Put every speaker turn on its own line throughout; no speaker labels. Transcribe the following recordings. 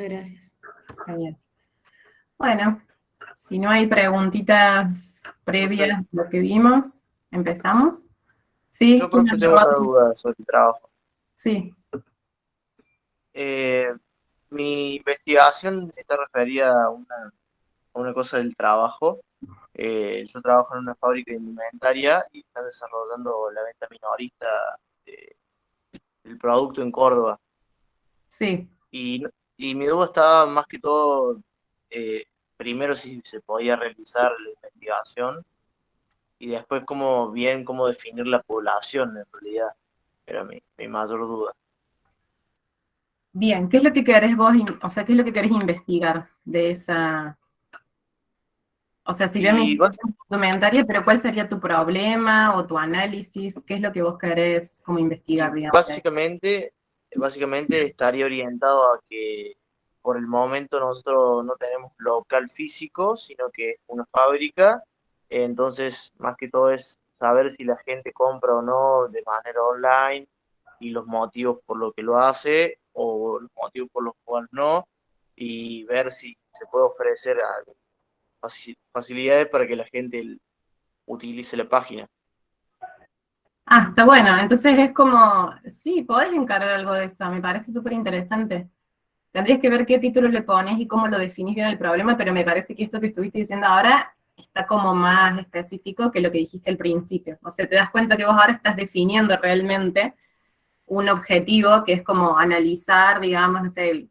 Gracias.
Genial. Bueno, si no hay preguntitas previas a lo que vimos, ¿empezamos? Sí,
Yo, profe, tengo una duda sobre el trabajo.
Sí.
Mi investigación está referida a una cosa del trabajo. Yo trabajo en una fábrica de indumentaria y están desarrollando la venta minorista del producto en Córdoba.
Sí.
Y mi duda estaba más que todo, primero si se podía realizar la investigación y después cómo definir la población en realidad. Era mi mayor duda.
Bien, ¿qué es lo que querés vos, o sea, qué es lo que querés investigar de esa, o sea, si bien mi
Y
documentaria, pero ¿cuál sería tu problema o tu análisis? ¿Qué es lo que vos querés como investigar, digamos?
básicamente estaría orientado a que por el momento nosotros no tenemos local físico, sino que es una fábrica. Entonces, más que todo es saber si la gente compra o no de manera online y los motivos por lo que lo hace o los motivos por los cuales no, y ver si se puede ofrecer facilidades para que la gente utilice la página.
Ah, está bueno, entonces es como, sí, podés encargar algo de eso, me parece súper interesante. Tendrías que ver qué título le pones y cómo lo definís bien el problema, pero me parece que esto que estuviste diciendo ahora está como más específico que lo que dijiste al principio. O sea, te das cuenta que vos ahora estás definiendo realmente un objetivo que es como analizar, digamos, no sé,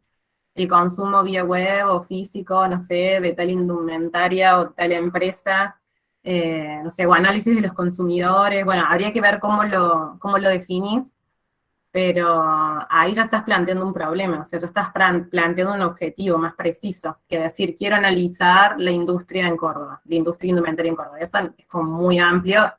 el consumo vía web o físico, no sé, de tal indumentaria o tal empresa, no sé, o análisis de los consumidores. Bueno, habría que ver cómo lo definís, pero ahí ya estás planteando un problema, o sea, ya estás planteando un objetivo más preciso, que decir, quiero analizar la industria en Córdoba, la industria indumentaria en Córdoba. Eso es como muy amplio,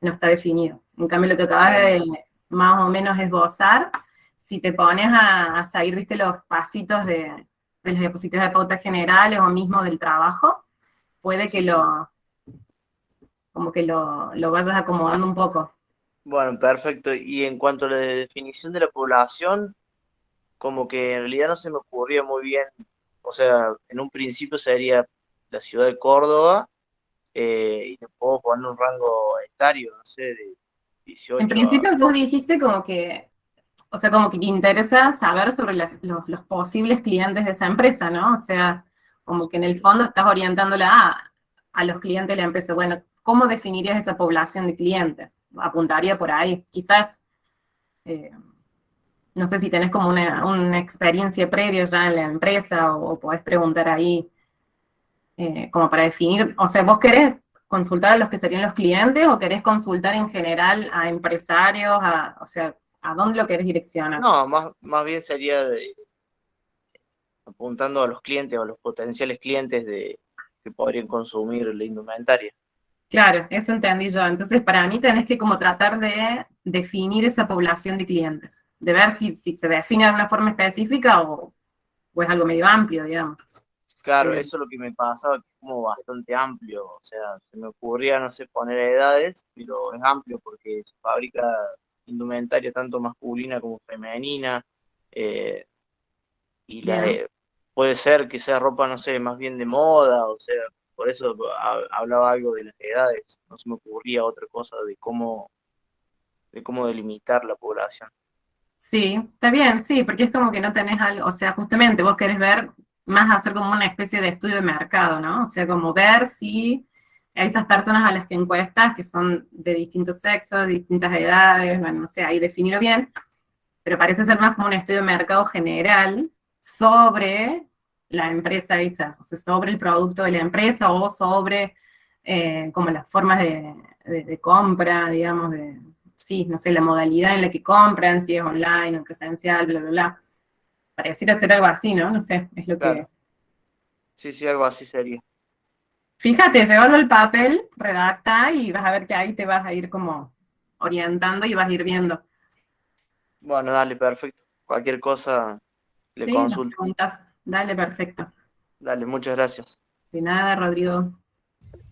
no está definido. En cambio, lo que acabas de más o menos esbozar, si te pones a seguir, viste, los pasitos de las diapositivas de pautas generales o mismo del trabajo, puede que
Sí.
como que lo vayas acomodando un poco.
Bueno, perfecto. Y en cuanto a la definición de la población, como que en realidad no se me ocurría muy bien. O sea, en un principio sería la ciudad de Córdoba, y le puedo poner un rango etario, no sé, de
En
18 a...
principio vos dijiste como que, o sea, como que te interesa saber sobre los posibles clientes de esa empresa, ¿no? O sea, como que en el fondo estás orientándola a los clientes de la empresa. Bueno, ¿cómo definirías esa población de clientes? Apuntaría por ahí. Quizás, eh, no sé si tenés como una experiencia previa ya en la empresa o podés preguntar ahí como para definir, o sea, ¿vos querés consultar a los que serían los clientes o querés consultar en general a empresarios, o sea, ¿a dónde lo querés direccionar?
No, más bien sería apuntando a los clientes o a los potenciales clientes que podrían consumir la indumentaria.
Claro, eso entendí yo. Entonces, para mí tenés que como tratar de definir esa población de clientes, de ver si se define de una forma específica o es algo medio amplio, digamos.
Claro, eso es lo que me pasaba, que es como bastante amplio. O sea, se me ocurría, no sé, poner edades, pero es amplio porque se fabrica indumentaria tanto masculina como femenina. eh, y
Bien.
puede ser que sea ropa, no sé, más bien de moda. O sea, por eso hablaba algo de las edades. No se me ocurría otra cosa de cómo delimitar la población.
Sí, está bien, sí, porque es como que no tenés algo, o sea, justamente vos querés ver más hacer como una especie de estudio de mercado, ¿no? O sea, como ver si a esas personas a las que encuestas, que son de distintos sexos, distintas edades, bueno, no sé, ahí definirlo bien, pero parece ser más como un estudio de mercado general sobre la empresa esa, o sea, sobre el producto de la empresa o sobre como las formas de compra, digamos, sí, no sé, la modalidad en la que compran, si es online o presencial, bla, bla, bla. Pareciera ser algo así, ¿no? No sé, es lo que...
Claro, sí, algo así sería.
Fíjate, llévalo al papel, redacta y vas a ver que ahí te vas a ir como orientando y vas a ir viendo.
Bueno, dale, perfecto. Cualquier cosa le
Sí, nos
consulto.
preguntas. Dale, perfecto.
Dale, muchas gracias.
De nada, Rodrigo.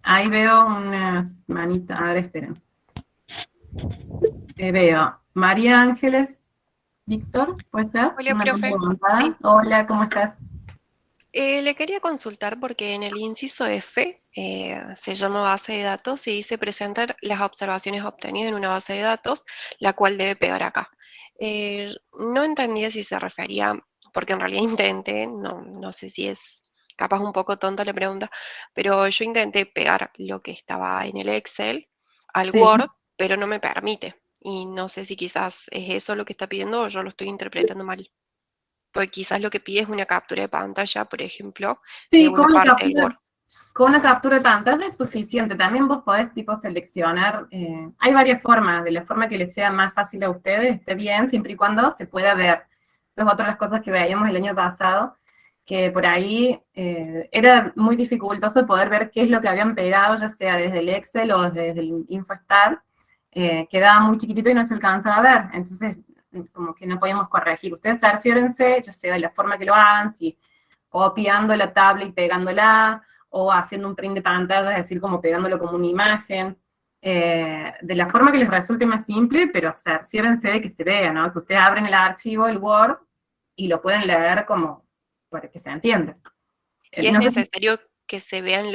Ahí veo unas manitas. A ver, esperen. Veo María Ángeles Víctor, ¿puede ser?
Hola,
Una
profe.
pregunta.
Sí,
Hola, ¿cómo estás?
le quería consultar porque en el inciso F se llama base de datos y dice presentar las observaciones obtenidas en una base de datos, la cual debe pegar acá. No entendía si se refería, porque en realidad intenté, no sé si es capaz un poco tonta la pregunta, pero yo intenté pegar lo que estaba en el Excel al
Sí.
Word, pero no me permite. Y no sé si quizás es eso lo que está pidiendo o yo lo estoy interpretando mal. Porque quizás lo que pide es una captura de pantalla, por ejemplo, de
Sí,
una parte del Word.
con una captura de pantalla es suficiente. También vos podés tipo seleccionar, hay varias formas, de la forma que les sea más fácil a ustedes, esté bien, siempre y cuando se pueda ver. Estas otras las cosas que veíamos el año pasado, que por ahí era muy dificultoso poder ver qué es lo que habían pegado, ya sea desde el Excel o desde el InfoStar, quedaba muy chiquitito y no se alcanzaba a ver. Entonces, como que no podíamos corregir. Ustedes cerciórense, ya sea de la forma que lo hagan, si copiando la tabla y pegándola, o haciendo un print de pantalla, es decir, como pegándolo como una imagen, de la forma que les resulte más simple, pero cerciórense de que se vea, ¿no? Que ustedes abren el archivo, el Word, y lo pueden leer como para que se entienda.
Y es
No sé si,
necesario que se vean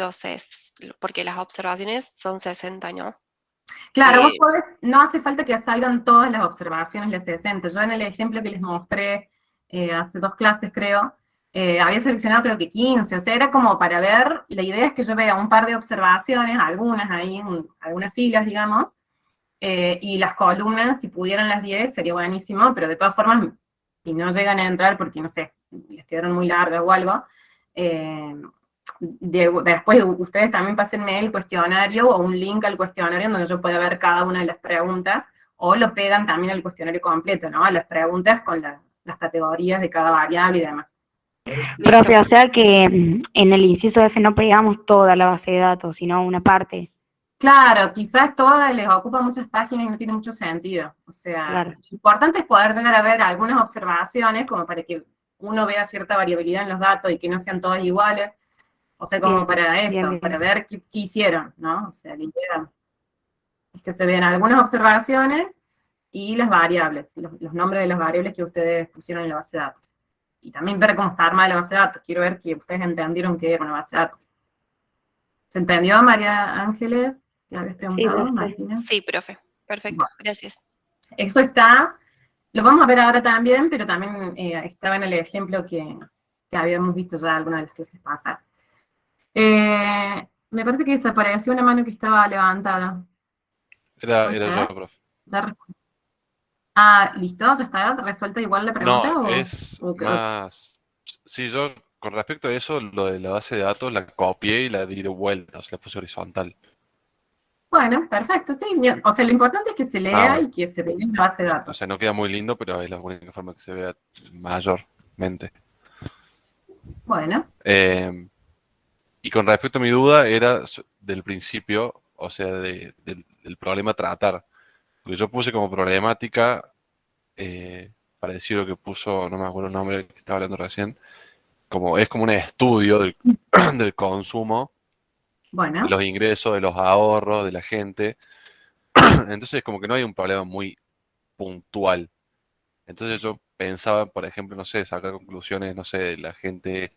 porque las observaciones son 60, ¿no?
claro, vos
Eh,
podés, no hace falta que salgan todas las observaciones, las 60. Yo en el ejemplo que les mostré hace 2 clases, creo, había seleccionado creo que 15, o sea, era como para ver, la idea es que yo vea un par de observaciones, algunas ahí, algunas filas, digamos, y las columnas, si pudieran las 10, sería buenísimo, pero de todas formas, si no llegan a entrar porque, no sé, les quedaron muy largas o algo, eh, después ustedes también pásenme el cuestionario o un link al cuestionario en donde yo pueda ver cada una de las preguntas, o lo pegan también al cuestionario completo, ¿no? A las preguntas con las categorías de cada variable y demás.
Listo.
Profe, o sea que en el inciso F no pegamos toda la base de datos, sino una parte.
Claro, quizás todas les ocupa muchas páginas y no tiene mucho sentido. O sea,
Claro.
lo importante es poder llegar a ver algunas observaciones como para que uno vea cierta variabilidad en los datos y que no sean todas iguales. O sea, como
Bien,
para
bien,
eso, para
bien.
ver qué hicieron, ¿no? O sea, la idea es que se vean algunas observaciones y las variables, los nombres de las variables que ustedes pusieron en la base de datos. Y también ver cómo está armada la base de datos. Quiero ver que ustedes entendieron qué era una base de datos. ¿Se entendió, María Ángeles? ¿Qué habías
Sí,
preguntado,
profe.
Martina?
Sí, profe. Perfecto.
Bueno,
Gracias.
eso está, lo vamos a ver ahora también, pero también estaba en el ejemplo que habíamos visto ya algunas de las clases pasadas. Me parece que desapareció una mano que estaba levantada. ¿Puede
Era
ser?
yo, profe.
Ya ah, listo, ya está resuelta igual la pregunta
No,
o,
es
o, o-
más. Sí, yo con respecto a eso, lo de la base de datos, la copié y la di de vuelta, o sea, la puse horizontal.
bueno, perfecto, sí. Bien. O sea, lo importante es que se
Ah,
lea
bueno.
y que se vea en la base de
O
datos.
sea, no queda muy lindo, pero es la única forma que se vea mayormente.
Bueno,
Eh, y con respecto a mi duda, era del principio, o sea, del problema a tratar. Porque yo puse como problemática, parecido a lo que puso, no me acuerdo el nombre que estaba hablando recién, como es como un estudio del, del consumo, de
bueno.
los ingresos, de los ahorros de la gente. Entonces, como que no hay un problema muy puntual. Entonces yo pensaba, por ejemplo, no sé, sacar conclusiones, no sé, de la gente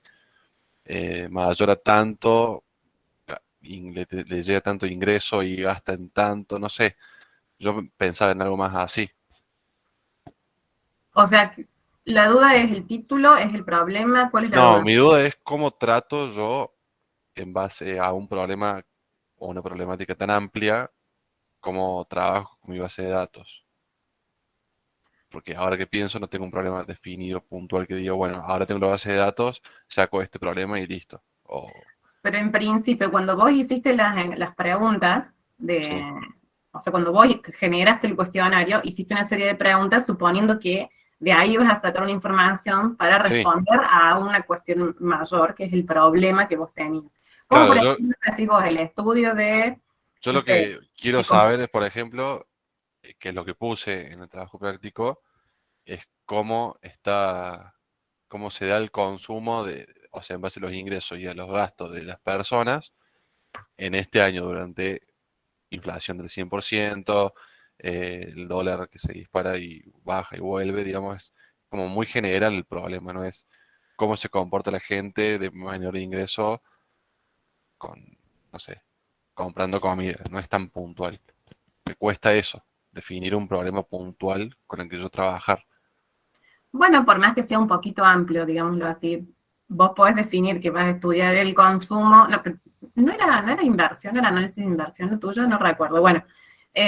mayor a tanto, y le llega tanto ingreso y gasta en tanto, no sé. Yo pensaba en algo más así.
O sea, la duda es el título, es el problema, ¿cuál es la
No,
duda?
mi duda es cómo trato yo en base a un problema o una problemática tan amplia como trabajo con mi base de datos. Porque ahora que pienso no tengo un problema definido, puntual, que digo, bueno, ahora tengo la base de datos, saco este problema y listo. O,
Pero en principio, cuando vos hiciste las preguntas
sí,
o sea, cuando vos generaste el cuestionario, hiciste una serie de preguntas suponiendo que de ahí vas a sacar una información para
sí,
responder a una cuestión mayor, que es el problema que vos tenías. Como
claro,
por ejemplo, decís vos, el estudio de,
yo
no
lo
sé,
que quiero
de
saber es, por ejemplo, que lo que puse en el trabajo práctico es cómo está, cómo se da el consumo de, o sea, en base a los ingresos y a los gastos de las personas en este año durante inflación del 100%, el dólar que se dispara y baja y vuelve, digamos, es como muy general el problema, no es cómo se comporta la gente de menor ingreso con, no sé, comprando comida, no es tan puntual. Me cuesta eso, definir un problema puntual con el que yo trabajar.
Bueno, por más que sea un poquito amplio, digámoslo así, vos podés definir que vas a estudiar el consumo, no, pero no era inversión, era análisis de inversión lo tuyo, no recuerdo. Bueno,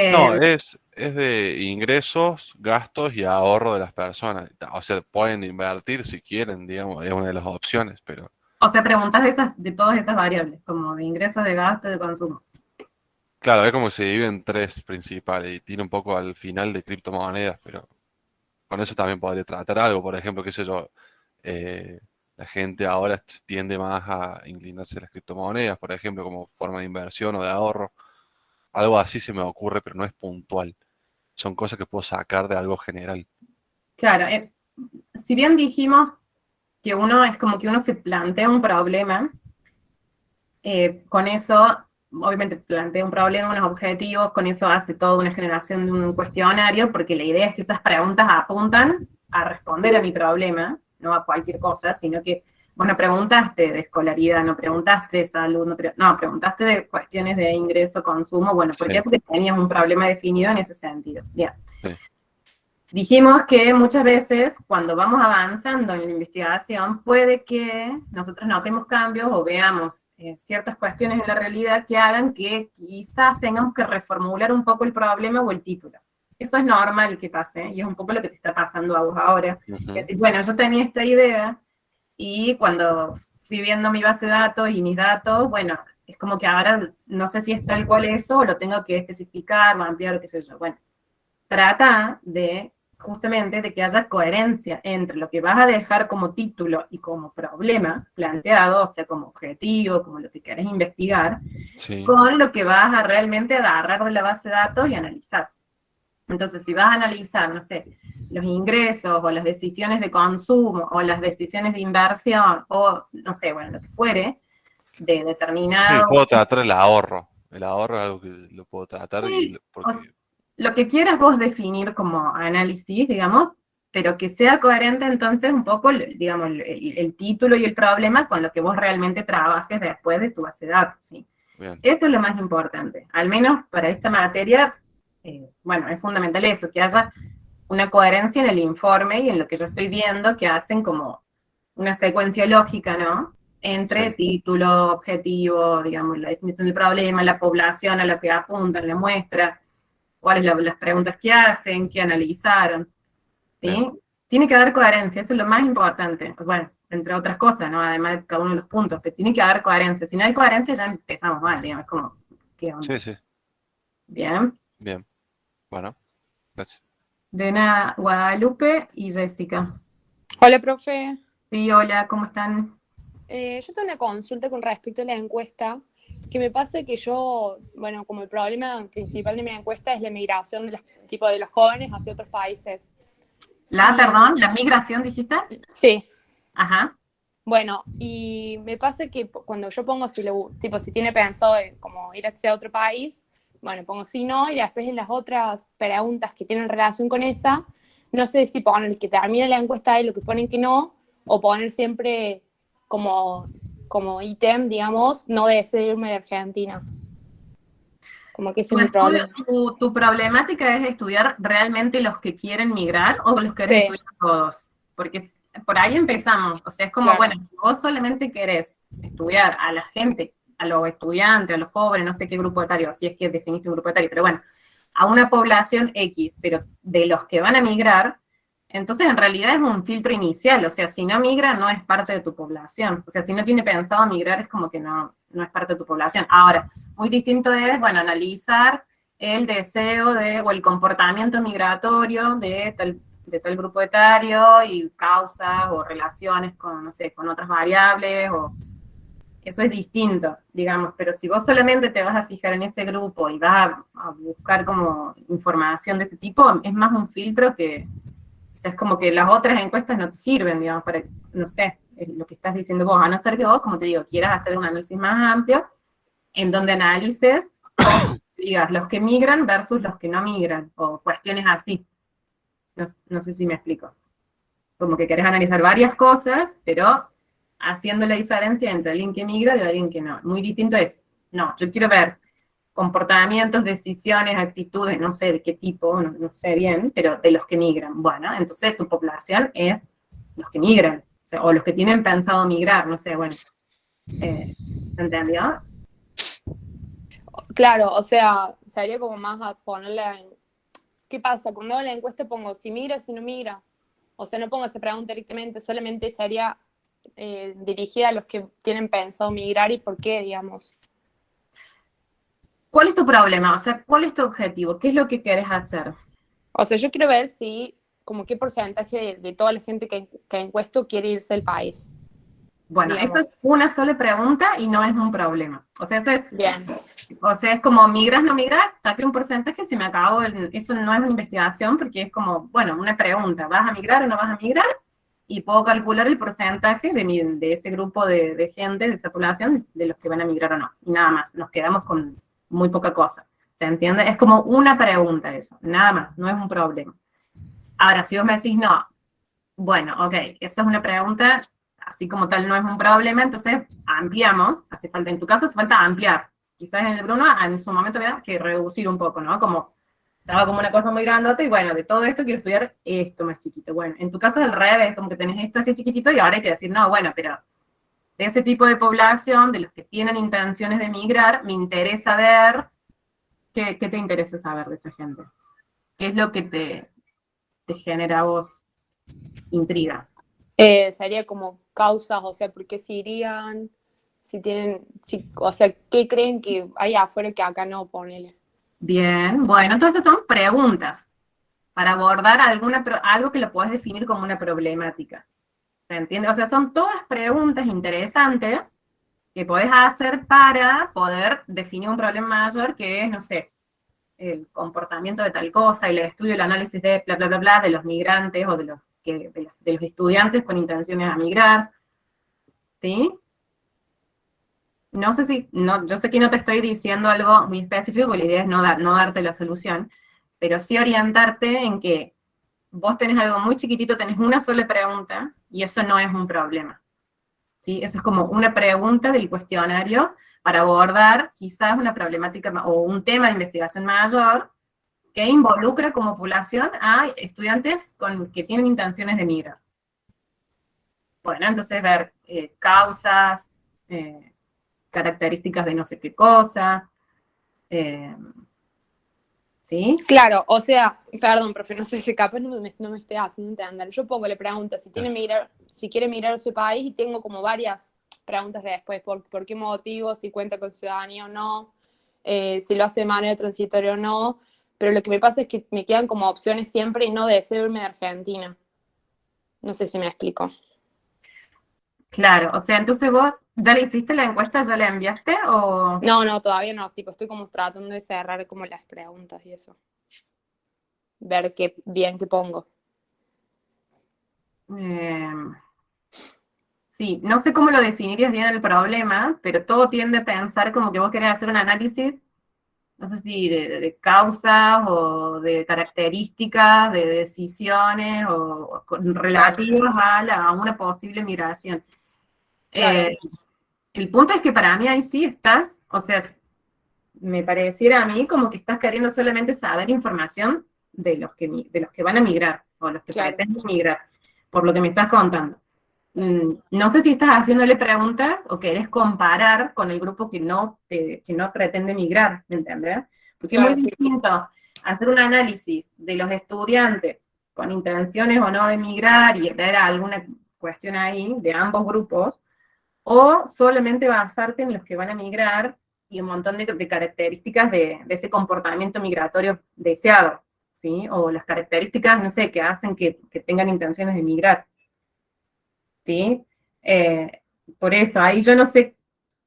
No,
eh,
es de ingresos, gastos y ahorro de las personas. O sea, pueden invertir si quieren, digamos, es una de las opciones, pero
o sea, preguntas de todas esas variables, como de ingresos, de gasto, de consumo.
claro, es como se divide en tres principales y tiene un poco al final de criptomonedas, pero con eso también podría tratar algo, por ejemplo, qué sé yo, eh, la gente ahora tiende más a inclinarse a las criptomonedas, por ejemplo, como forma de inversión o de ahorro. Algo así se me ocurre, pero no es puntual. Son cosas que puedo sacar de algo general.
Claro, si bien dijimos que uno es como que uno se plantea un problema, con eso, obviamente plantea un problema, unos objetivos, con eso hace toda una generación de un cuestionario, porque la idea es que esas preguntas apuntan a responder a mi problema, no a cualquier cosa, sino que vos no preguntaste de escolaridad, no preguntaste de salud, no, preguntaste de cuestiones de ingreso, consumo, bueno, ¿por qué?
Sí,
Porque tenías un problema definido en ese sentido. Bien.
sí,
Dijimos que muchas veces cuando vamos avanzando en la investigación puede que nosotros notemos cambios o veamos ciertas cuestiones en la realidad que hagan que quizás tengamos que reformular un poco el problema o el título. Eso es normal que pase, y es un poco lo que te está pasando a vos ahora. Es
ujú,
decir, bueno, yo tenía esta idea y cuando fui viendo mi base de datos y mis datos, bueno, es como que ahora no sé si es tal cual eso o lo tengo que especificar o ampliar o qué sé yo. Bueno, trata de justamente de que haya coherencia entre lo que vas a dejar como título y como problema planteado, o sea, como objetivo, como lo que querés investigar,
sí,
con lo que vas a realmente agarrar de la base de datos y analizar. Entonces, si vas a analizar, no sé, los ingresos o las decisiones de consumo o las decisiones de inversión o, no sé, bueno, lo que fuere, de
sí,
determinado.
puedo tratar el ahorro. El ahorro es algo que lo puedo tratar
Sí,
porque,
lo que quieras vos definir como análisis, digamos, pero que sea coherente entonces un poco, digamos, el título y el problema con lo que vos realmente trabajes después de tu base de datos, ¿sí?
bien,
Eso es lo más importante, al menos para esta materia, bueno, es fundamental eso, que haya una coherencia en el informe y en lo que yo estoy viendo, que hacen como una secuencia lógica, ¿no? Entre
sí,
título, objetivo, digamos, la definición del problema, la población a la que apuntan, la muestra, cuáles las preguntas que hacen, que analizaron,
bien.
¿sí? Tiene que haber coherencia, eso es lo más importante. Pues bueno, entre otras cosas, ¿no? Además de cada uno de los puntos, pero tiene que haber coherencia. Si no hay coherencia, ya empezamos mal, digamos, es como, ¿qué onda?
Sí, sí,
Bien.
bien. Bueno, gracias.
De nada, Guadalupe y Jessica.
Hola, profe.
Sí, hola, ¿cómo están?
Yo tengo una consulta con respecto a la encuesta, que me pasa que yo, bueno, como el problema principal de mi encuesta es la migración de tipo de los jóvenes hacia otros países.
Perdón, la migración, dijiste.
Sí,
Ajá.
bueno, y me pasa que cuando yo pongo si tiene pensado de como ir hacia otro país, bueno, pongo si no, y después en las otras preguntas que tienen relación con esa, no sé si poner que termine la encuesta y lo que ponen que no, o poner siempre como, como ítem, digamos, no deseo irme de Argentina. Como que ese
¿Tu,
es mi
estudio,
problema.
tu problemática es estudiar realmente los que quieren migrar o los querés
Sí,
estudiar todos? Porque por ahí empezamos. O sea, es como,
claro.
bueno, si vos solamente querés estudiar a la gente, a los estudiantes, a los jóvenes, no sé qué grupo etario, si es que definiste un grupo etario, pero bueno, a una población X, pero de los que van a migrar, entonces en realidad es un filtro inicial. O sea, si no migra, no es parte de tu población. O sea, si no tiene pensado migrar, es como que no es parte de tu población. Ahora, muy distinto es, bueno, analizar el deseo o el comportamiento migratorio de tal grupo etario y causas o relaciones con, no sé, con otras variables, o eso es distinto, digamos, pero si vos solamente te vas a fijar en ese grupo y vas a buscar como información de este tipo, es más un filtro que, o sea, es como que las otras encuestas no te sirven, digamos, para, no sé, es lo que estás diciendo vos, a no ser que vos, como te digo, quieras hacer un análisis más amplio, en donde analices digas los que migran versus los que no migran, o cuestiones así. No sé si me explico. Como que querés analizar varias cosas, pero haciendo la diferencia entre alguien que migra y alguien que no. Muy distinto es, no, yo quiero ver comportamientos, decisiones, actitudes, no sé de qué tipo, no sé bien, pero de los que migran. Bueno, entonces tu población es los que migran, o los que tienen pensado migrar, no sé, bueno. ¿Se entendió?
Claro, o sea, sería como más a ponerle en... ¿Qué pasa? Cuando hago la encuesta pongo si migra o si no migra. O sea, no pongo esa pregunta directamente, solamente sería dirigida a los que tienen pensado migrar y por qué, digamos.
¿Cuál es tu problema? O sea, ¿cuál es tu objetivo? ¿Qué es lo que querés hacer?
O sea, yo quiero ver si, como qué porcentaje de toda la gente que encuesto quiere irse del país.
Bueno, eso
Digamos.
es una sola pregunta y no es un problema. O sea,
Bien.
es como migras, no migras, saque un porcentaje, se me acabó, eso no es una investigación porque es como, bueno, una pregunta, ¿vas a migrar o no vas a migrar? Y puedo calcular el porcentaje de ese grupo de gente, de esa población, de los que van a migrar o no. Y nada más, nos quedamos con muy poca cosa. ¿Se entiende? Es como una pregunta eso, nada más, no es un problema. Ahora, si vos me decís, no, bueno, ok, esa es una pregunta, así como tal no es un problema, entonces ampliamos, hace falta, en tu caso hace falta ampliar. Quizás en el Bruno en su momento había que reducir un poco, ¿no? Como estaba como una cosa muy grandota y bueno, de todo esto quiero estudiar esto más chiquito. Bueno, en tu caso es al revés, como que tenés esto así chiquitito y ahora hay que decir, no, bueno, pero de ese tipo de población, de los que tienen intenciones de migrar, me interesa ver, ¿qué te interesa saber de esa gente? ¿Qué es lo que te genera a vos intriga?
Sería como causas, o sea, por qué se irían, si tienen, si, o sea, qué creen que hay afuera que acá no, ponele.
Bien, bueno, entonces son preguntas para abordar algo que lo puedes definir como una problemática. ¿Se entiende? O sea, son todas preguntas interesantes que podés hacer para poder definir un problema mayor que es, no sé, el comportamiento de tal cosa, el estudio, el análisis de bla, bla, bla, bla, de los migrantes o de los estudiantes con intenciones a migrar, ¿sí? No sé si, no, yo sé que no te estoy diciendo algo muy específico, porque la idea es no darte la solución, pero sí orientarte en que vos tenés algo muy chiquitito, tenés una sola pregunta, y eso no es un problema. ¿Sí? Eso es como una pregunta del cuestionario para abordar quizás una problemática o un tema de investigación mayor que involucra como población a estudiantes que tienen intenciones de migrar. Bueno, entonces ver causas, características de no sé qué cosa, ¿sí?
Claro, o sea, perdón, profe, no sé si capaz no me esté haciendo entender. Yo pongo le pregunta si quiere mirar a su país y tengo como varias preguntas de después, por qué motivo, si cuenta con ciudadanía o no, si lo hace de manera transitoria o no, pero lo que me pasa es que me quedan como opciones siempre y no deseo irme de Argentina. No sé si me explico.
Claro, o sea, entonces vos, ¿ya le hiciste la encuesta, ya la enviaste o...?
No, todavía no, tipo, estoy como tratando de cerrar como las preguntas y eso. Ver qué bien que pongo.
Sí, no sé cómo lo definirías bien el problema, pero todo tiende a pensar como que vos querés hacer un análisis, no sé si de causas o de características, de decisiones relativas a una posible migración.
Claro.
El punto es que para mí ahí sí estás, o sea, me pareciera a mí como que estás queriendo solamente saber información de los que van a migrar, o los que
Claro.
pretenden migrar, por lo que me estás contando. No sé si estás haciéndole preguntas o querés comparar con el grupo que no pretende migrar, ¿me entendés? Porque es muy
Claro, sí.
distinto hacer un análisis de los estudiantes con intenciones o no de migrar y ver alguna cuestión ahí de ambos grupos, o solamente basarte en los que van a migrar y un montón de características de ese comportamiento migratorio deseado, ¿sí? O las características, no sé, que hacen que tengan intenciones de migrar. ¿Sí? Por eso, ahí yo no sé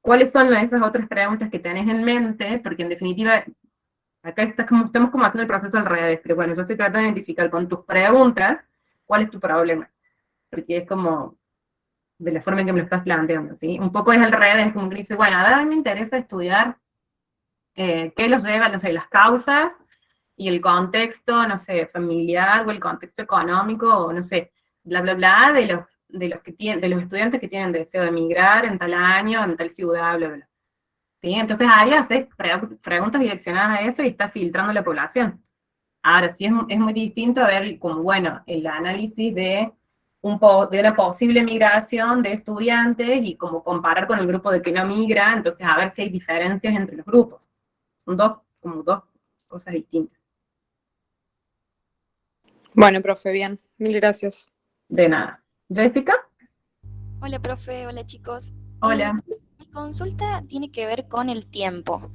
cuáles son esas otras preguntas que tenés en mente, porque en definitiva, acá estamos como haciendo el proceso al revés, pero bueno, yo estoy tratando de identificar con tus preguntas cuál es tu problema, porque es como de la forma en que me lo estás planteando, ¿sí? Un poco es al revés, es como que dice, bueno, a mí me interesa estudiar qué los lleva, no sé, las causas y el contexto, no sé, familiar o el contexto económico, o no sé, bla, bla, bla, de los estudiantes que tienen deseo de emigrar en tal año, en tal ciudad, bla, bla. ¿Sí? Entonces ahí haces preguntas direccionadas a eso y estás filtrando la población. Ahora sí es muy distinto a ver como, bueno, el análisis de de una posible migración de estudiantes y como comparar con el grupo de que no migra, entonces a ver si hay diferencias entre los grupos. Son como dos cosas distintas.
Bueno, profe, bien. Mil gracias.
De nada. Jessica,
Hola, profe. Hola, chicos.
hola.
Mi consulta tiene que ver con el tiempo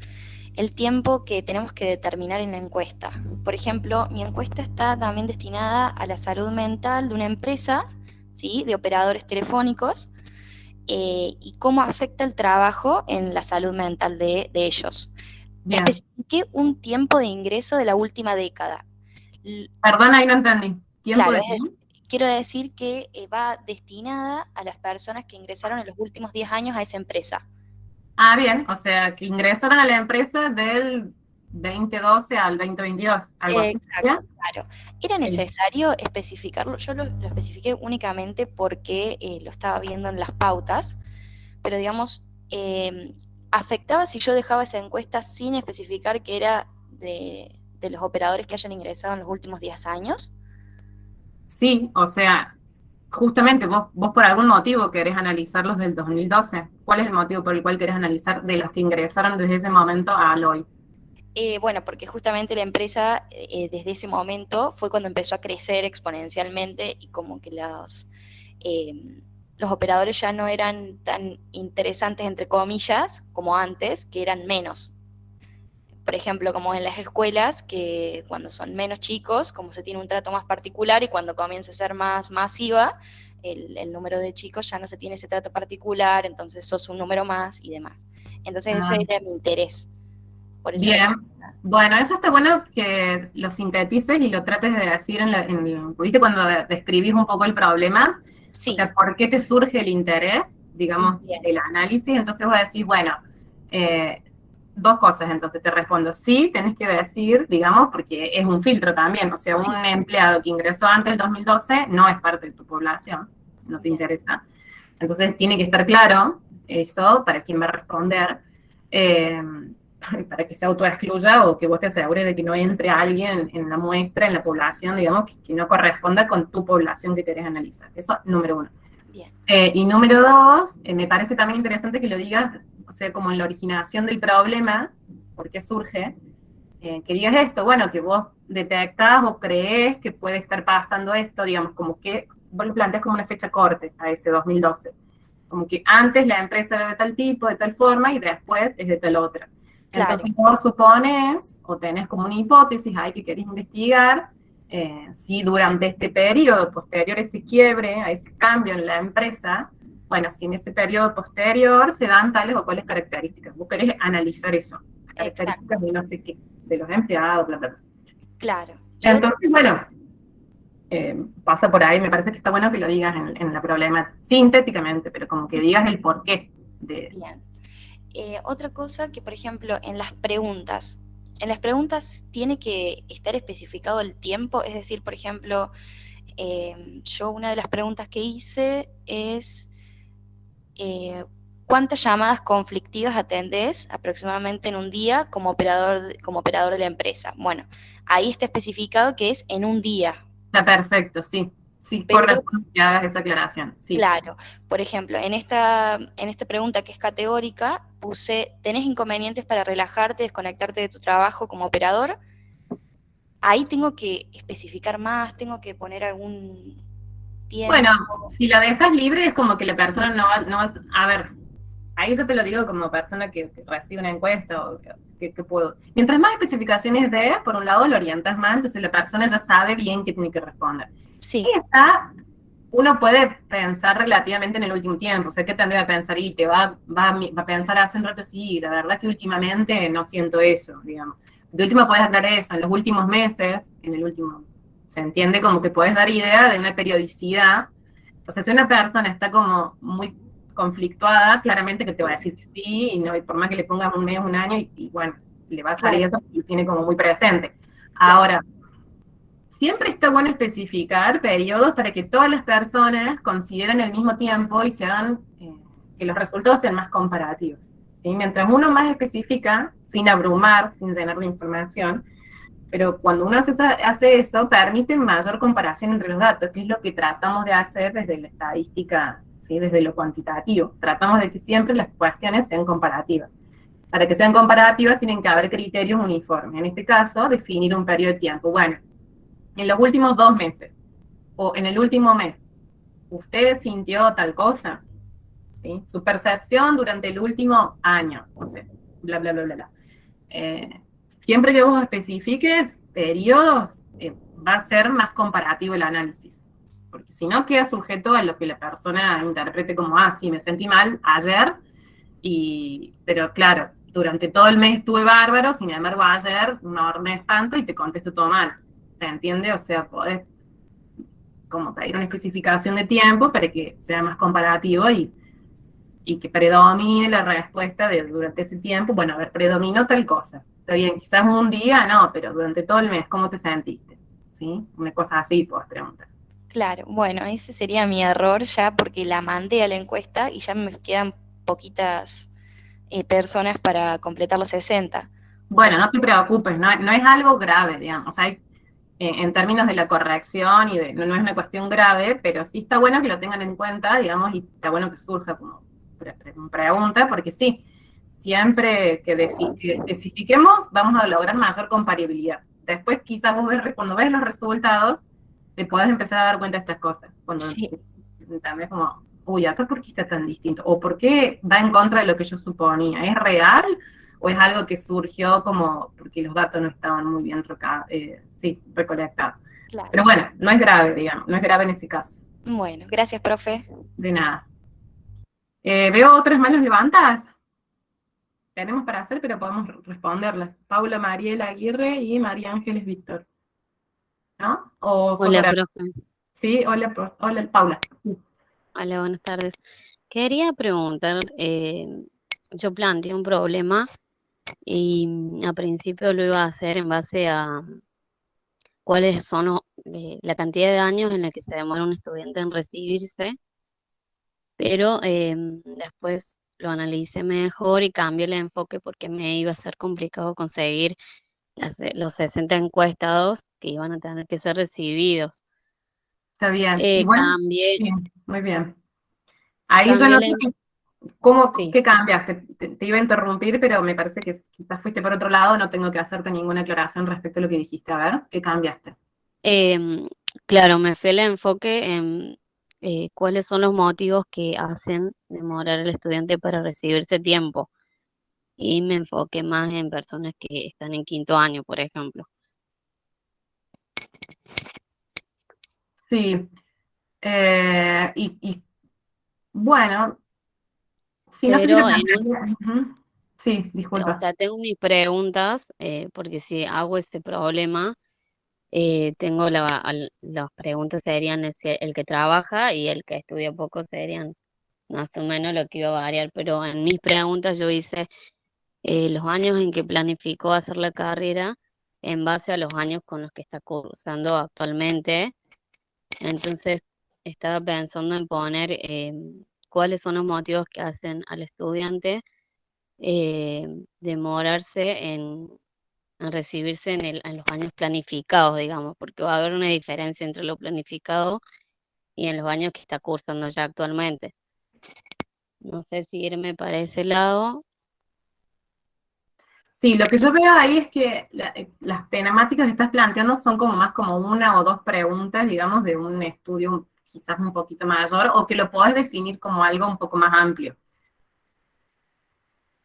que tenemos que determinar en la encuesta. Por ejemplo, mi encuesta está también destinada a la salud mental de una empresa, ¿sí? De operadores telefónicos, y cómo afecta el trabajo en la salud mental de ellos.
Bien.
Especifiqué un tiempo de ingreso de la última década.
Perdón, ahí no entendí. ¿Tiempo
Claro,
de qué?
quiero decir que va destinada a las personas que ingresaron en los últimos 10 años a esa empresa.
Ah, bien, o sea, que ingresaron a la empresa del 2012 al 2022, algo así.
Exacto, claro. ¿Era
Bien.
necesario especificarlo? Yo lo especifiqué únicamente porque lo estaba viendo en las pautas, pero digamos, ¿afectaba si yo dejaba esa encuesta sin especificar que era de los operadores que hayan ingresado en los últimos 10 años?
Sí, o sea, justamente vos por algún motivo querés analizarlos del 2012. ¿Cuál es el motivo por el cual querés analizar de los que ingresaron desde ese momento al hoy?
Bueno, porque justamente la empresa desde ese momento fue cuando empezó a crecer exponencialmente y como que los operadores ya no eran tan interesantes, entre comillas, como antes, que eran menos. Por ejemplo, como en las escuelas, que cuando son menos chicos, como se tiene un trato más particular, y cuando comienza a ser más masiva, el número de chicos ya no se tiene ese trato particular, entonces sos un número más y demás. Entonces ese era mi interés. Por eso
Bien, bueno, eso está bueno que lo sintetices y lo trates de decir ¿viste? Cuando describís un poco el problema,
sí.
O sea, ¿por qué te surge el interés, digamos,
Bien.
del análisis? Entonces vos decís, bueno, dos cosas, entonces te respondo, sí, tenés que decir, digamos, porque es un filtro también, o sea, un empleado que ingresó antes del 2012 no es parte de tu población, no te interesa. Entonces tiene que estar claro eso para quién va a responder, para que se autoexcluya o que vos te asegures de que no entre alguien en la muestra, en la población, digamos, que no corresponda con tu población que querés analizar. Eso, número uno.
Bien.
Y número dos, me parece también interesante que lo digas, o sea, como en la originación del problema, por qué surge, que digas esto, bueno, que vos detectás o creés que puede estar pasando esto, digamos, como que vos lo planteas como una fecha corte a ese 2012. Como que antes la empresa era de tal tipo, de tal forma, y después es de tal otra.
Claro.
Entonces vos supones, o tenés como una hipótesis ahí que querés investigar, si durante este periodo posterior a ese quiebre, a ese cambio en la empresa, bueno, si en ese periodo posterior se dan tales o cuales características. Vos querés analizar eso, las características de no sé qué, de los empleados, bla, bla, bla.
Claro.
Entonces, bueno, pasa por ahí, me parece que está bueno que lo digas en la problema, sintéticamente, pero como que digas el porqué.
Bien. Otra cosa que, por ejemplo, en las preguntas tiene que estar especificado el tiempo, es decir, por ejemplo, yo una de las preguntas que hice es ¿cuántas llamadas conflictivas atendés aproximadamente en un día como operador de la empresa? Bueno, ahí está especificado que es en un día.
Está perfecto, sí. Sí, corresponde que hagas esa aclaración. Sí.
Claro. Por ejemplo, en esta pregunta que es categórica, puse, ¿tenés inconvenientes para relajarte, desconectarte de tu trabajo como operador? Ahí tengo que especificar más, tengo que poner algún tiempo.
Bueno, si la dejas libre es como que la persona no va a ver, ahí yo te lo digo como persona que recibe una encuesta o que puedo. Mientras más especificaciones des, por un lado lo orientas más, entonces la persona ya sabe bien qué tiene que responder.
Sí.
Y está, uno puede pensar relativamente en el último tiempo, o sea, ¿qué tendría que pensar? Y te va a pensar hace un rato, sí, la verdad que últimamente no siento eso, digamos. De último puedes aclarar eso, en los últimos meses, se entiende como que puedes dar idea de una periodicidad. O sea, si una persona está como muy conflictuada, claramente que te va a decir que sí, y no, y por más que le pongas un mes, un año, y bueno, le va a salir
Claro.
eso porque lo tiene como muy presente. Ahora, siempre está bueno especificar periodos para que todas las personas consideren el mismo tiempo y se hagan, que los resultados sean más comparativos. ¿Sí? Mientras uno más especifica, sin abrumar, sin llenar de información, pero cuando uno hace eso, permite mayor comparación entre los datos, que es lo que tratamos de hacer desde la estadística, ¿sí? Desde lo cuantitativo. Tratamos de que siempre las cuestiones sean comparativas. Para que sean comparativas tienen que haber criterios uniformes. En este caso, definir un periodo de tiempo. Bueno, en los últimos 2 meses, o en el último mes, ¿usted sintió tal cosa? ¿Sí? Su percepción durante el último año, no sé, bla, bla, bla, bla, bla. Siempre que vos especifiques periodos, va a ser más comparativo el análisis. Porque si no, queda sujeto a lo que la persona interprete como, ah, sí, me sentí mal ayer, pero claro, durante todo el mes estuve bárbaro, sin embargo ayer un enorme espanto y te contesto todo mal. ¿Se entiende? O sea, podés como pedir una especificación de tiempo para que sea más comparativo y que predomine la respuesta de durante ese tiempo. Bueno, a ver, predominó tal cosa. Está bien, quizás un día no, pero durante todo el mes, ¿cómo te sentiste? ¿Sí? Una cosa así puedes preguntar.
Claro, bueno, ese sería mi error ya porque la mandé a la encuesta y ya me quedan poquitas personas para completar los 60. O sea,
Bueno, no te preocupes, no es algo grave, digamos. Hay, en términos de la corrección y no es una cuestión grave, pero sí está bueno que lo tengan en cuenta, digamos, y está bueno que surja como pregunta, porque sí, siempre que especifiquemos vamos a lograr mayor comparabilidad. Después quizás vos cuando ves los resultados, te podés empezar a dar cuenta de estas cosas. Cuando
sí,
también como, uy, acá por qué está tan distinto, o por qué va en contra de lo que yo suponía, ¿es real? ¿O es algo que surgió como porque los datos no estaban muy bien recolectados?
claro.
Pero bueno, no es grave, digamos, no es grave en ese caso.
Bueno, gracias, profe.
De nada. Veo otras manos levantadas. Tenemos para hacer, pero podemos responderlas. Paula Mariela Aguirre y María Ángeles Víctor. ¿No? ¿O fue
Hola,
por ahí?
profe.
Sí, hola Paula.
Hola, buenas tardes. Quería preguntar, yo planteé un problema y a principio lo iba a hacer en base a cuáles son la cantidad de años en la que se demora un estudiante en recibirse, pero después lo analicé mejor y cambié el enfoque porque me iba a ser complicado conseguir los 60 encuestados que iban a tener que ser recibidos.
Está bien. Igual,
Cambié,
sí, muy bien. Ahí yo
cambié
no
el
sé
enfoque. Sí.
qué cambiaste. Te iba a interrumpir, pero me parece que quizás fuiste por otro lado, no tengo que hacerte ninguna aclaración respecto a lo que dijiste. A ver, ¿qué cambiaste?
Claro, me fue el enfoque en cuáles son los motivos que hacen demorar al estudiante para recibirse a tiempo. Y me enfoqué más en personas que están en quinto año, por ejemplo.
Sí. Bueno, sí, no sé si lo
Pero
plantearía. Ujú. Sí,
o
disculpa.
sea, tengo mis preguntas, porque si hago este problema, tengo las preguntas serían el que trabaja y el que estudia poco serían más o menos lo que iba a variar. Pero en mis preguntas yo hice los años en que planificó hacer la carrera en base a los años con los que está cursando actualmente. Entonces, estaba pensando en poner cuáles son los motivos que hacen al estudiante demorarse en recibirse en los años planificados, digamos, porque va a haber una diferencia entre lo planificado y en los años que está cursando ya actualmente. No sé si irme para ese lado.
Sí, lo que yo veo ahí es que las temáticas que estás planteando son como más como una o dos preguntas, digamos, de un estudio quizás un poquito mayor, o que lo podés definir como algo un poco más amplio.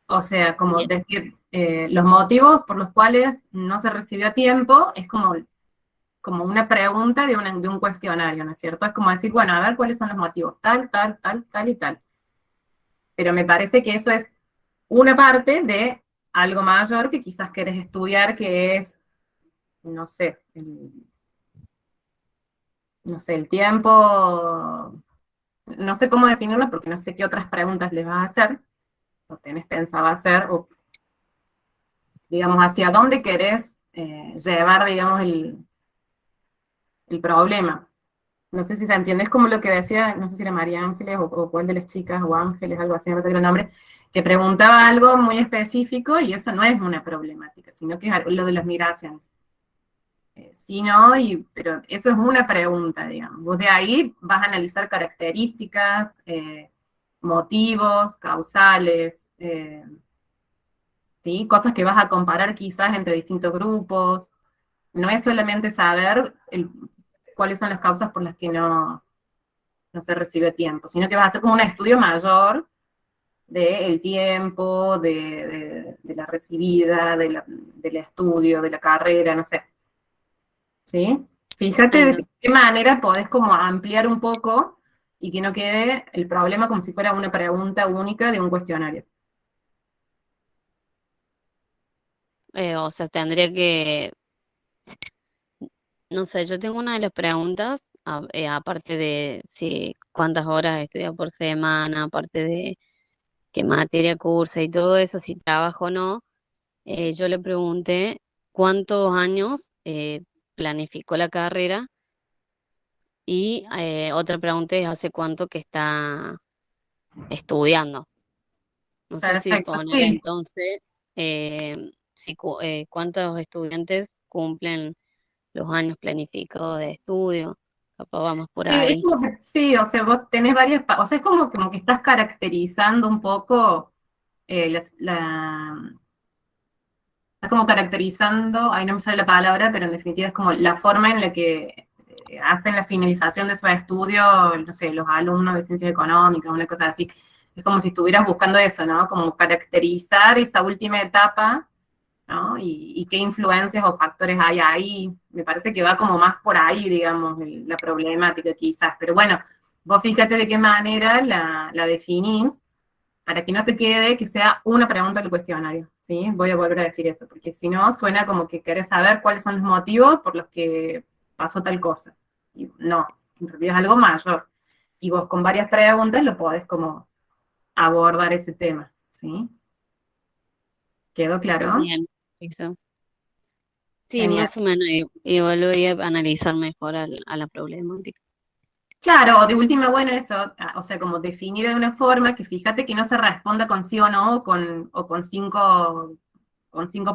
O sea, como
Bien.
decir, los motivos por los cuales no se recibió a tiempo es como una pregunta de un cuestionario, ¿no es cierto? Es como decir, bueno, a ver cuáles son los motivos, tal, tal, tal, tal y tal. Pero me parece que eso es una parte de algo mayor que quizás querés estudiar, que es, no sé, el tiempo, no sé cómo definirlo porque no sé qué otras preguntas les vas a hacer, o tenés pensado hacer, digamos, hacia dónde querés llevar, digamos, el problema. No sé si se entiende, es como lo que decía, no sé si era María Ángeles o cuál de las chicas, o Ángeles, algo así, me parece que era el nombre, que preguntaba algo muy específico y eso no es una problemática, sino que es lo de las migraciones. Sí, no, pero eso es una pregunta, digamos. Vos de ahí vas a analizar características, motivos, causales, ¿sí? Cosas que vas a comparar quizás entre distintos grupos. No es solamente saber cuáles son las causas por las que no se recibe tiempo, sino que vas a hacer como un estudio mayor del tiempo, de la recibida, del estudio, de la carrera, no sé. ¿Sí? Fíjate de qué manera podés como ampliar un poco y que no quede el problema como si fuera una pregunta única de un cuestionario.
O sea, tendría que, no sé, yo tengo una de las preguntas, aparte de si cuántas horas estudia por semana, aparte de qué materia cursa y todo eso, si trabajo o no, yo le pregunté cuántos años planificó la carrera y otra pregunta es hace cuánto que está estudiando. No sé si
Perfecto,
poner
sí.
entonces cuántos estudiantes cumplen los años planificados de estudio. Capaz vamos por ahí.
Sí, o sea, vos tenés o sea, es como que estás caracterizando un poco, estás como caracterizando, ahí no me sale la palabra, pero en definitiva es como la forma en la que hacen la finalización de su estudio, no sé, los alumnos de ciencias económicas, una cosa así. Es como si estuvieras buscando eso, ¿no? Como caracterizar esa última etapa, ¿no? Y qué influencias o factores hay ahí. Me parece que va como más por ahí, digamos, la problemática quizás. Pero bueno, vos fíjate de qué manera la definís para que no te quede que sea una pregunta del cuestionario, ¿sí? Voy a volver a decir eso, porque si no, suena como que querés saber cuáles son los motivos por los que pasó tal cosa. Y no, en realidad es algo mayor. Y vos con varias preguntas lo podés como abordar ese tema, ¿sí? ¿Quedó claro?
Bien, eso. Sí,
Genial.
más o menos, y volví a analizar mejor a la problemática.
Claro, o de última, bueno, eso, o sea, como definir de una forma que fíjate que no se responda con sí o no, o con cinco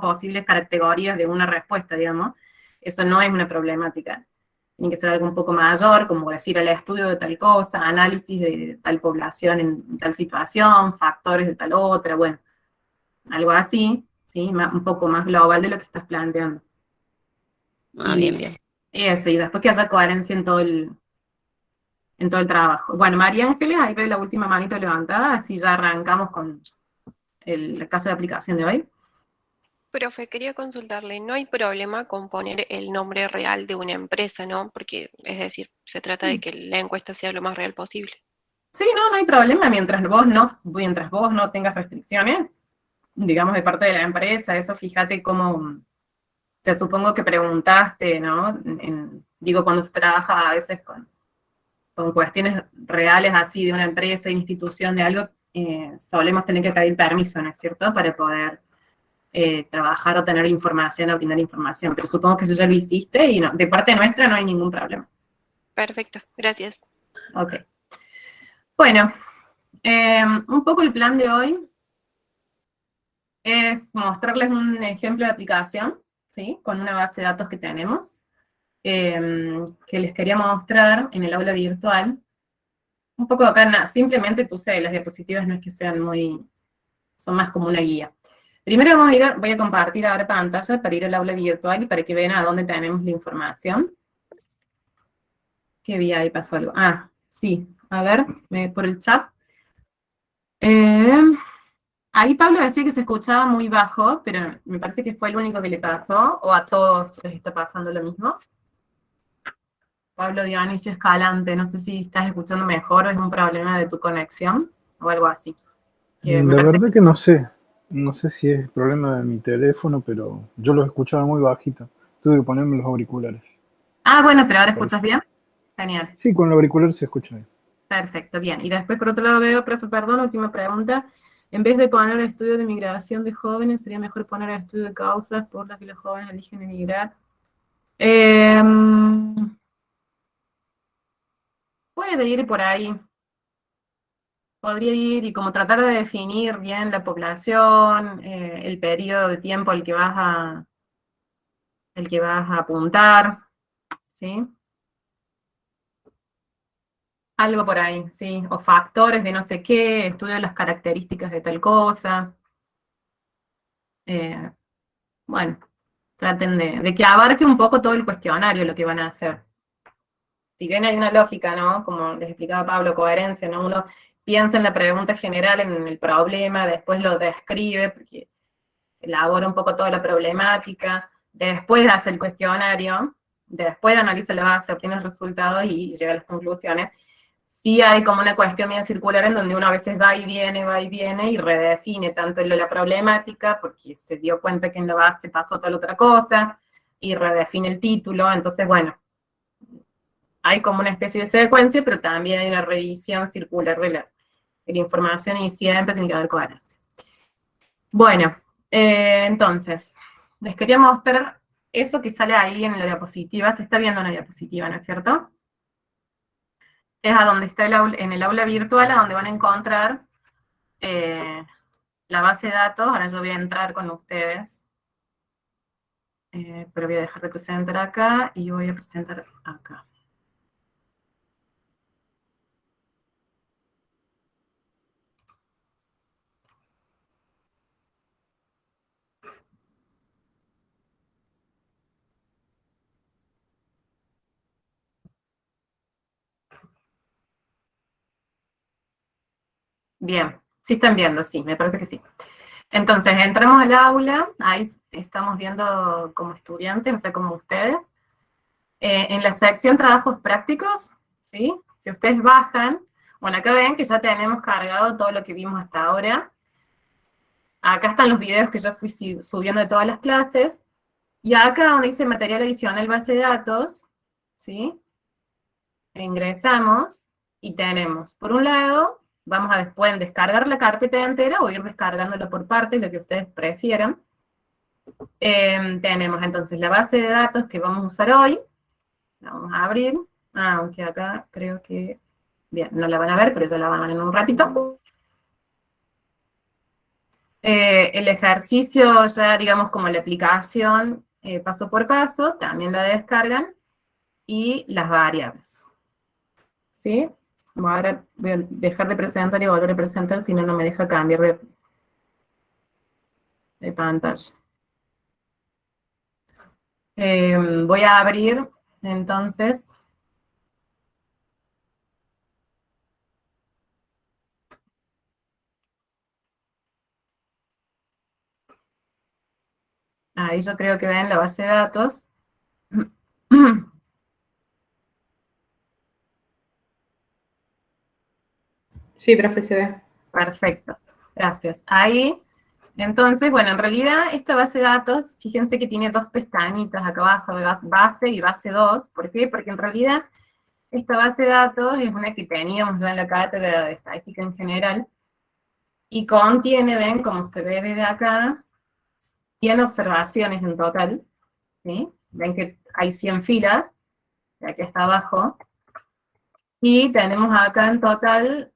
posibles categorías de una respuesta, digamos. Eso no es una problemática. Tiene que ser algo un poco mayor, como decir el estudio de tal cosa, análisis de tal población en tal situación, factores de tal otra, bueno, algo así, ¿sí? Un poco más global de lo que estás planteando.
Ah,
Y
bien, bien.
eso, y después que haya coherencia en todo el trabajo. Bueno, María Ángeles, ahí ve la última manito levantada, así ya arrancamos con el caso de aplicación de hoy.
Profe, quería consultarle, no hay problema con poner el nombre real de una empresa, ¿no? Porque, es decir, se trata de que la encuesta sea lo más real posible.
Sí, no hay problema mientras vos no tengas restricciones, digamos, de parte de la empresa, eso fíjate cómo, o sea, supongo que preguntaste, ¿no? Digo, cuando se trabaja a veces con cuestiones reales así de una empresa, institución, de algo, solemos tener que pedir permiso, ¿no es cierto? Para poder trabajar o tener información o brindar información, pero supongo que eso ya lo hiciste y no, de parte nuestra no hay ningún problema.
Perfecto, gracias.
Ok. Bueno, un poco el plan de hoy es mostrarles un ejemplo de aplicación, ¿sí? Con una base de datos que tenemos, que les quería mostrar en el aula virtual. Un poco acá, simplemente puse las diapositivas, no es que sean son más como una guía. Primero voy a compartir ahora pantalla para ir al aula virtual y para que vean a dónde tenemos la información. ¿Qué vi ahí? Pasó algo. Ah, sí. A ver, por el chat. Ahí Pablo decía que se escuchaba muy bajo, pero me parece que fue el único que le pasó, o a todos les está pasando lo mismo. Pablo Dionisio Escalante, no sé si estás escuchando mejor o es un problema de tu conexión, o algo así.
La verdad que no sé. No sé si es problema de mi teléfono, pero yo lo escuchaba muy bajito. Tuve que ponerme los auriculares.
Ah, bueno, pero ahora escuchas
Parece.
bien. Genial.
Sí, con el auricular se escucha bien.
Perfecto, bien. Y después, por otro lado, veo, profe, perdón, última pregunta. En vez de poner estudio de migración de jóvenes, sería mejor poner estudio de causas por las que los jóvenes eligen emigrar. Puede ir por ahí. Podría ir y como tratar de definir bien la población, el periodo de tiempo al que vas a apuntar, ¿sí? Algo por ahí, sí. O factores de no sé qué, estudio las características de tal cosa. Bueno, traten de que abarque un poco todo el cuestionario lo que van a hacer. Si bien hay una lógica, ¿no? Como les explicaba Pablo, coherencia, ¿no? Uno piensa en la pregunta general, en el problema, después lo describe, porque elabora un poco toda la problemática, después hace el cuestionario, después analiza la base, obtiene los resultados y llega a las conclusiones. Sí hay como una cuestión medio circular en donde uno a veces va y viene y redefine tanto la problemática, porque se dio cuenta que en la base pasó tal otra cosa, y redefine el título, entonces bueno, hay como una especie de secuencia, pero también hay una revisión circular de la información y siempre tiene que haber coherencia. Bueno, entonces, les quería mostrar eso que sale ahí en la diapositiva. Se está viendo una diapositiva, ¿no es cierto? Es a donde está en el aula virtual, a donde van a encontrar la base de datos. Ahora yo voy a entrar con ustedes, pero voy a dejar de presentar acá y voy a presentar acá. Bien, sí están viendo, sí, me parece que sí. Entonces, entramos al aula, ahí estamos viendo como estudiantes, o sea, como ustedes. En la sección trabajos prácticos, ¿sí? Si ustedes bajan, bueno, acá ven que ya tenemos cargado todo lo que vimos hasta ahora. Acá están los videos que yo fui subiendo de todas las clases. Y acá donde dice material adicional base de datos, ¿sí? Ingresamos y tenemos, por un lado, pueden descargar la carpeta entera o ir descargándolo por partes, lo que ustedes prefieran. Tenemos entonces la base de datos que vamos a usar hoy. La vamos a abrir, aunque acá creo que, bien, no la van a ver, pero ya la van a ver en un ratito. El ejercicio ya, digamos, como la aplicación paso por paso, también la descargan, y las variables. ¿Sí? Ahora voy a dejar de presentar y volver a presentar, si no, no me deja cambiar de pantalla. Voy a abrir, entonces, ahí yo creo que ven la base de datos.
Sí, profe, se ve.
Perfecto, gracias. Ahí, entonces, bueno, en realidad esta base de datos, fíjense que tiene dos pestañitas acá abajo, de base y base 2. ¿Por qué? Porque en realidad esta base de datos es una que teníamos ya en la cátedra de estadística en general, y contiene, ven, como se ve desde acá, 100 observaciones en total, ¿sí? Ven que hay 100 filas, de aquí hasta abajo, y tenemos acá en total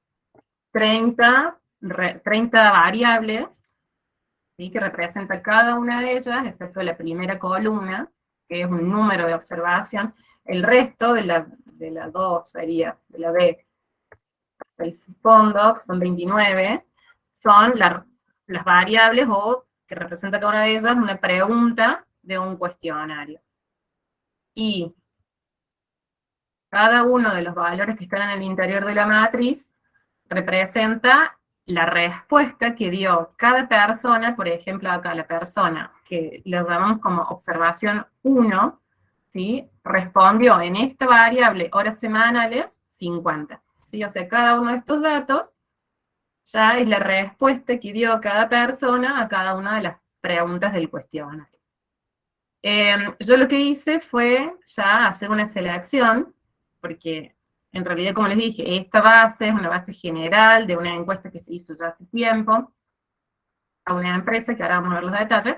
30 variables, ¿sí? Que representa cada una de ellas, excepto la primera columna, que es un número de observación. El resto de la 2 sería, de la B, el fondo, que son 29, son las variables, o que representa cada una de ellas una pregunta de un cuestionario. Y cada uno de los valores que están en el interior de la matriz representa la respuesta que dio cada persona. Por ejemplo, acá la persona, que lo llamamos como observación 1, ¿sí? Respondió en esta variable horas semanales 50. ¿Sí? O sea, cada uno de estos datos ya es la respuesta que dio cada persona a cada una de las preguntas del cuestionario. Yo lo que hice fue ya hacer una selección, porque en realidad, como les dije, esta base es una base general de una encuesta que se hizo ya hace tiempo. a una empresa, que ahora vamos a ver los detalles,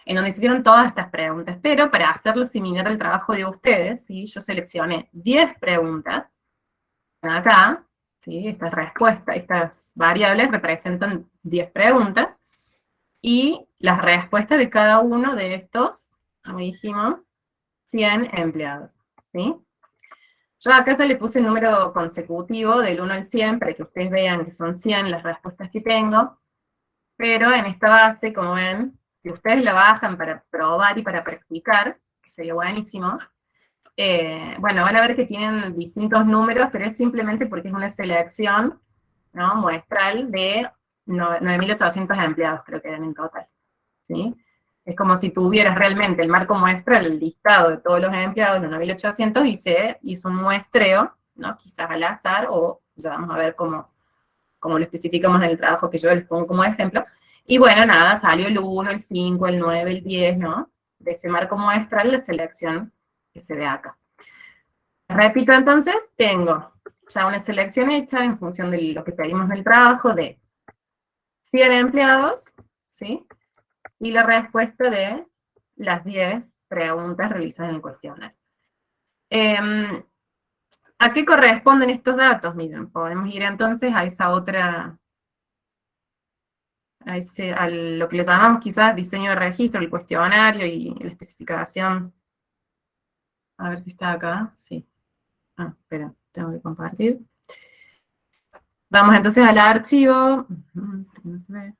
en donde se hicieron todas estas preguntas. Pero para hacerlo similar al trabajo de ustedes, ¿sí? Yo seleccioné 10 preguntas. Acá, ¿sí? Estas respuestas, estas variables representan 10 preguntas, y las respuestas de cada uno de estos, como dijimos, 100 empleados, ¿sí? Yo acá ya le puse el número consecutivo del 1 al 100 para que ustedes vean que son 100 las respuestas que tengo, pero en esta base, como ven, si ustedes la bajan para probar y para practicar, que sería buenísimo, bueno, van a ver que tienen distintos números, pero es simplemente porque es una selección, ¿no?, muestral de 9.800 empleados, creo que eran en total, ¿sí? Es como si tuvieras realmente el marco muestral, el listado de todos los empleados, los 9.800, y se hizo un muestreo, ¿no?, quizás al azar, o ya vamos a ver cómo lo especificamos en el trabajo que yo les pongo como ejemplo. Y bueno, nada, salió el 1, el 5, el 9, el 10, ¿no? De ese marco muestral, la selección que se ve acá. Repito entonces, tengo ya una selección hecha en función de lo que pedimos del trabajo de 100 empleados, ¿sí? Y la respuesta de las 10 preguntas realizadas en el cuestionario. ¿A qué corresponden estos datos? Miren, podemos ir entonces a esa otra, a lo que le llamamos quizás diseño de registro, el cuestionario y la especificación. A ver si está acá, sí. Ah, espera, tengo que compartir. Vamos entonces al archivo. No se ve.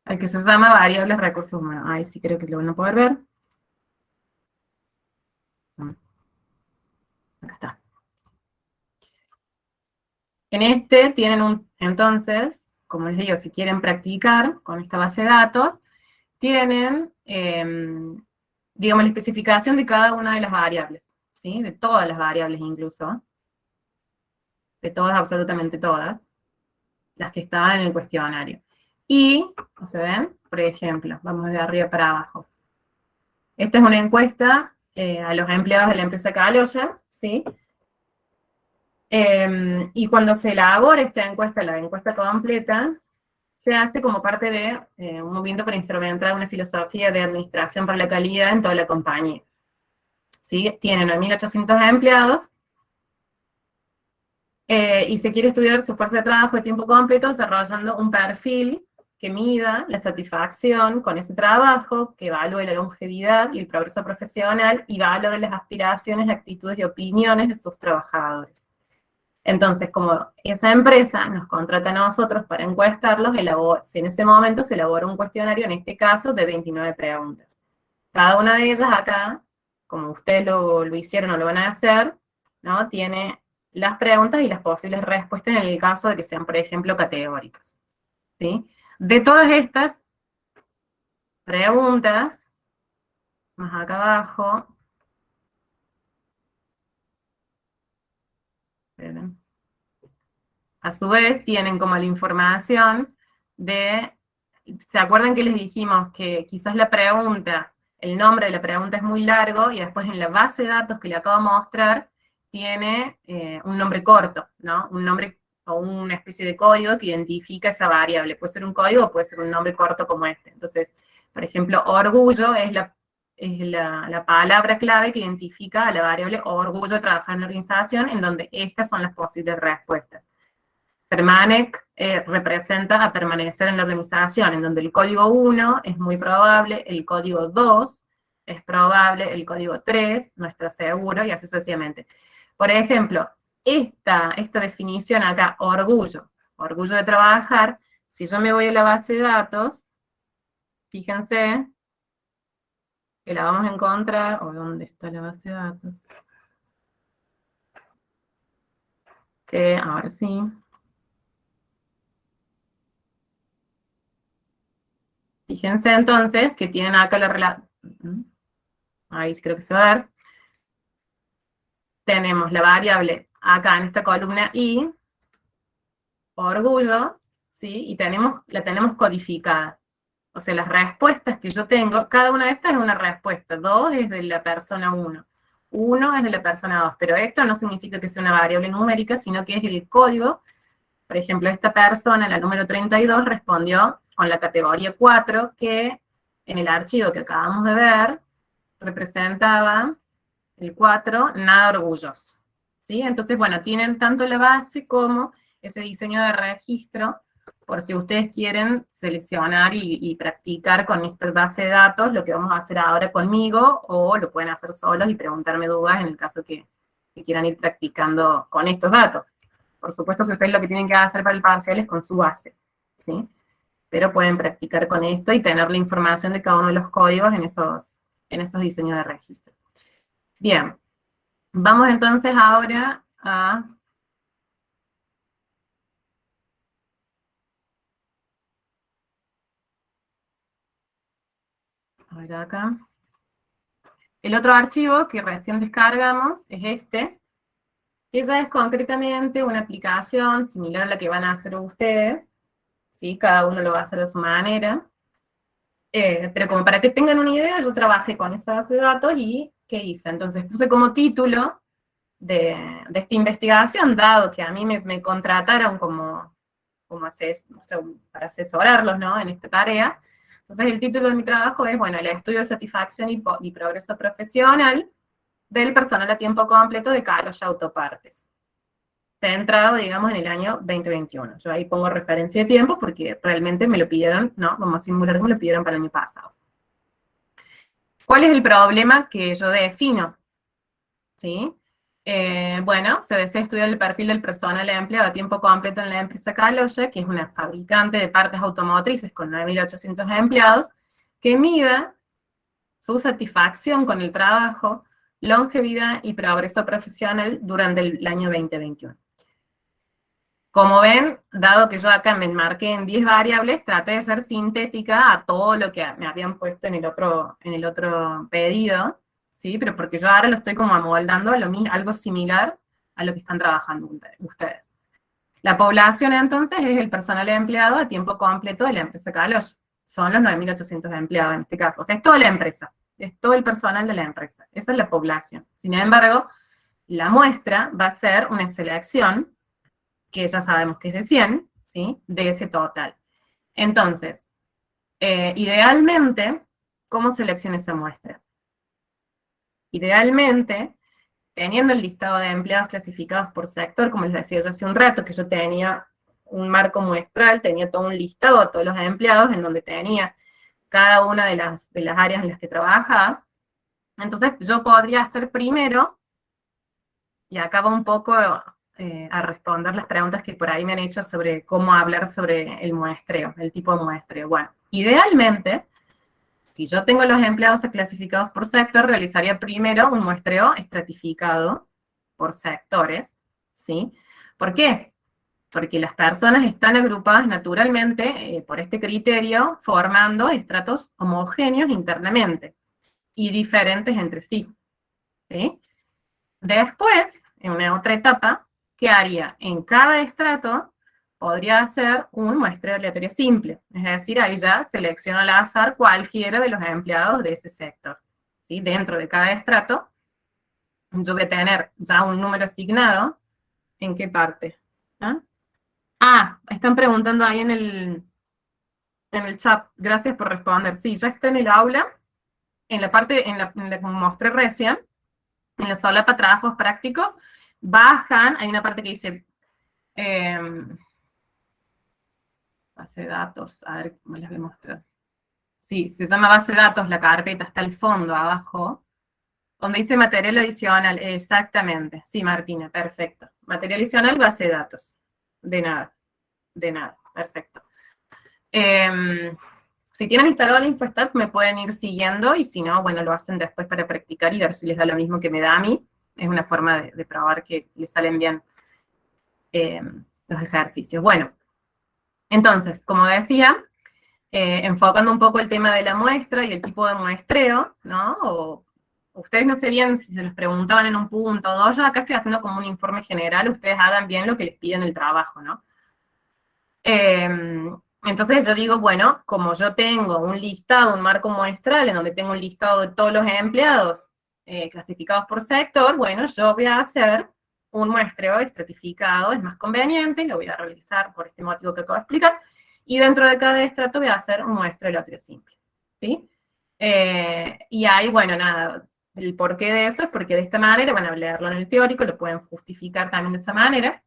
El que se llama variables recursos humanos. Ahí sí creo que lo van a poder ver. Acá está. En este tienen entonces, como les digo, si quieren practicar con esta base de datos, tienen, digamos, la especificación de cada una de las variables, ¿sí? De todas las variables incluso. De todas, absolutamente todas. Las que estaban en el cuestionario. Y, ¿no se ven? Por ejemplo, vamos de arriba para abajo. Esta es una encuesta a los empleados de la empresa Caloya, ¿sí? Y cuando se elabora esta encuesta, la encuesta completa, se hace como parte de un movimiento para instrumentar una filosofía de administración para la calidad en toda la compañía. ¿Sí? Tiene 9.800 empleados, y se quiere estudiar su fuerza de trabajo de tiempo completo desarrollando un perfil que mida la satisfacción con ese trabajo, que evalúe la longevidad y el progreso profesional, y valore las aspiraciones, actitudes y opiniones de sus trabajadores. Entonces, como esa empresa nos contrata a nosotros para encuestarlos, si en ese momento se elabora un cuestionario, en este caso, de 29 preguntas. Cada una de ellas acá, como ustedes lo hicieron o lo van a hacer, ¿no?, tiene las preguntas y las posibles respuestas en el caso de que sean, por ejemplo, categóricas, ¿sí? De todas estas preguntas, más acá abajo, esperen, a su vez tienen como la información de, ¿se acuerdan que les dijimos que quizás la pregunta, el nombre de la pregunta es muy largo, y después en la base de datos que le acabo de mostrar, tiene un nombre corto, ¿no? Un nombre o una especie de código que identifica esa variable. Puede ser un código o puede ser un nombre corto como este. Entonces, por ejemplo, orgullo es la palabra clave que identifica a la variable orgullo de trabajar en la organización, en donde estas son las posibles respuestas. Permanec representa a permanecer en la organización, en donde el código 1 es muy probable, el código 2 es probable, el código 3 no está seguro, y así sucesivamente. Por ejemplo, esta definición acá, orgullo de trabajar, si yo me voy a la base de datos, fíjense que la vamos a encontrar, o ¿dónde está la base de datos? Que ahora sí. Fíjense entonces que tienen acá la relación, ahí creo que se va a ver. Tenemos la variable acá en esta columna I, orgullo, ¿sí? Y la tenemos codificada. O sea, las respuestas que yo tengo, cada una de estas es una respuesta. 2 es de la persona 1. 1 es de la persona 2. Pero esto no significa que sea una variable numérica, sino que es el código. Por ejemplo, esta persona, la número 32, respondió con la categoría 4, que en el archivo que acabamos de ver, representaba el 4, nada orgulloso. ¿Sí? Entonces, bueno, tienen tanto la base como ese diseño de registro, por si ustedes quieren seleccionar y practicar con esta base de datos, lo que vamos a hacer ahora conmigo, o lo pueden hacer solos y preguntarme dudas en el caso que quieran ir practicando con estos datos. Por supuesto que ustedes lo que tienen que hacer para el parcial es con su base, ¿sí? Pero pueden practicar con esto y tener la información de cada uno de los códigos en esos diseños de registro. Bien, vamos entonces ahora a... A ver acá. El otro archivo que recién descargamos es este, que ya es concretamente una aplicación similar a la que van a hacer ustedes, ¿sí? Cada uno lo va a hacer de su manera. Pero como para que tengan una idea, yo trabajé con esa base de datos y ¿qué hice? Entonces puse como título de esta investigación, dado que a mí me contrataron como o sea, para asesorarlos, ¿no? En esta tarea. Entonces el título de mi trabajo es, bueno, el estudio de satisfacción y progreso profesional del personal a tiempo completo de Carlos Autopartes. Centrado, digamos, en el año 2021. Yo ahí pongo referencia de tiempo porque realmente me lo pidieron, ¿no? Vamos a simular que me lo pidieron para el año pasado. ¿Cuál es el problema que yo defino? ¿Sí? Bueno, se desea estudiar el perfil del personal empleado a tiempo completo en la empresa Caloya, que es una fabricante de partes automotrices con 9.800 empleados, que mida su satisfacción con el trabajo, longevidad y progreso profesional durante el año 2021. Como ven, dado que yo acá me enmarqué en 10 variables, traté de ser sintética a todo lo que me habían puesto en el otro pedido, ¿sí? Pero porque yo ahora lo estoy como amoldando a algo similar a lo que están trabajando ustedes. La población, entonces, es el personal empleado a tiempo completo de la empresa Caloya. Son los 9.800 empleados en este caso. O sea, es toda la empresa. Es todo el personal de la empresa. Esa es la población. Sin embargo, la muestra va a ser una selección, que ya sabemos que es de 100, ¿sí? De ese total. Entonces, idealmente, ¿cómo selecciono esa muestra? Idealmente, teniendo el listado de empleados clasificados por sector, como les decía yo hace un rato, que yo tenía un marco muestral, tenía todo un listado de todos los empleados, en donde tenía cada una de las áreas en las que trabajaba. Entonces, yo podría hacer primero, y acá va un poco a responder las preguntas que por ahí me han hecho sobre cómo hablar sobre el muestreo, el tipo de muestreo. Bueno, idealmente, si yo tengo los empleados clasificados por sector, realizaría primero un muestreo estratificado por sectores, ¿sí? ¿Por qué? Porque las personas están agrupadas naturalmente por este criterio, formando estratos homogéneos internamente y diferentes entre sí, ¿sí? Después, en una otra etapa, ¿qué haría? En cada estrato podría hacer un muestreo aleatorio simple, es decir, ahí ya selecciono al azar cualquiera de los empleados de ese sector, ¿sí? Dentro de cada estrato, yo voy a tener ya un número asignado. ¿En qué parte? Están preguntando ahí en el chat, gracias por responder. Sí, ya está en el aula, en la parte, en la que mostré recién, en la solapa trabajos prácticos, bajan, hay una parte que dice, base de datos, a ver cómo les voy a mostrar. Sí, se llama base de datos, la carpeta está al fondo, abajo, donde dice material adicional, exactamente. Sí, Martina, perfecto. Material adicional, base de datos. De nada, perfecto. Si tienen instalado el InfoStat, me pueden ir siguiendo, y si no, bueno, lo hacen después para practicar y ver si les da lo mismo que me da a mí. Es una forma de probar que les salen bien los ejercicios. Bueno, entonces, como decía, enfocando un poco el tema de la muestra y el tipo de muestreo, ¿no? O ustedes no sé bien si se los preguntaban en un punto o dos, yo acá estoy haciendo como un informe general, ustedes hagan bien lo que les piden el trabajo, ¿no? Entonces yo digo, bueno, como yo tengo un listado, un marco muestral, en donde tengo un listado de todos los empleados clasificados por sector, bueno, yo voy a hacer un muestreo estratificado, es más conveniente, lo voy a realizar por este motivo que acabo de explicar, y dentro de cada estrato voy a hacer un muestreo aleatorio simple, ¿sí? Y ahí, bueno, nada, el porqué de eso es porque de esta manera, van a leerlo en el teórico, lo pueden justificar también de esa manera,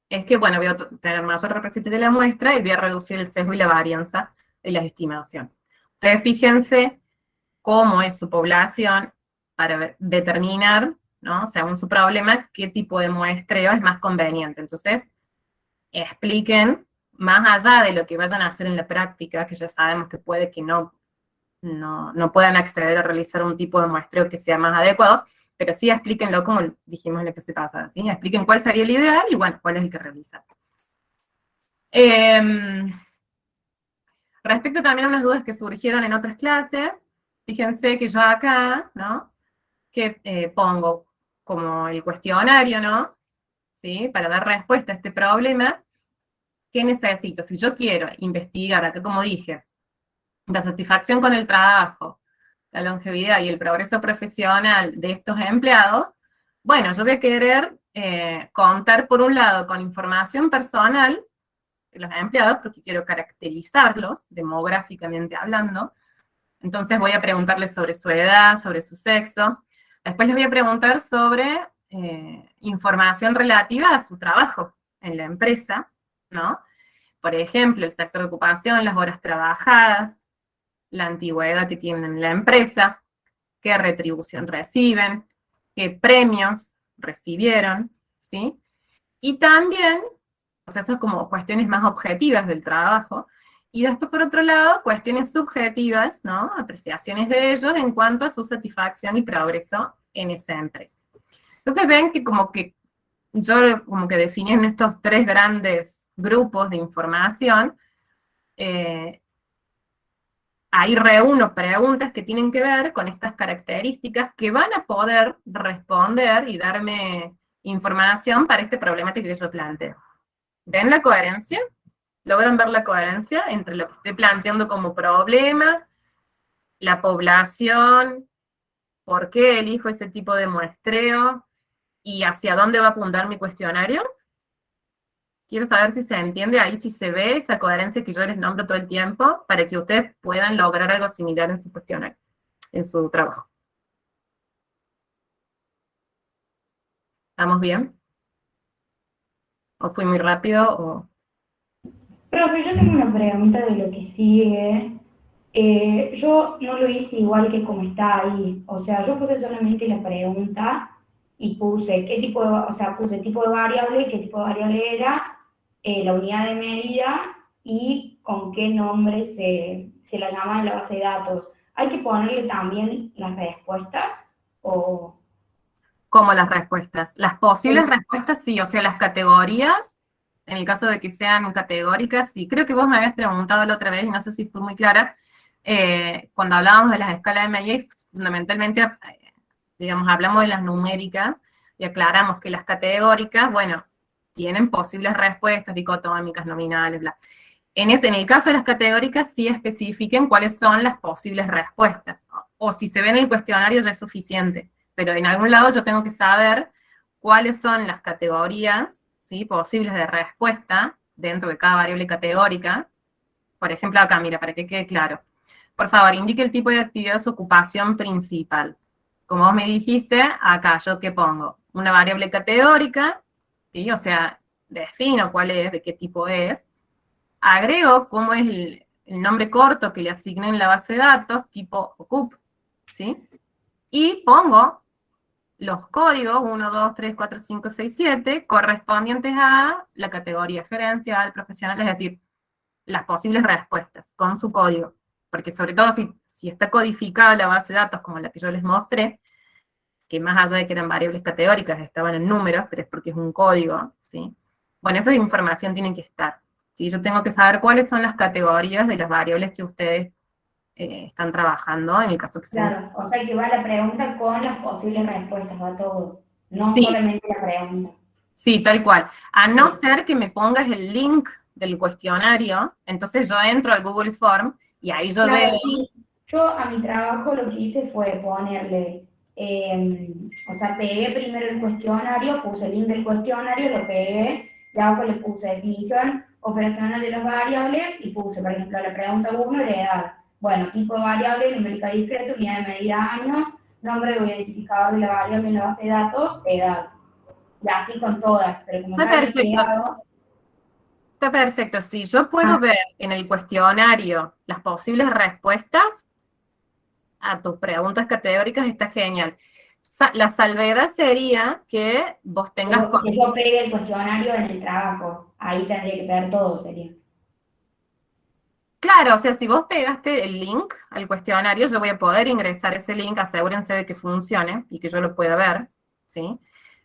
es que, bueno, voy a tener mayor representatividad de la muestra y voy a reducir el sesgo y la varianza de las estimaciones. Entonces, fíjense cómo es su población para determinar, ¿no? Según su problema, qué tipo de muestreo es más conveniente. Entonces, expliquen, más allá de lo que vayan a hacer en la práctica, que ya sabemos que puede que no puedan acceder a realizar un tipo de muestreo que sea más adecuado, pero sí explíquenlo como dijimos en la clase pasada, ¿sí? Expliquen cuál sería el ideal y, bueno, cuál es el que realizar. Respecto también a unas dudas que surgieron en otras clases, fíjense que yo acá, ¿no? Que pongo como el cuestionario, ¿no? ¿Sí? Para dar respuesta a este problema, ¿qué necesito? Si yo quiero investigar, acá como dije, la satisfacción con el trabajo, la longevidad y el progreso profesional de estos empleados, bueno, yo voy a querer contar por un lado con información personal de los empleados, porque quiero caracterizarlos demográficamente hablando. Entonces voy a preguntarles sobre su edad, sobre su sexo. Después les voy a preguntar sobre información relativa a su trabajo en la empresa, ¿no? Por ejemplo, el sector de ocupación, las horas trabajadas, la antigüedad que tienen en la empresa, qué retribución reciben, qué premios recibieron, ¿sí? Y también, o sea, eso es como cuestiones más objetivas del trabajo, y después, por otro lado, cuestiones subjetivas, ¿no? Apreciaciones de ellos en cuanto a su satisfacción y progreso en esa empresa. Entonces ven que como que yo como que definí en estos tres grandes grupos de información, ahí reúno preguntas que tienen que ver con estas características que van a poder responder y darme información para este problemática que yo planteo. ¿Ven la coherencia? ¿Logran ver la coherencia entre lo que estoy planteando como problema, la población, por qué elijo ese tipo de muestreo y hacia dónde va a apuntar mi cuestionario? Quiero saber si se entiende ahí, si se ve esa coherencia que yo les nombro todo el tiempo, para que ustedes puedan lograr algo similar en su cuestionario, en su trabajo. ¿Estamos bien? ¿O fui muy rápido? O...
Profe, yo tengo una pregunta de lo que sigue. Yo no lo hice igual que como está ahí. O sea, yo puse solamente la pregunta y puse qué tipo de, o sea, puse tipo de variable, qué tipo de variable era, la unidad de medida y con qué nombre se la llama en la base de datos. ¿Hay que ponerle también las respuestas? O...
Como las respuestas. Las posibles respuestas sí, o sea, las categorías, en el caso de que sean categóricas, sí. Creo que vos me habías preguntado la otra vez, y no sé si fue muy clara, cuando hablábamos de las escalas de Meyer, fundamentalmente, digamos, hablamos de las numéricas, y aclaramos que las categóricas, bueno, tienen posibles respuestas dicotómicas, nominales, bla. En el caso de las categóricas, sí especifiquen cuáles son las posibles respuestas, o si se ve en el cuestionario ya es suficiente, pero en algún lado yo tengo que saber cuáles son las categorías, ¿sí?, posibles de respuesta dentro de cada variable categórica. Por ejemplo, acá, mira, para que quede claro. Por favor, indique el tipo de actividad de su ocupación principal. Como vos me dijiste, acá, ¿yo qué pongo? Una variable categórica, ¿sí? O sea, defino cuál es, de qué tipo es. Agrego cómo es el nombre corto que le asigné en la base de datos, tipo OCUP, ¿sí? Y pongo los códigos 1, 2, 3, 4, 5, 6, 7, correspondientes a la categoría gerencial, profesional, es decir, las posibles respuestas con su código. Porque sobre todo si está codificada la base de datos como la que yo les mostré, que más allá de que eran variables categóricas, estaban en números, pero es porque es un código, ¿sí? Bueno, esa información tiene que estar. ¿Sí? Yo tengo que saber cuáles son las categorías de las variables que ustedes están trabajando, en el caso que sea.
Claro, o sea que va la pregunta con las posibles respuestas, va todo, no
Sí.
solamente la pregunta.
Sí, tal cual. A no ser que me pongas el link del cuestionario, entonces yo entro al Google Form y ahí yo
Claro,
veo...
sí. Yo a mi trabajo lo que hice fue ponerle, o sea, pegué primero el cuestionario, puse el link del cuestionario, lo pegué, y abajo le puse definición operacional de las variables y puse, por ejemplo, la pregunta 1, la edad. Bueno, tipo de variable, numérica discreta, unidad de medida año, nombre o identificador de la variable en la base de datos, edad. Y así con todas, pero como
Está
ya había
perfecto,
creado,
está perfecto. Si yo puedo ver en el cuestionario las posibles respuestas a tus preguntas categóricas, está genial. La salvedad sería que vos tengas...
que yo pegue el cuestionario en el trabajo, ahí tendría que pegar todo, sería.
Claro, o sea, si vos pegaste el link al cuestionario, yo voy a poder ingresar ese link, asegúrense de que funcione y que yo lo pueda ver, ¿sí?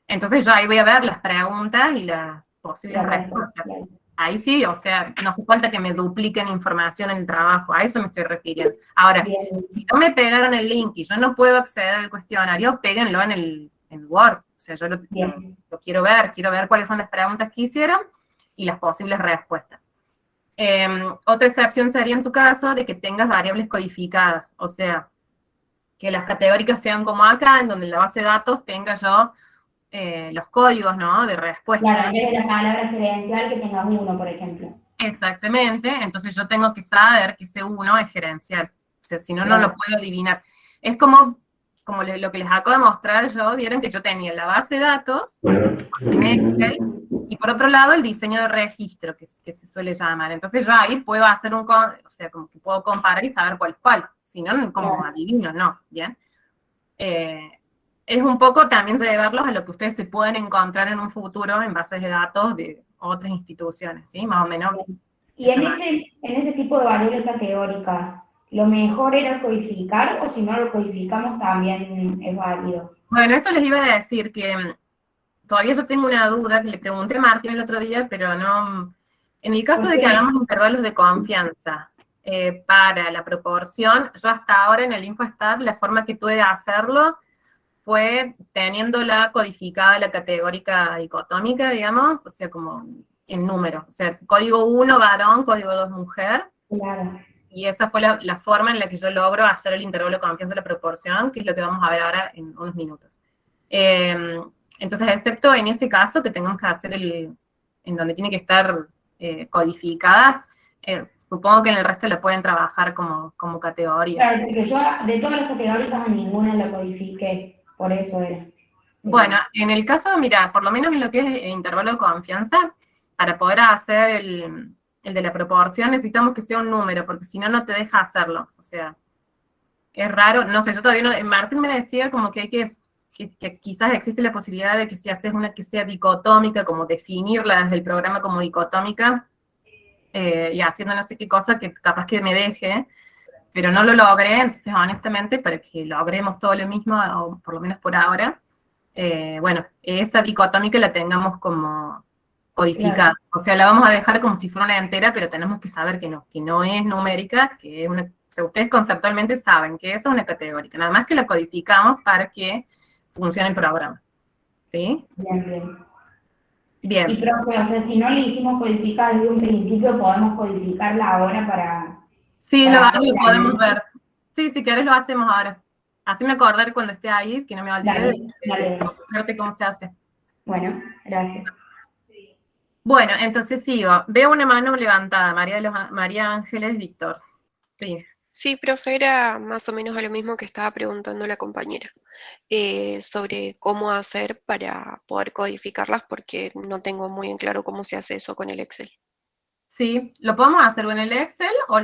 Entonces yo ahí voy a ver las preguntas y las posibles
La respuesta,
respuestas.
claro.
Ahí sí, o sea, no hace falta que me dupliquen información en el trabajo, a eso me estoy refiriendo. Ahora,
Bien,
si no me pegaron el link y yo no puedo acceder al cuestionario, péguenlo en Word. O sea, yo
bien.
lo quiero ver cuáles son las preguntas que hicieron y las posibles respuestas. Otra excepción sería en tu caso de que tengas variables codificadas, o sea, que las categóricas sean como acá, en donde en la base de datos tenga yo los códigos, ¿no? De respuesta.
Claro, en vez de la palabra gerencial que tengas uno, por ejemplo.
Exactamente, entonces yo tengo que saber que ese uno es gerencial, o sea, si no, no lo
Claro.
puedo adivinar. Es como lo que les acabo de mostrar yo, vieron que yo tenía la base de datos en Excel, y por otro lado el diseño de registro, que se suele llamar. Entonces yo ahí puedo hacer o sea, como que puedo comparar y saber cuál es cuál, si no, como adivino, no, ¿bien? Es un poco también llevarlos a lo que ustedes se pueden encontrar en un futuro en bases de datos de otras instituciones, ¿sí? Más o menos.
Y en ese tipo de variables categóricas, ¿lo mejor era codificar o si no lo codificamos también es válido?
Bueno, eso les iba a decir que todavía yo tengo una duda que le pregunté a Martín el otro día, pero no... En el caso de que hagamos intervalos de confianza para la proporción, yo hasta ahora en el InfoStat la forma que tuve de hacerlo fue teniéndola codificada la categórica dicotómica, digamos, o sea, como en número. O sea, código 1 varón, código 2 mujer.
Claro.
Y esa fue la forma en la que yo logro hacer el intervalo de confianza de la proporción, que es lo que vamos a ver ahora en unos minutos. Entonces, excepto en ese caso que tengamos que hacer en donde tiene que estar codificada, supongo que en el resto la pueden trabajar como categoría.
Claro, porque yo de todas las categóricas a ninguna la codifiqué, por eso era.
Bueno, en el caso, mira, por lo menos en lo que es intervalo de confianza, para poder hacer el de la proporción necesitamos que sea un número, porque si no, no te deja hacerlo. O sea, es raro, no sé, yo todavía no, Martín me decía como que hay que quizás existe la posibilidad de que si haces una que sea dicotómica, como definirla desde el programa como dicotómica, y haciendo no sé qué cosa que capaz que me deje, pero no lo logré, entonces honestamente, para que logremos todo lo mismo, o por lo menos por ahora, bueno, esa dicotómica la tengamos como codificada.
Claro.
O sea, la vamos a dejar como si fuera una entera, pero tenemos que saber que no es numérica, que es una... O sea, ustedes conceptualmente saben que eso es una categórica, nada más que la codificamos para que funcione el programa. ¿Sí?
Bien, bien.
Bien.
Y profe, o sea, si no le hicimos codificar desde un principio, podemos codificarla ahora para...
Sí,
para
lo
hacer el
podemos
análisis.
ver. Sí, si querés lo hacemos ahora. Haceme acordar cuando esté ahí, que no me olvide
Dale.
de mostrarte cómo se hace.
Bueno, gracias.
Bueno, entonces sigo. Veo una mano levantada, María Ángeles Víctor. Sí.
Sí, profe, era más o menos a lo mismo que estaba preguntando la compañera, sobre cómo hacer para poder codificarlas, porque no tengo muy en claro cómo se hace eso con el Excel.
Sí, lo podemos hacer en el Excel o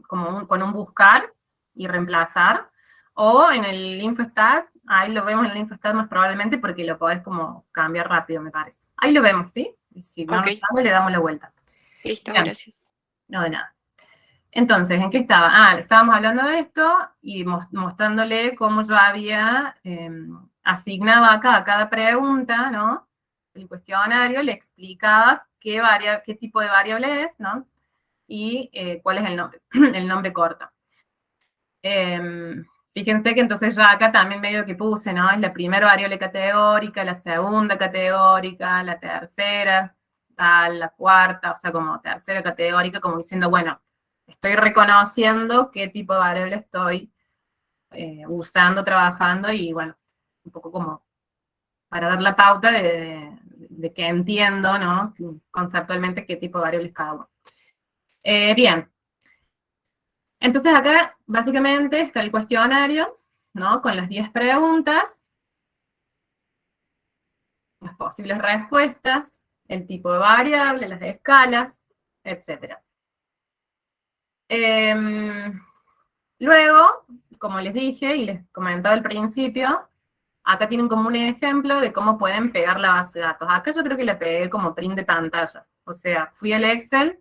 como con un buscar y reemplazar, o en el InfoStat, ahí lo vemos en el InfoStat más probablemente porque lo podés como cambiar rápido, me parece. Ahí lo vemos, ¿sí? Si no
Ok.
nos sale, le damos la vuelta.
Listo,
Bien.
gracias.
No, de nada. Entonces, ¿en qué estaba? Ah, estábamos hablando de esto y mostrándole cómo yo había asignado acá a cada pregunta, ¿no? El cuestionario le explicaba qué tipo de variable es, ¿no? Y cuál es el nombre, el nombre corto. Fíjense que entonces yo acá también medio que puse, ¿no? Es la primera variable categórica, la segunda categórica, la tercera, tal, la cuarta, o sea, como tercera categórica, como diciendo, bueno, estoy reconociendo qué tipo de variable estoy usando, trabajando, y bueno, un poco como para dar la pauta de que entiendo, ¿no? Conceptualmente qué tipo de variable es cada uno. Bien. Entonces acá, básicamente, está el cuestionario, ¿no? Con las 10 preguntas, las posibles respuestas, el tipo de variable, las escalas, etc. Luego, como les dije y les comentaba al principio, acá tienen como un ejemplo de cómo pueden pegar la base de datos. Acá yo creo que la pegué como print de pantalla. O sea, fui al Excel,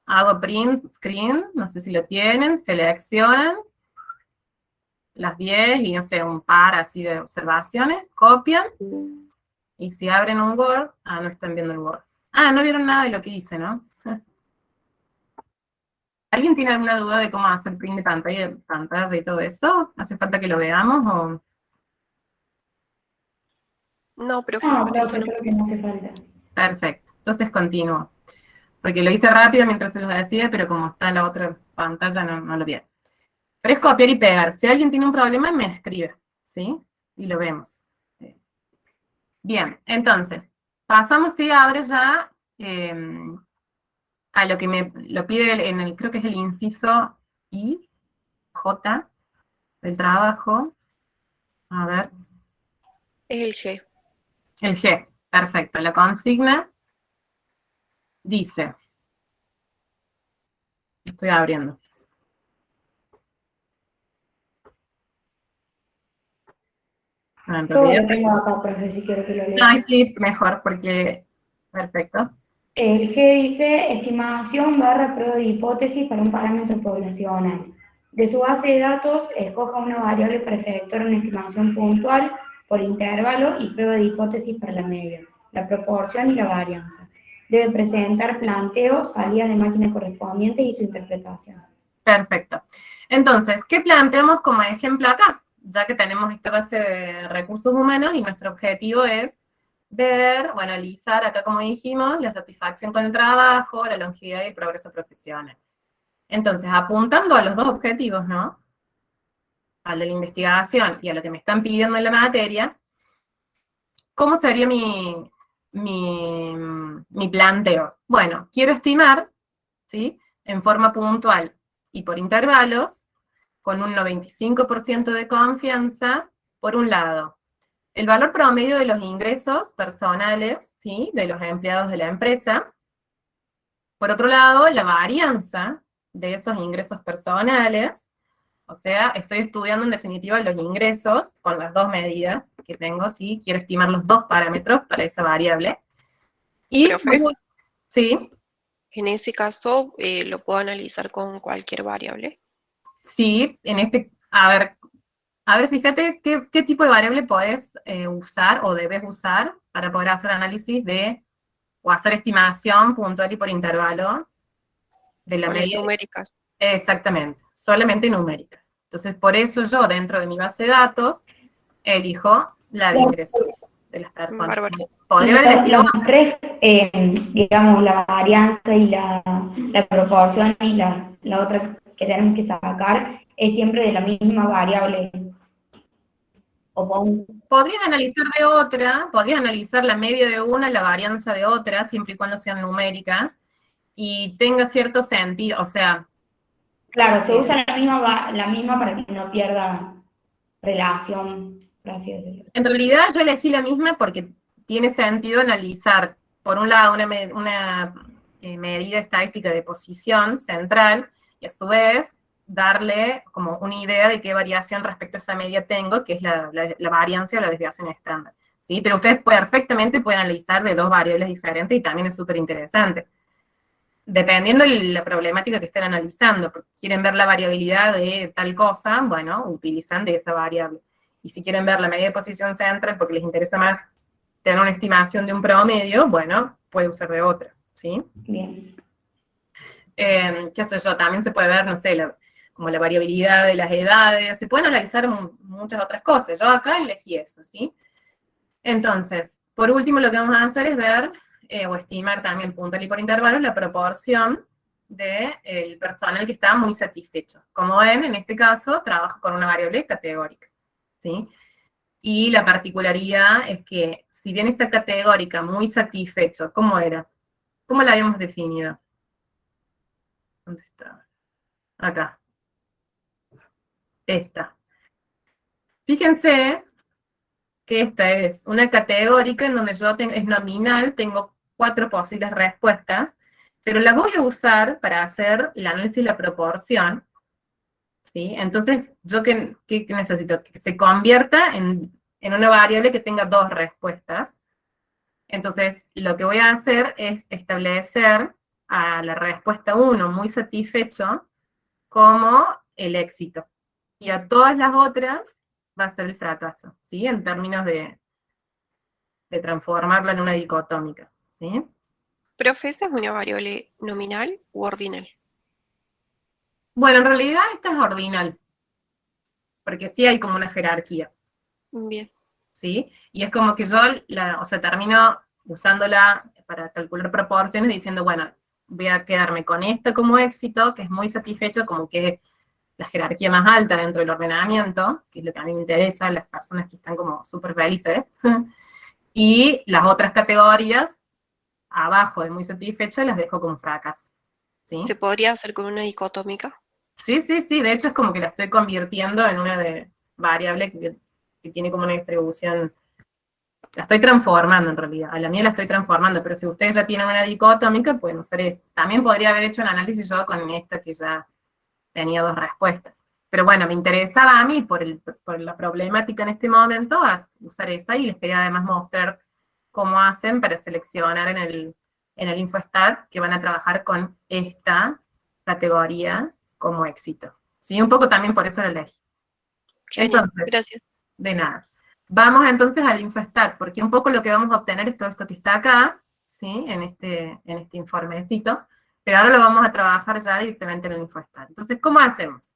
hago print screen, no sé si lo tienen, seleccionan las 10 y no sé, un par así de observaciones, copian, y si abren un Word, no están viendo el Word. No vieron nada de lo que hice, ¿no? ¿Alguien tiene alguna duda de cómo hacer print de pantalla y todo eso? ¿Hace falta que lo veamos o...?
No, profe,
No,
con eso
profe,
no.
creo que no hace falta.
Perfecto, entonces continúo. Porque lo hice rápido mientras se los decía, pero como está en la otra pantalla no lo vi. Pero es copiar y pegar. Si alguien tiene un problema, me escribe, ¿sí? Y lo vemos. Bien, entonces, pasamos, sí, ahora ya a lo que me lo pide en el, creo que es el inciso I, J, del trabajo. A ver,
Es el G.
el G, perfecto. La consigna dice, estoy abriendo. En
Yo
realidad,
lo tengo acá, profe, si quiero que lo lea.
ay, sí, mejor, porque, perfecto.
El G dice estimación barra prueba de hipótesis para un parámetro poblacional. De su base de datos, escoja una variable para efectuar una estimación puntual por intervalo y prueba de hipótesis para la media, la proporción y la varianza. Debe presentar planteo, salida de máquina correspondiente y su interpretación.
Perfecto. Entonces, ¿qué planteamos como ejemplo acá? Ya que tenemos esta base de recursos humanos y nuestro objetivo es ver o analizar, acá como dijimos, la satisfacción con el trabajo, la longevidad y el progreso profesional. Entonces, apuntando a los dos objetivos, ¿no? Al de la investigación y a lo que me están pidiendo en la materia, ¿cómo sería mi planteo? Bueno, quiero estimar, ¿sí? En forma puntual y por intervalos, con un 95% de confianza, por un lado, el valor promedio de los ingresos personales, ¿sí? De los empleados de la empresa. Por otro lado, la varianza de esos ingresos personales, o sea, estoy estudiando en definitiva los ingresos con las dos medidas que tengo, ¿sí? Quiero estimar los dos parámetros para esa variable. Y,
Profe,
sí,
en ese caso lo puedo analizar con cualquier variable.
sí, en este, a ver, fíjate qué tipo de variable podés usar o debes usar para poder hacer análisis o hacer estimación puntual y por intervalo de la
Con las
media.
numéricas.
Exactamente, solamente numéricas. Entonces, por eso yo, dentro de mi base de datos, elijo la de ingresos de las personas.
Bárbaro.
Podría
Y
haber elegido
los tres, digamos, la varianza y la proporción y la otra que tenemos que sacar, es siempre de la misma variable.
podrías analizar de otra, podrías analizar la media de una, la varianza de otra, siempre y cuando sean numéricas, y tenga cierto sentido, o sea...
Claro, se usa la misma para que no pierda relación, por así decirlo.
En realidad yo elegí la misma porque tiene sentido analizar, por un lado, una medida estadística de posición central, y a su vez darle como una idea de qué variación respecto a esa media tengo, que es la varianza o la desviación estándar. ¿Sí? Pero ustedes perfectamente pueden analizar de dos variables diferentes y también es súper interesante. Dependiendo de la problemática que estén analizando, porque quieren ver la variabilidad de tal cosa, bueno, utilizan de esa variable. Y si quieren ver la medida de posición central porque les interesa más tener una estimación de un promedio, bueno, puede usar de otra, ¿sí?
Bien.
Qué sé yo, también se puede ver, no sé, como la variabilidad de las edades, se pueden analizar muchas otras cosas. Yo acá elegí eso, ¿sí? Entonces, por último, lo que vamos a hacer es ver o estimar también puntual y por intervalos la proporción del personal que está muy satisfecho. Como ven, en este caso, trabajo con una variable categórica, ¿sí? Y la particularidad es que, si bien esta categórica muy satisfecho, ¿cómo era? ¿Cómo la habíamos definido? ¿Dónde está? Acá. Esta. Fíjense que esta es una categórica en donde yo es nominal, tengo 4 posibles respuestas, pero la voy a usar para hacer el análisis de la proporción, ¿sí? Entonces, ¿yo qué necesito? Que se convierta en una variable que tenga 2 respuestas. Entonces, lo que voy a hacer es establecer a la respuesta 1, muy satisfecho, como el éxito. Y a todas las otras va a ser el fracaso, ¿sí? En términos de transformarla en una dicotómica, ¿sí?
Profe, ¿esa es una variable nominal u ordinal?
Bueno, en realidad esta es ordinal, porque sí hay como una jerarquía,
Bien.
¿sí? Y es como que yo, o sea, termino usándola para calcular proporciones diciendo, bueno, voy a quedarme con esta como éxito, que es muy satisfecho, como que la jerarquía más alta dentro del ordenamiento, que es lo que a mí me interesa, las personas que están como súper felices, y las otras categorías, abajo de muy satisfecho, las dejo como fracaso, ¿sí?
¿Se podría hacer con una dicotómica?
Sí, sí, sí, de hecho es como que la estoy convirtiendo en una variable que tiene como una distribución, la estoy transformando en realidad, a la mía la estoy transformando, pero si ustedes ya tienen una dicotómica, pueden usar eso. También podría haber hecho un análisis yo con esta que ya tenía 2 respuestas. Pero bueno, me interesaba a mí, por la problemática en este momento, usar esa, y les quería además mostrar cómo hacen para seleccionar en el InfoStat, que van a trabajar con esta categoría como éxito. ¿Sí? Un poco también por eso la elegí.
Genial,
Entonces,
gracias.
de nada. Vamos entonces al InfoStat, porque un poco lo que vamos a obtener es todo esto que está acá, ¿sí? En este informecito, pero ahora lo vamos a trabajar ya directamente en el InfoStat. Entonces, ¿cómo hacemos?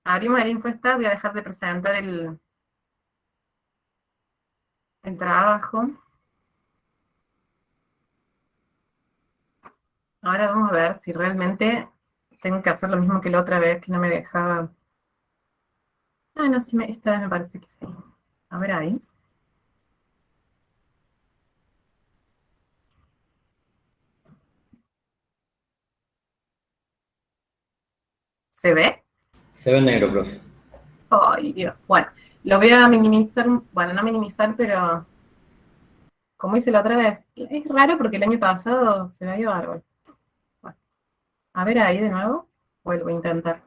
Abrimos el InfoStat, voy a dejar de presentar el trabajo. Ahora vamos a ver si realmente tengo que hacer lo mismo que la otra vez, que no me dejaba. Ah, no, sí, esta vez me parece que sí. A ver ahí. ¿Se ve?
Se ve en negro, profe.
Ay, Dios. Bueno, lo voy a minimizar, bueno, no minimizar, pero como hice la otra vez. Es raro porque el año pasado se veía bárbaro. Bueno, a ver ahí de nuevo. Vuelvo a intentar.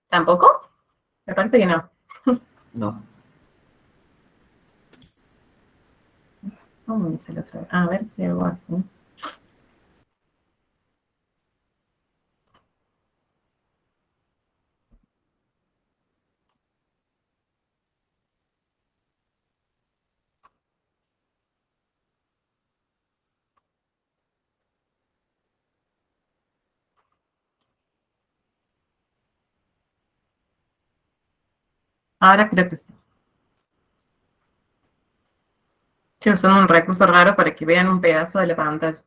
¿Tampoco? Me parece que no.
No.
¿Cómo hice la otra vez? A ver si hago así. Ahora creo que sí. Estoy usando un recurso raro para que vean un pedazo de la pantalla.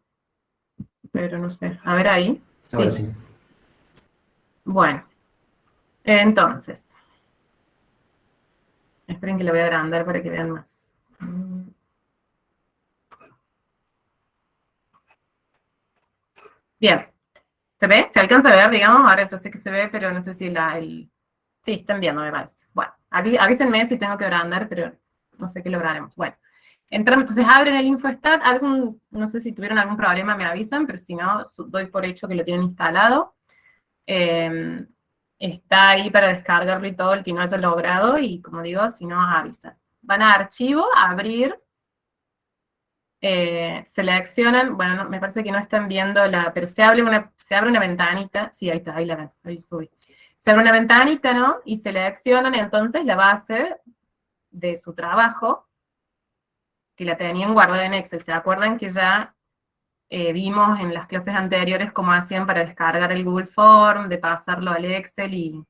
Pero no sé. A ver ahí.
Ahora sí.
Bueno. Entonces. Esperen que lo voy a agrandar para que vean más. Bien. ¿Se ve? ¿Se alcanza a ver, digamos? Ahora yo sé que se ve, pero no sé si Sí, están viendo, me parece. Bueno, avísenme si tengo que agrandar, pero no sé qué lograremos. Bueno. Entonces abren el InfoStat, no sé si tuvieron algún problema, me avisan, pero si no, doy por hecho que lo tienen instalado. Está ahí para descargarlo y todo el que no haya logrado, y como digo, si no, avisan. Van a archivo, abrir, seleccionan, bueno, me parece que no están viendo pero se abre una ventanita, sí, ahí está, ahí la ven, ahí subí. Se abre una ventanita, ¿no? Y seleccionan entonces la base de su trabajo, que la tenían guardada en Excel. ¿Se acuerdan que ya vimos en las clases anteriores cómo hacían para descargar el Google Form, de pasarlo al Excel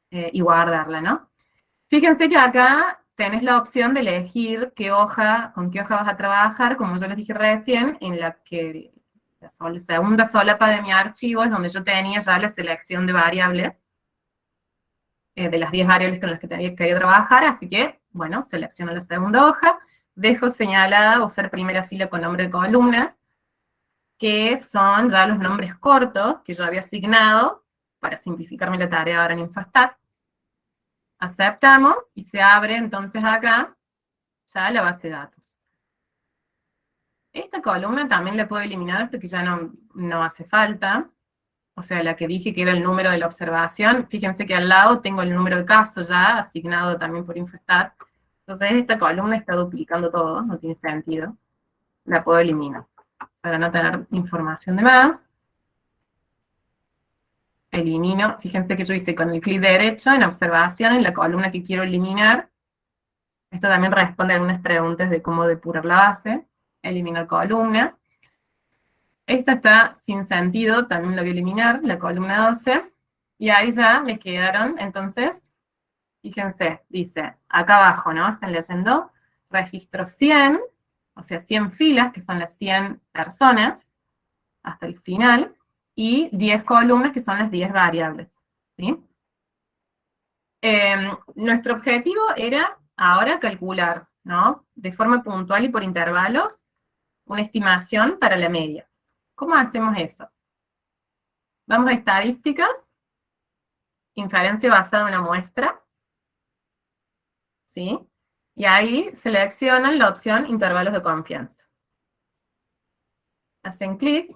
y guardarla, ¿no? Fíjense que acá tenés la opción de elegir con qué hoja vas a trabajar, como yo les dije recién, en la que la segunda solapa de mi archivo es donde yo tenía ya la selección de variables, de las 10 variables con las que tenía que trabajar, así que, bueno, selecciono la segunda hoja, dejo señalada usar primera fila con nombre de columnas, que son ya los nombres cortos que yo había asignado para simplificarme la tarea ahora en Infostat. Aceptamos y se abre entonces acá ya la base de datos. Esta columna también la puedo eliminar porque ya no hace falta. O sea, la que dije que era el número de la observación, fíjense que al lado tengo el número de caso ya asignado también por Infostat. Entonces esta columna está duplicando todo, no tiene sentido. La puedo eliminar para no tener información de más. Elimino, fíjense que yo hice con el clic derecho en observación, en la columna que quiero eliminar. Esto también responde a algunas preguntas de cómo depurar la base. Elimino columna. Esta está sin sentido, también la voy a eliminar, la columna 12. Y ahí ya me quedaron, entonces, fíjense, dice, acá abajo, ¿no? Están leyendo, registro 100, o sea, 100 filas, que son las 100 personas, hasta el final, y 10 columnas, que son las 10 variables, ¿sí? Nuestro objetivo era ahora calcular, ¿no? De forma puntual y por intervalos, una estimación para la media. ¿Cómo hacemos eso? Vamos a estadísticas, inferencia basada en una muestra, ¿sí? Y ahí seleccionan la opción intervalos de confianza. Hacen clic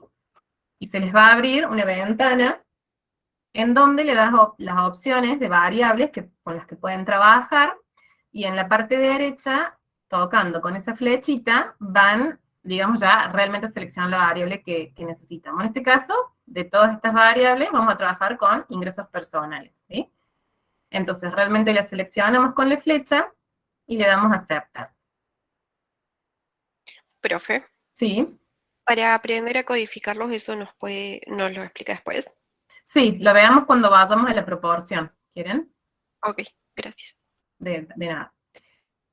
y se les va a abrir una ventana en donde le das las opciones de variables con las que pueden trabajar, y en la parte derecha, tocando con esa flechita, van, digamos, ya realmente a seleccionar la variable que necesitamos. En este caso, de todas estas variables, vamos a trabajar con ingresos personales, ¿sí? Entonces, realmente la seleccionamos con la flecha y le damos a aceptar.
Profe,
¿Sí?
para aprender a codificarlos, eso nos lo explica después.
Sí, lo veamos cuando vayamos a la proporción. ¿Quieren?
Ok, gracias.
De nada.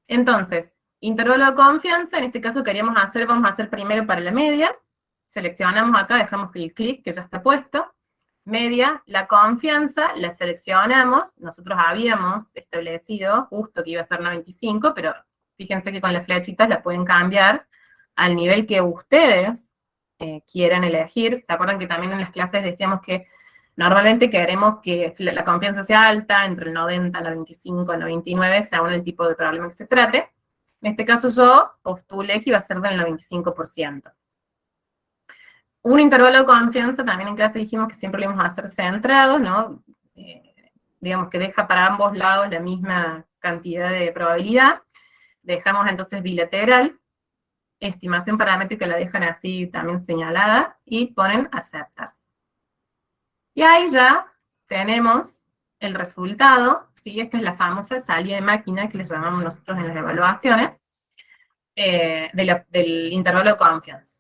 Entonces, intervalo de confianza, en este caso vamos a hacer primero para la media. Seleccionamos acá, dejamos el clic que ya está puesto. Media, la confianza, la seleccionamos. Nosotros habíamos establecido justo que iba a ser 95, pero fíjense que con las flechitas la pueden cambiar al nivel que ustedes quieran elegir. ¿Se acuerdan que también en las clases decíamos que normalmente queremos que la confianza sea alta, entre el 90, 95, 99, según el tipo de problema que se trate? En este caso yo postulé que iba a ser del 95%. Un intervalo de confianza, también en clase dijimos que siempre lo íbamos a hacer centrado, ¿no? Digamos que deja para ambos lados la misma cantidad de probabilidad. Dejamos entonces bilateral. Estimación paramétrica la dejan así también señalada, y ponen aceptar. Y ahí ya tenemos el resultado, ¿sí? Esta es la famosa salida de máquina que le llamamos nosotros en las evaluaciones, del intervalo de confianza.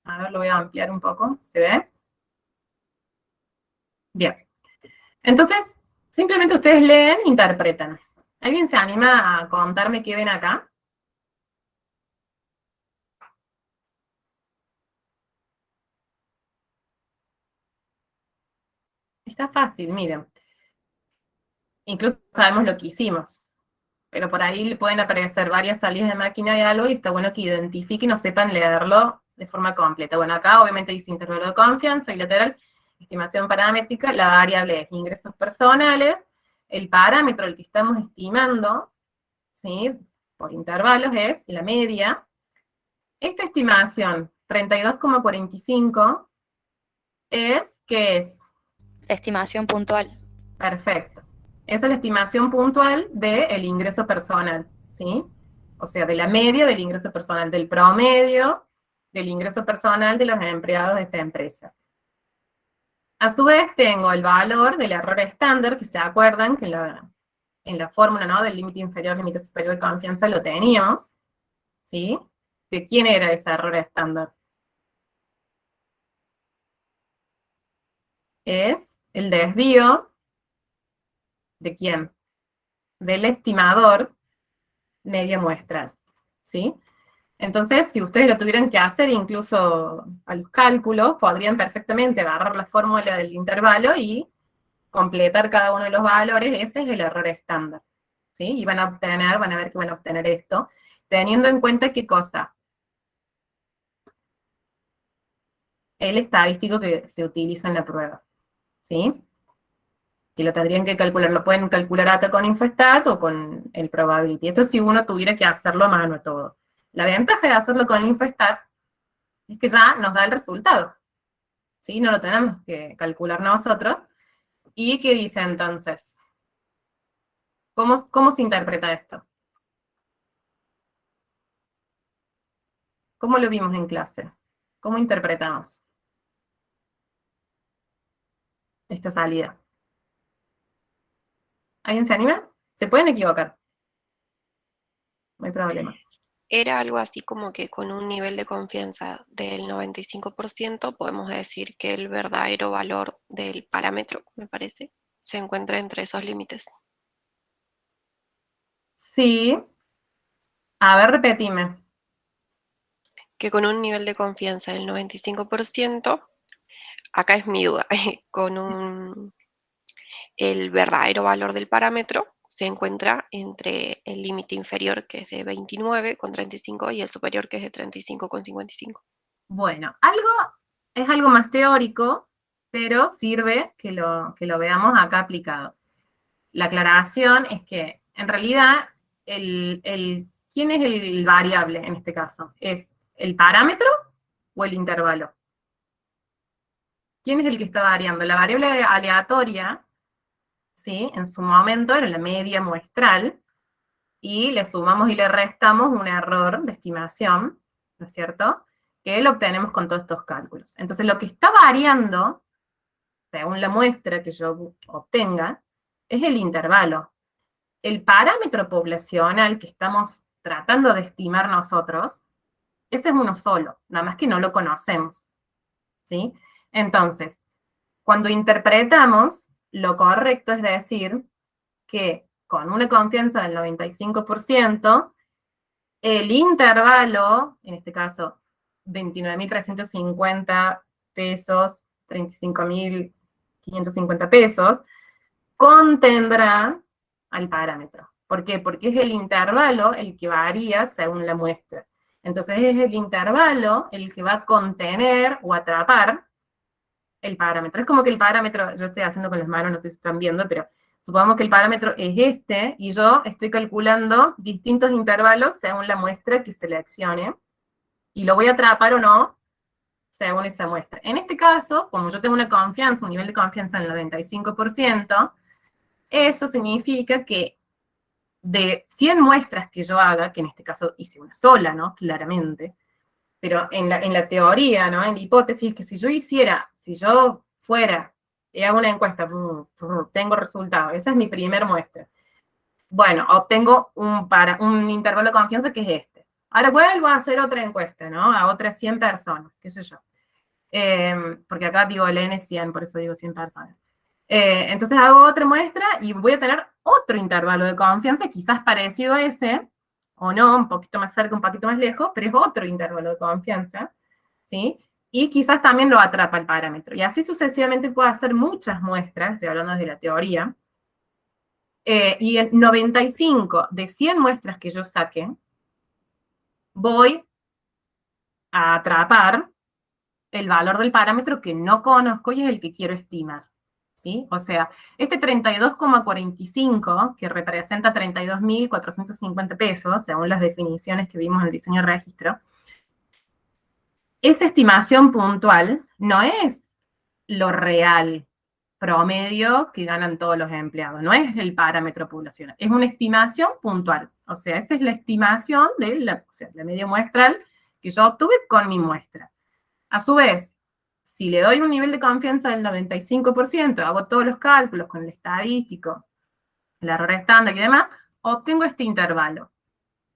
A ver, lo voy a ampliar un poco, ¿se ve? Bien. Entonces, simplemente ustedes leen, interpretan. ¿Alguien se anima a contarme qué ven acá? Está fácil, miren. Incluso sabemos lo que hicimos, pero por ahí le pueden aparecer varias salidas de máquina de algo y está bueno que identifiquen o sepan leerlo de forma completa. Bueno, acá obviamente dice intervalo de confianza, bilateral, estimación paramétrica, la variable es ingresos personales, el parámetro al que estamos estimando, ¿sí? Por intervalos es la media. Esta estimación, 32,45, ¿qué es?
La estimación puntual.
Perfecto. Esa es la estimación puntual del ingreso personal, ¿sí? O sea, de la media del ingreso personal, del promedio del ingreso personal de los empleados de esta empresa. A su vez, tengo el valor del error estándar, que se acuerdan que en la fórmula, ¿no?, del límite inferior, límite superior de confianza lo teníamos, ¿sí? ¿De quién era ese error estándar? Es el desvío ¿De quién? Del estimador media muestral, ¿sí? Entonces, si ustedes lo tuvieran que hacer incluso a los cálculos, podrían perfectamente agarrar la fórmula del intervalo y completar cada uno de los valores. Ese es el error estándar, ¿sí? Y van a ver que van a obtener esto, teniendo en cuenta qué cosa. El estadístico que se utiliza en la prueba, ¿sí? Que lo tendrían que calcular, lo pueden calcular acá con Infostat o con el Probability. Esto si uno tuviera que hacerlo a mano todo. La ventaja de hacerlo con Infostat es que ya nos da el resultado, ¿sí? No lo tenemos que calcular nosotros. ¿Y qué dice entonces? ¿Cómo se interpreta esto? ¿Cómo lo vimos en clase? ¿Cómo interpretamos esta salida? ¿Alguien se anima? Se pueden equivocar. No hay problema.
Era algo así como que con un nivel de confianza del 95% podemos decir que el verdadero valor del parámetro, me parece, se encuentra entre esos límites.
Sí. A ver, repetime.
Que con un nivel de confianza del 95%, acá es mi duda, el verdadero valor del parámetro se encuentra entre el límite inferior, que es de 29,35, y el superior, que es de 35,55.
Bueno, es algo más teórico, pero sirve que lo veamos acá aplicado. La aclaración es que, en realidad, ¿quién es el variable en este caso? ¿Es el parámetro o el intervalo? ¿Quién es el que está variando? La variable aleatoria, ¿sí? En su momento era la media muestral, y le sumamos y le restamos un error de estimación, ¿no es cierto?, que lo obtenemos con todos estos cálculos. Entonces, lo que está variando, según la muestra que yo obtenga, es el intervalo. El parámetro poblacional que estamos tratando de estimar nosotros, ese es uno solo, nada más que no lo conocemos, ¿sí? Entonces, cuando interpretamos, lo correcto es decir que con una confianza del 95%, el intervalo, en este caso, 29.350 pesos, 35.550 pesos, contendrá al parámetro. ¿Por qué? Porque es el intervalo el que varía según la muestra. Entonces es el intervalo el que va a contener o atrapar el parámetro. Es como que el parámetro, yo estoy haciendo con las manos, no sé si están viendo, pero supongamos que el parámetro es este, y yo estoy calculando distintos intervalos según la muestra que seleccione, y lo voy a atrapar o no según esa muestra. En este caso, como yo tengo una confianza, un nivel de confianza del 95%, eso significa que de 100 muestras que yo haga, que en este caso hice una sola, ¿no? Claramente, pero en la teoría, ¿no? En la hipótesis, que si yo fuera y hago una encuesta, tengo resultados, esa es mi primer muestra. Bueno, obtengo un intervalo de confianza que es este. Ahora vuelvo a hacer otra encuesta, ¿no? A otras 100 personas, qué sé yo. Porque acá digo el N 100, por eso digo 100 personas. Entonces hago otra muestra y voy a tener otro intervalo de confianza, quizás parecido a ese, o no, un poquito más cerca, un poquito más lejos, pero es otro intervalo de confianza, ¿sí? Y quizás también lo atrapa el parámetro. Y así sucesivamente puedo hacer muchas muestras, estoy hablando desde la teoría, y en 95 de 100 muestras que yo saque, voy a atrapar el valor del parámetro que no conozco y es el que quiero estimar, ¿sí? O sea, este 32,45, que representa 32.450 pesos, según las definiciones que vimos en el diseño de registro, esa estimación puntual no es lo real promedio que ganan todos los empleados, no es el parámetro poblacional, es una estimación puntual. O sea, esa es la estimación de la media muestral que yo obtuve con mi muestra. A su vez, si le doy un nivel de confianza del 95%, hago todos los cálculos con el estadístico, el error estándar y demás, obtengo este intervalo.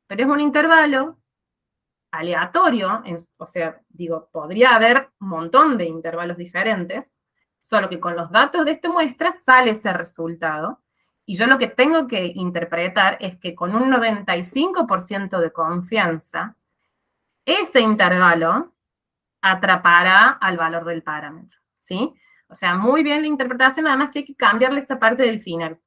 Pero es un intervalo aleatorio, o sea, digo, podría haber un montón de intervalos diferentes, solo que con los datos de esta muestra sale ese resultado, Y yo lo que tengo que interpretar es que con un 95% de confianza, ese intervalo atrapará al valor del parámetro, ¿sí? O sea, muy bien la interpretación, además que hay que cambiarle esta parte del final.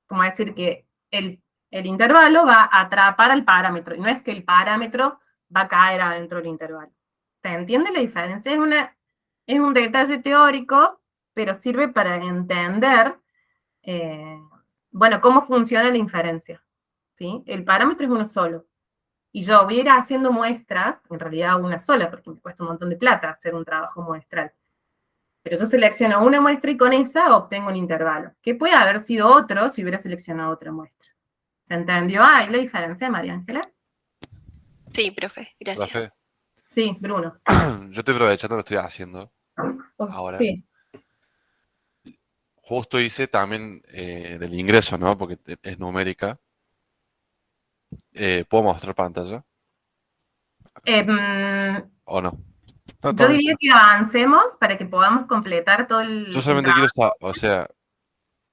Como decir que el intervalo va a atrapar al parámetro, y no es que el parámetro va a caer adentro del intervalo. ¿Se entiende la diferencia? Es un detalle teórico, pero sirve para entender, bueno, cómo funciona la inferencia, ¿sí? El parámetro es uno solo. Y yo voy a ir haciendo muestras, en realidad una sola, porque me cuesta un montón de plata hacer un trabajo muestral. Pero yo selecciono una muestra y con esa obtengo un intervalo, que puede haber sido otro si hubiera seleccionado otra muestra. ¿Se entendió ahí la diferencia, María Ángela?
Sí, profe, gracias.
Profe,
Sí, Bruno.
yo estoy aprovechando, lo estoy haciendo ahora.
Sí.
Justo hice también del ingreso, ¿no? Porque es numérica. ¿Puedo mostrar pantalla o no? No,
Yo
está bien.
diría que avancemos para que podamos completar todo
Yo
el
solamente
trabajo.
quiero, o sea,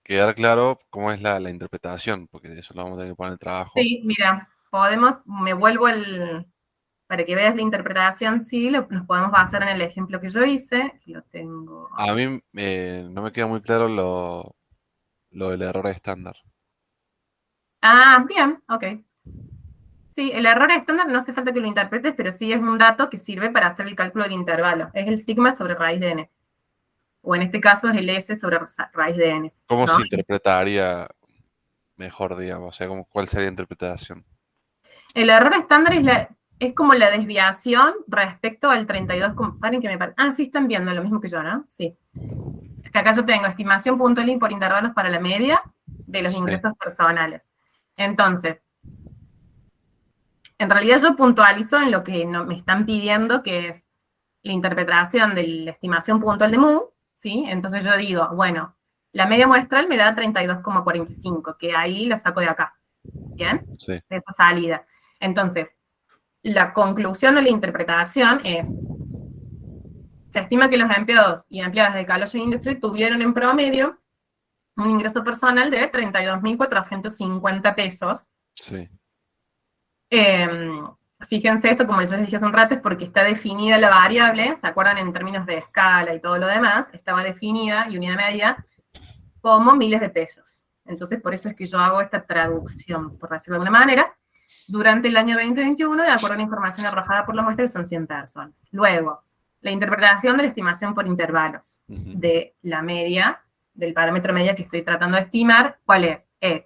quedar claro cómo es la interpretación, porque de eso lo vamos a tener que poner en el trabajo.
Sí, mira, me vuelvo para que veas la interpretación, sí, nos podemos basar en el ejemplo que yo hice, que lo tengo.
A mí no me queda muy claro lo del error estándar.
Ah, bien, ok. Sí, el error estándar no hace falta que lo interpretes, pero sí es un dato que sirve para hacer el cálculo del intervalo. Es el sigma sobre raíz de n. O en este caso es el s sobre raíz de n.
¿Cómo
¿no?
se interpretaría mejor, digamos? O sea, ¿cuál sería la interpretación?
El error estándar es como la desviación respecto al 32. Paren que me ah, sí, están viendo lo mismo que yo, ¿no? Sí. Es que acá yo tengo estimación puntual por intervalos para la media de los ingresos personales. Entonces, en realidad yo puntualizo en lo que me están pidiendo, que es la interpretación de la estimación puntual de Mu, ¿sí? Entonces yo digo, bueno, la media muestral me da 32,45, que ahí la saco de acá, ¿bien?
Sí.
De esa salida. Entonces, la conclusión de la interpretación es, se estima que los empleados y empleadas de Caloyo Industry tuvieron en promedio un ingreso personal de 32.450 pesos.
Sí.
Fíjense esto, como yo les dije hace un rato, es porque está definida la variable, ¿se acuerdan en términos de escala y todo lo demás? Estaba definida, y unidad media, como miles de pesos. Entonces, por eso es que yo hago esta traducción, por decirlo de alguna manera, durante el año 2021, de acuerdo a la información arrojada por la muestra, que son 100 personas. Luego, la interpretación de la estimación por intervalos de la media, del parámetro media que estoy tratando de estimar, ¿cuál es? Es,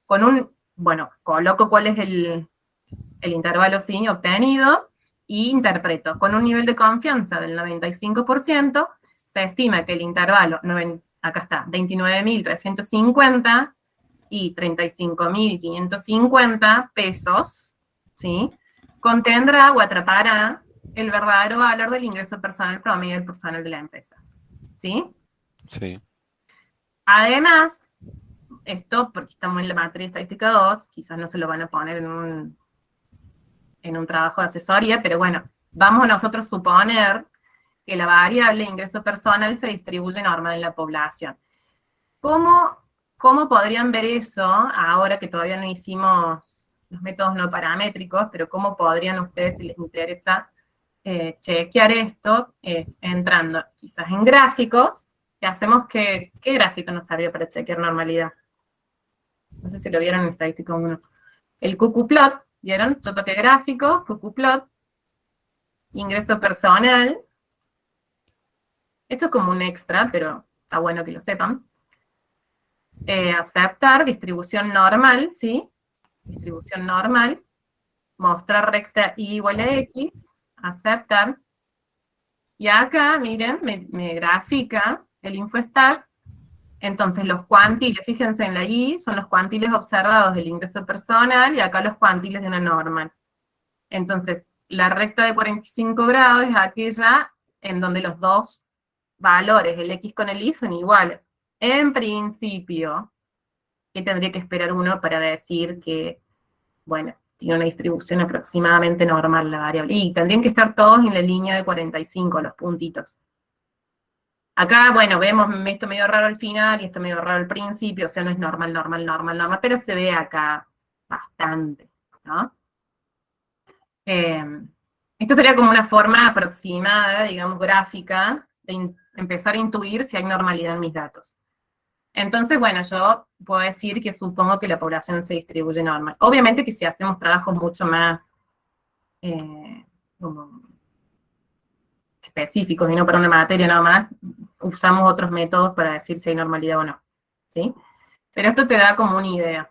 coloco cuál es el intervalo sí obtenido, y interpreto. Con un nivel de confianza del 95%, se estima que el intervalo, acá está, 29.350 y 35.550 pesos, ¿sí? Contendrá o atrapará el verdadero valor del ingreso personal promedio del personal de la empresa, ¿sí?
Sí.
Además, esto, porque estamos en la materia estadística 2, quizás no se lo van a poner en un trabajo de asesoría, pero bueno, vamos a nosotros suponer que la variable ingreso personal se distribuye normal en la población. ¿Cómo podrían ver eso ahora que todavía no hicimos los métodos no paramétricos, pero cómo podrían ustedes, si les interesa, chequear esto? Es entrando quizás en gráficos, que hacemos ¿qué gráfico nos salió para chequear normalidad? No sé si lo vieron en estadística 1. El QQplot, ¿vieron? Yo toqué gráfico, QQplot, ingreso personal. Esto es como un extra, pero está bueno que lo sepan. Aceptar, distribución normal, ¿sí? Distribución normal. Mostrar recta y igual a X. Aceptar. Y acá, miren, me grafica el InfoStat. Entonces los cuantiles, fíjense en la Y, son los cuantiles observados del ingreso personal, y acá los cuantiles de una normal. Entonces, la recta de 45 grados es aquella en donde los dos valores, el X con el Y, son iguales. En principio, ¿qué tendría que esperar uno para decir que, bueno, tiene una distribución aproximadamente normal la variable? Y tendrían que estar todos en la línea de 45, los puntitos. Acá, bueno, vemos esto medio raro al final y esto medio raro al principio, o sea, no es normal, pero se ve acá bastante, ¿no? Esto sería como una forma aproximada, digamos, gráfica, de empezar a intuir si hay normalidad en mis datos. Entonces, bueno, yo puedo decir que supongo que la población se distribuye normal. Obviamente que si hacemos trabajos mucho más como específicos y no para una materia nada más, usamos otros métodos para decir si hay normalidad o no, ¿sí? Pero esto te da como una idea.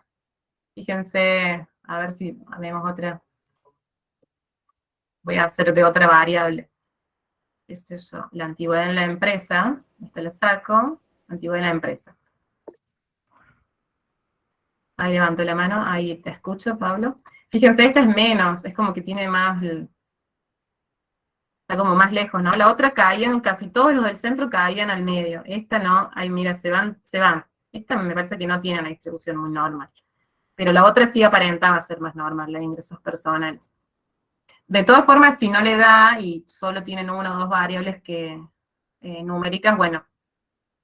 Fíjense, a ver si vemos otra. Voy a hacer de otra variable. ¿Qué sé yo? La antigüedad en la empresa. Esta la saco. Antigüedad en la empresa. Ahí levanto la mano. Ahí te escucho, Pablo. Fíjense, esta es menos. Es como que tiene más... Está como más lejos, ¿no? La otra caían, casi todos los del centro caían al medio. Esta no. Ahí mira, se van. Esta me parece que no tiene una distribución muy normal. Pero la otra sí aparentaba ser más normal, la de ingresos personales. De todas formas, si no le da y solo tienen una o dos variables numéricas, bueno,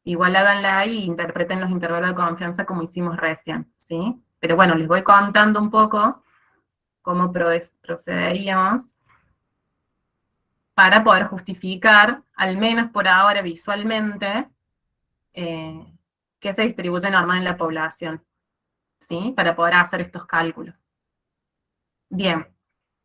igual háganla y interpreten los intervalos de confianza como hicimos recién, ¿sí? Pero bueno, les voy contando un poco cómo procederíamos para poder justificar, al menos por ahora visualmente, que se distribuye normal en la población, ¿sí? Para poder hacer estos cálculos. Bien.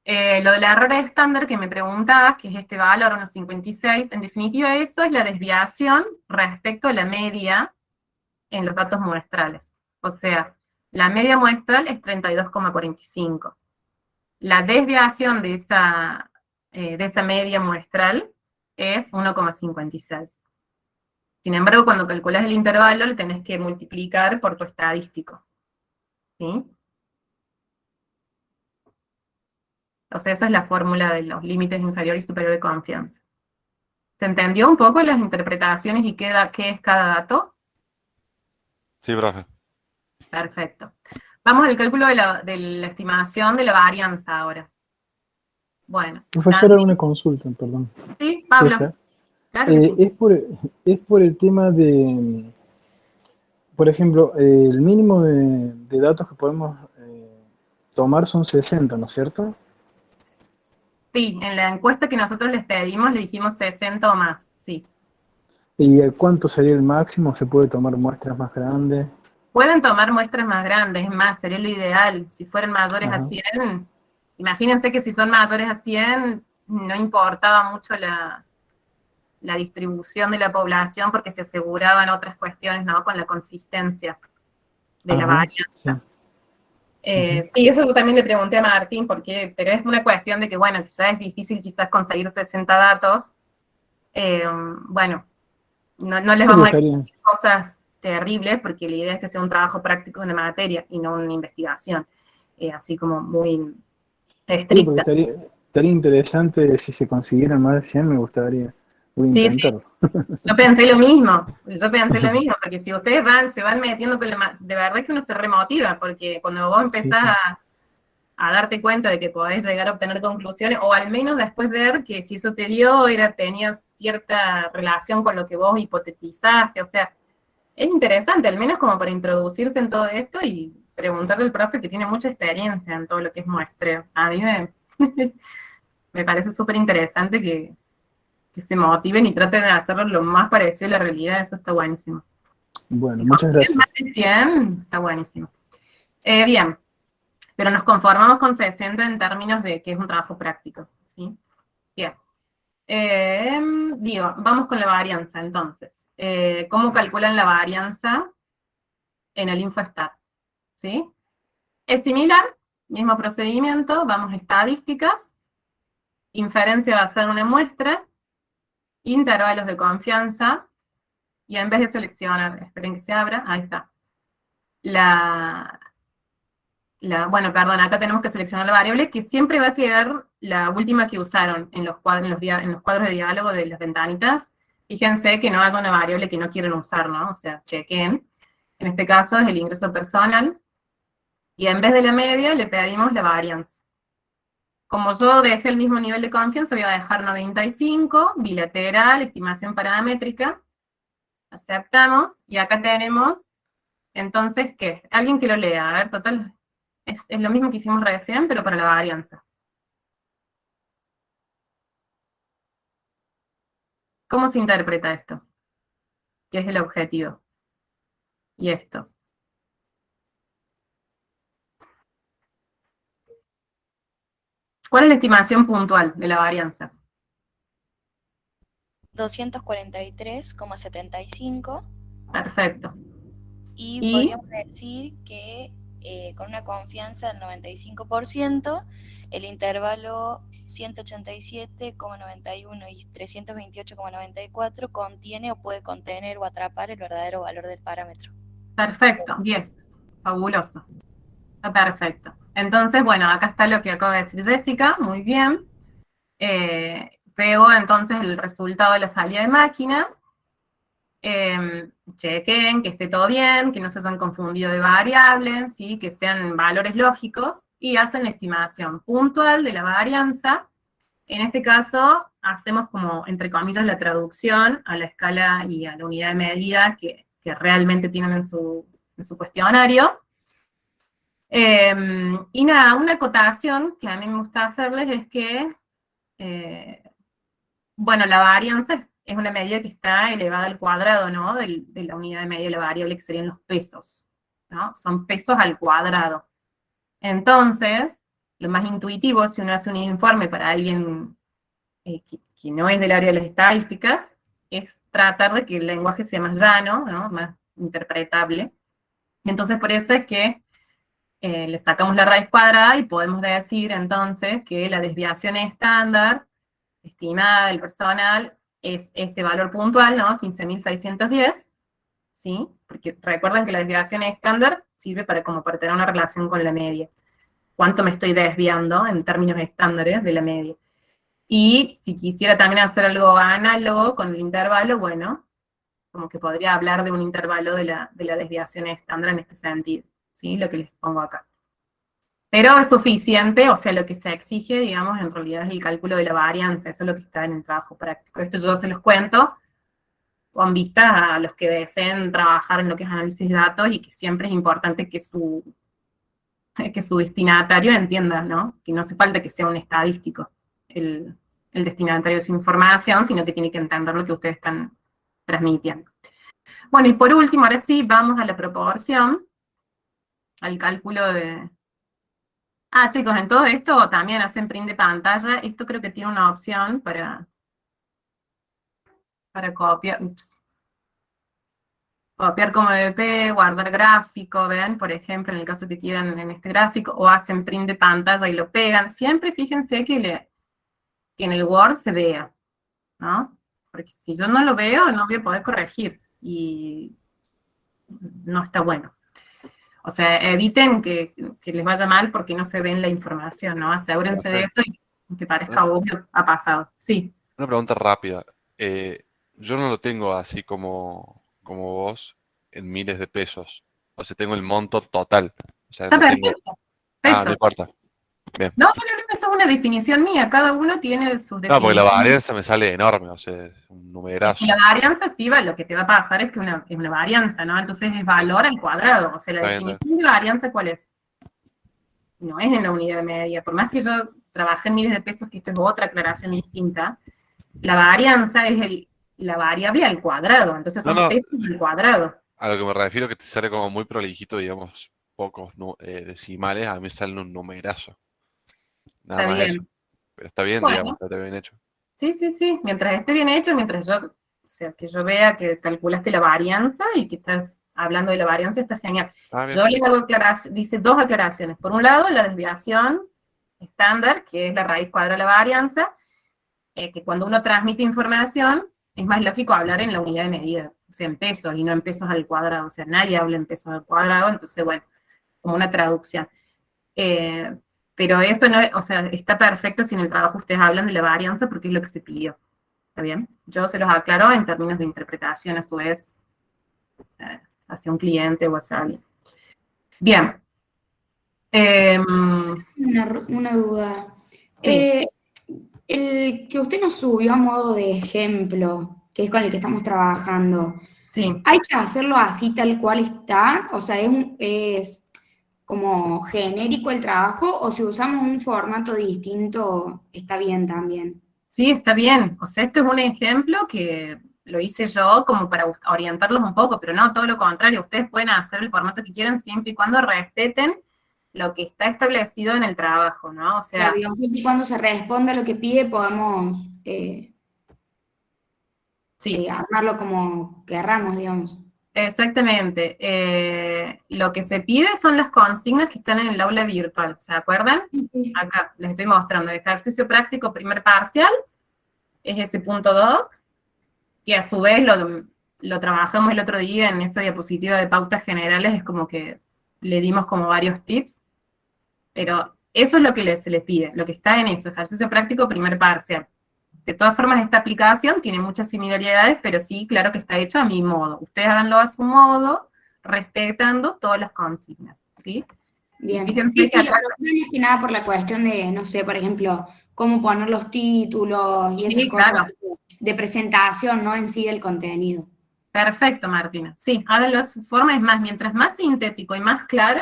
Lo del error estándar que me preguntabas, que es este valor, unos 56, en definitiva eso es la desviación respecto a la media en los datos muestrales. O sea, la media muestral es 32,45. La desviación de esa media muestral es 1,56. Sin embargo, cuando calculas el intervalo, le tenés que multiplicar por tu estadístico, ¿sí? O sea, esa es la fórmula de los límites inferior y superior de confianza. ¿Se entendió un poco las interpretaciones y qué es cada dato?
Sí, profe.
Perfecto. Vamos al cálculo de la estimación de la varianza ahora. Bueno.
Profesora, una consulta, perdón.
Sí, Pablo.
César.
Claro que sí.
Es por el tema de, por ejemplo, el mínimo de datos que podemos tomar son 60, ¿no es cierto?
Sí, en la encuesta que nosotros les pedimos le dijimos 60 o más, sí.
¿Y cuánto sería el máximo? ¿Se puede tomar muestras más grandes?
Pueden tomar muestras más grandes, es más, sería lo ideal. Si fueran mayores
Ajá.
a 100, imagínense que si son mayores a 100, no importaba mucho la distribución de la población porque se aseguraban otras cuestiones, ¿no? Con la consistencia de la
Ajá,
varianza.
sí.
Sí, eso yo también le pregunté a Martín, pero es una cuestión de que, bueno, que ya es difícil quizás conseguir 60 datos. Bueno, no les
Sí,
vamos a
estaría.
exigir cosas terribles, porque la idea es que sea un trabajo práctico de una materia y no una investigación, así como muy
Sí, porque
estricta.
estaría interesante si se consiguieran más de 100, me gustaría. Voy a
Sí, sí,
intentarlo.
yo pensé lo mismo, porque si ustedes se van metiendo con de verdad que uno se remotiva, porque cuando vos
Sí,
empezás
sí.
a darte cuenta de que podés llegar a obtener conclusiones, o al menos después ver que si eso te dio, tenía cierta relación con lo que vos hipotetizaste, o sea, es interesante, al menos como para introducirse en todo esto y preguntarle al profe que tiene mucha experiencia en todo lo que es muestreo. A mí me parece súper interesante que se motiven y traten de hacerlo lo más parecido a la realidad, eso está buenísimo.
Bueno,
Si
muchas
consiguen más
gracias.
de 100, está buenísimo. Bien, pero nos conformamos con 60 en términos de que es un trabajo práctico, ¿sí? Bien. Vamos con la varianza, entonces. ¿Cómo calculan la varianza en el InfoStat? ¿Sí? Es similar, mismo procedimiento, vamos a estadísticas, inferencia basada en una muestra, intervalos de confianza, y en vez de seleccionar, esperen que se abra, ahí está. Bueno, perdón, acá tenemos que seleccionar la variable, que siempre va a quedar la última que usaron en los cuadros de diálogo de las ventanitas. Fíjense que no haya una variable que no quieren usar, ¿no? O sea, chequen. En este caso es el ingreso personal. Y en vez de la media, le pedimos la varianza. Como yo dejé el mismo nivel de confianza, voy a dejar 95, bilateral, estimación paramétrica, Aceptamos, y acá tenemos, entonces, ¿qué? Alguien que lo lea, a ver, total, es lo mismo que hicimos recién, pero para la varianza. ¿Cómo se interpreta esto? ¿Qué es el objetivo? Y esto. ¿Cuál es la estimación puntual de la varianza?
243,75.
Perfecto.
Y
¿Y?
podríamos decir que con una confianza del 95%, el intervalo 187,91 y 328,94 contiene o puede contener o atrapar el verdadero valor del parámetro.
Perfecto, 10. Fabuloso. Está perfecto. Entonces, bueno, acá está lo que acaba de decir Jessica, muy bien. Pego entonces el resultado de la salida de máquina. Chequen que esté todo bien, que no se hayan confundido de variables, ¿sí? Que sean valores lógicos, y hacen estimación puntual de la varianza. En este caso, hacemos como, entre comillas, la traducción a la escala y a la unidad de medida que realmente tienen en su cuestionario. Y nada, una acotación que a mí me gusta hacerles es que, bueno, la varianza es una medida que está elevada al cuadrado, ¿no? De la unidad de medida de la variable, que serían los pesos, ¿no? Son pesos al cuadrado. Entonces, lo más intuitivo, si uno hace un informe para alguien que no es del área de las estadísticas, es tratar de que el lenguaje sea más llano, ¿no? Más interpretable. Entonces, por eso es que le sacamos la raíz cuadrada y podemos decir entonces que la desviación estándar estimada del personal es este valor puntual, ¿no? 15.610, ¿sí? Porque recuerden que la desviación estándar sirve como para tener una relación con la media. ¿Cuánto me estoy desviando en términos estándares de la media? Y si quisiera también hacer algo análogo con el intervalo, bueno, como que podría hablar de un intervalo de la desviación estándar en este sentido, ¿sí? Lo que les pongo acá. Pero es suficiente, o sea, lo que se exige, digamos, en realidad es el cálculo de la varianza, eso es lo que está en el trabajo práctico. Esto yo se los cuento con vistas a los que deseen trabajar en lo que es análisis de datos y que siempre es importante que su destinatario entienda, ¿no? Que no hace falta que sea un estadístico el destinatario de su información, sino que tiene que entender lo que ustedes están transmitiendo. Bueno, y por último, ahora sí, vamos a la proporción, al cálculo de... Ah, chicos, en todo esto también hacen print de pantalla. Esto creo que tiene una opción para copiar, copiar como DP, guardar gráfico, ¿ven? Por ejemplo, en el caso que quieran en este gráfico, o hacen print de pantalla y lo pegan. Siempre fíjense que en el Word se vea, ¿no? Porque si yo no lo veo, no voy a poder corregir, y no está bueno. O sea, eviten que les vaya mal porque no se ven la información, ¿no? Asegúrense de eso y que parezca obvio, ha pasado. Sí.
Una pregunta rápida. Yo no lo tengo así como vos en miles de pesos. O sea, tengo el monto total. O sea,
Está
no tengo...
perfecto.
Ah, no
Pesos.
importa. Bien.
No, eso es una definición mía. Cada uno tiene sus
No, porque la
definiciones.
varianza me sale enorme, o sea, es un numerazo.
Y la varianza sí lo que te va a pasar es que es una varianza, ¿no? Entonces es valor al cuadrado. O sea, la
Está bien,
definición de varianza, ¿cuál es? No es en la unidad de medida. Por más que yo trabajé en miles de pesos, que esto es otra aclaración distinta, la varianza es la variable al cuadrado. Entonces son pesos al cuadrado.
A lo que me refiero que te sale como muy prolijito, digamos, pocos decimales, a mí sale un numerazo. Nada
Está
más
bien.
eso. Pero está bien,
Bueno.
digamos, está bien hecho.
Sí, sí, sí. Mientras esté bien hecho, mientras o sea, que yo vea que calculaste la varianza y que estás hablando de la varianza, está genial. Yo les hago dice dos aclaraciones. Por un lado, la desviación estándar, que es la raíz cuadrada de la varianza, que cuando uno transmite información, es más lógico hablar en la unidad de medida, o sea, en pesos y no en pesos al cuadrado. O sea, nadie habla en pesos al cuadrado, entonces, bueno, como una traducción. Pero esto no, o sea, está perfecto si en el trabajo ustedes hablan de la varianza porque es lo que se pidió. ¿Está bien? Yo se los aclaro en términos de interpretación, a su vez, hacia un cliente o hacia alguien. Bien.
Una duda.
Sí.
El que usted nos subió a modo de ejemplo, que es con el que estamos trabajando,
Sí.
¿Hay que hacerlo así tal cual está? O sea, es como genérico el trabajo, o si usamos un formato distinto, está bien también.
Sí, está bien. O sea, esto es un ejemplo que lo hice yo como para orientarlos un poco, pero no, todo lo contrario. Ustedes pueden hacer el formato que quieran siempre y cuando respeten lo que está establecido en el trabajo, ¿no? O
Claro,
sea,
digamos, siempre y cuando se responda a lo que pide, podemos
sí,
armarlo como querramos, digamos.
exactamente. Lo que se pide son las consignas que están en el aula virtual, ¿se acuerdan?
Sí.
Acá les estoy mostrando el ejercicio práctico primer parcial, es ese punto doc, que a su vez lo trabajamos el otro día en esta diapositiva de pautas generales, es como que le dimos como varios tips, pero eso es lo que se les pide, lo que está en eso, ejercicio práctico primer parcial. De todas formas, esta aplicación tiene muchas similaridades, pero sí, claro que está hecho a mi modo. Ustedes háganlo a su modo, respetando todas las consignas, ¿sí? Y
Bien. Sí,
fíjense que
sí, lo
acá,
pregunto más que nada por la cuestión de, no sé, por ejemplo, cómo poner los títulos y esas
sí,
cosas
claro,
tipo, de presentación, ¿no? En sí del contenido.
perfecto, Martina. Sí, háganlo a su forma, es más, mientras más sintético y más claro,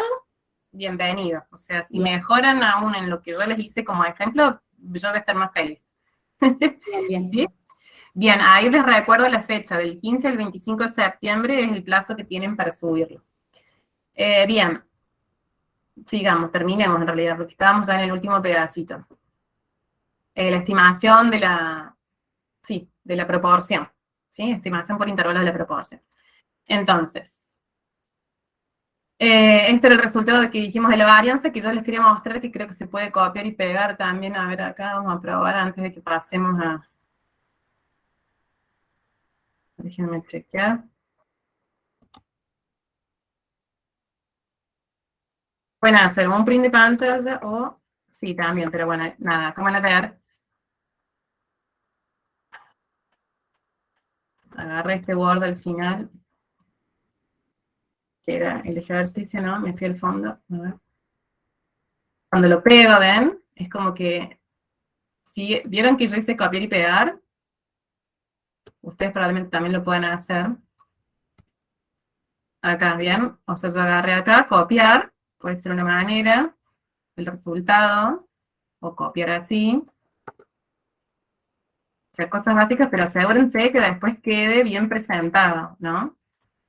bienvenido. O sea, si
Bien,
mejoran aún en lo que yo les hice como ejemplo, yo voy a estar más feliz.
bien, bien.
¿Sí? Bien, ahí les recuerdo la fecha, del 15 al 25 de septiembre es el plazo que tienen para subirlo. Bien, sigamos, terminemos en realidad, porque estábamos ya en el último pedacito. La estimación de de la proporción, ¿sí? Estimación por intervalos de la proporción. Entonces, este era el resultado de que dijimos de la varianza, que yo les quería mostrar, que creo que se puede copiar y pegar también. A ver, acá vamos a probar antes de que pasemos a... Déjenme chequear. Pueden hacer un print de pantalla o... Sí, también, pero bueno, nada, como van a ver, agarré este Word al final, que era el ejercicio, ¿no? Me fui al fondo. A ver. Cuando lo pego, ¿ven? Es como que... Si vieron que yo hice copiar y pegar, ustedes probablemente también lo pueden hacer. Acá, ¿bien? O sea, yo agarré acá, copiar, puede ser una manera, el resultado, o copiar así. O sea, cosas básicas, pero asegúrense que después quede bien presentado, ¿no?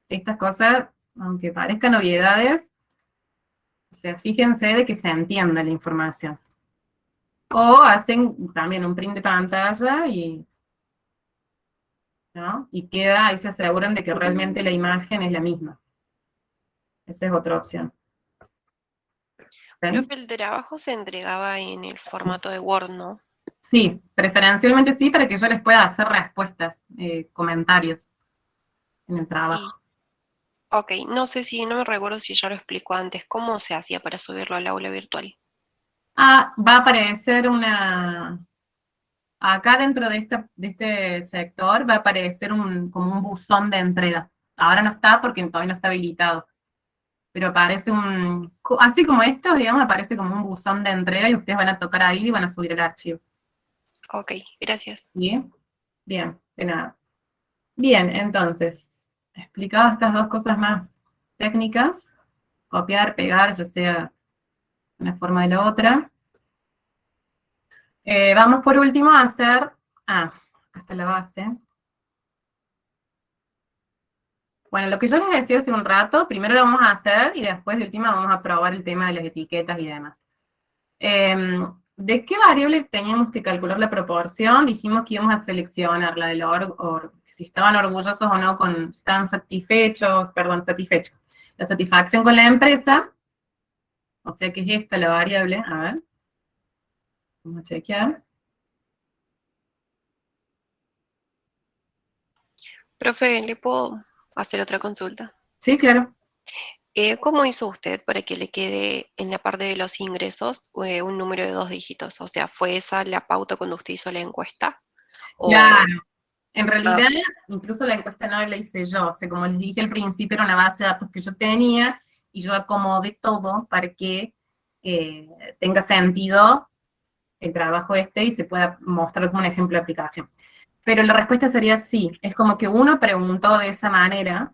Estas cosas, aunque parezcan obviedades, o sea, fíjense de que se entienda la información. O hacen también un print de pantalla y, ¿no? Y queda, ahí se aseguran de que realmente la imagen es la misma. Esa es otra opción. ¿Ven?
Profe, el trabajo se entregaba en el formato de Word, ¿no?
Sí, preferencialmente sí, para que yo les pueda hacer respuestas, comentarios en el
Y,
trabajo.
ok, no sé si, no me recuerdo si ya lo explicó antes, ¿cómo se hacía para subirlo al aula virtual?
Ah, va a aparecer acá dentro de este sector va a aparecer como un buzón de entrega. Ahora no está porque todavía no está habilitado. Pero aparece así como esto, digamos, aparece como un buzón de entrega y ustedes van a tocar ahí y van a subir el archivo.
Ok, gracias.
¿Bien? Bien, de nada. Bien, entonces, explicado estas dos cosas más técnicas, copiar, pegar, ya sea una forma de la otra. Vamos por último a hacer, acá está la base. Bueno, lo que yo les decía hace un rato, primero lo vamos a hacer y después de última vamos a probar el tema de las etiquetas y demás. ¿De qué variable teníamos que calcular la proporción? Dijimos que íbamos a seleccionar la de si estaban orgullosos o no, si estaban satisfechos, la satisfacción con la empresa, o sea que es esta la variable, a ver, vamos a chequear.
Profe, ¿le puedo hacer otra consulta?
Sí, claro.
¿Cómo hizo usted para que le quede en la parte de los ingresos un número de 2 dígitos? O sea, ¿fue esa la pauta cuando usted hizo la encuesta? O,
Claro, en
ah,
realidad, incluso la encuesta no la hice yo, o sea, como les dije al principio, era una base de datos que yo tenía, y yo acomodé todo para que tenga sentido el trabajo y se pueda mostrar como un ejemplo de aplicación. Pero la respuesta sería sí. Es como que uno preguntó de esa manera,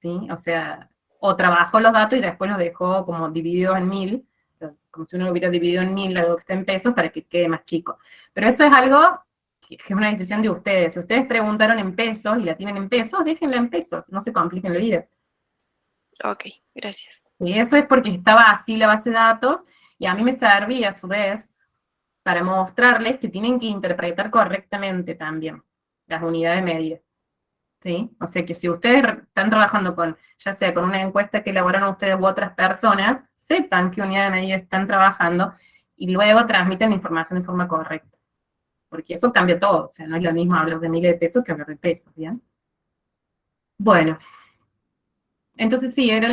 ¿sí? O sea, o trabajó los datos y después los dejó como divididos en 1000, como si uno lo hubiera dividido en 1000, algo que está en pesos, para que quede más chico. Pero eso es algo que es una decisión de ustedes. Si ustedes preguntaron en pesos y la tienen en pesos, déjenla en pesos, no se compliquen la vida.
Ok, gracias.
Y eso es porque estaba así la base de datos, y a mí me servía a su vez para mostrarles que tienen que interpretar correctamente también las unidades de medida. ¿Sí? O sea que si ustedes están trabajando con, ya sea con una encuesta que elaboraron ustedes u otras personas, sepan qué unidad de medida están trabajando y luego transmiten la información de forma correcta. Porque eso cambia todo, o sea, no es lo mismo hablar de miles de pesos que hablar de pesos, ¿bien? Bueno, entonces sí, era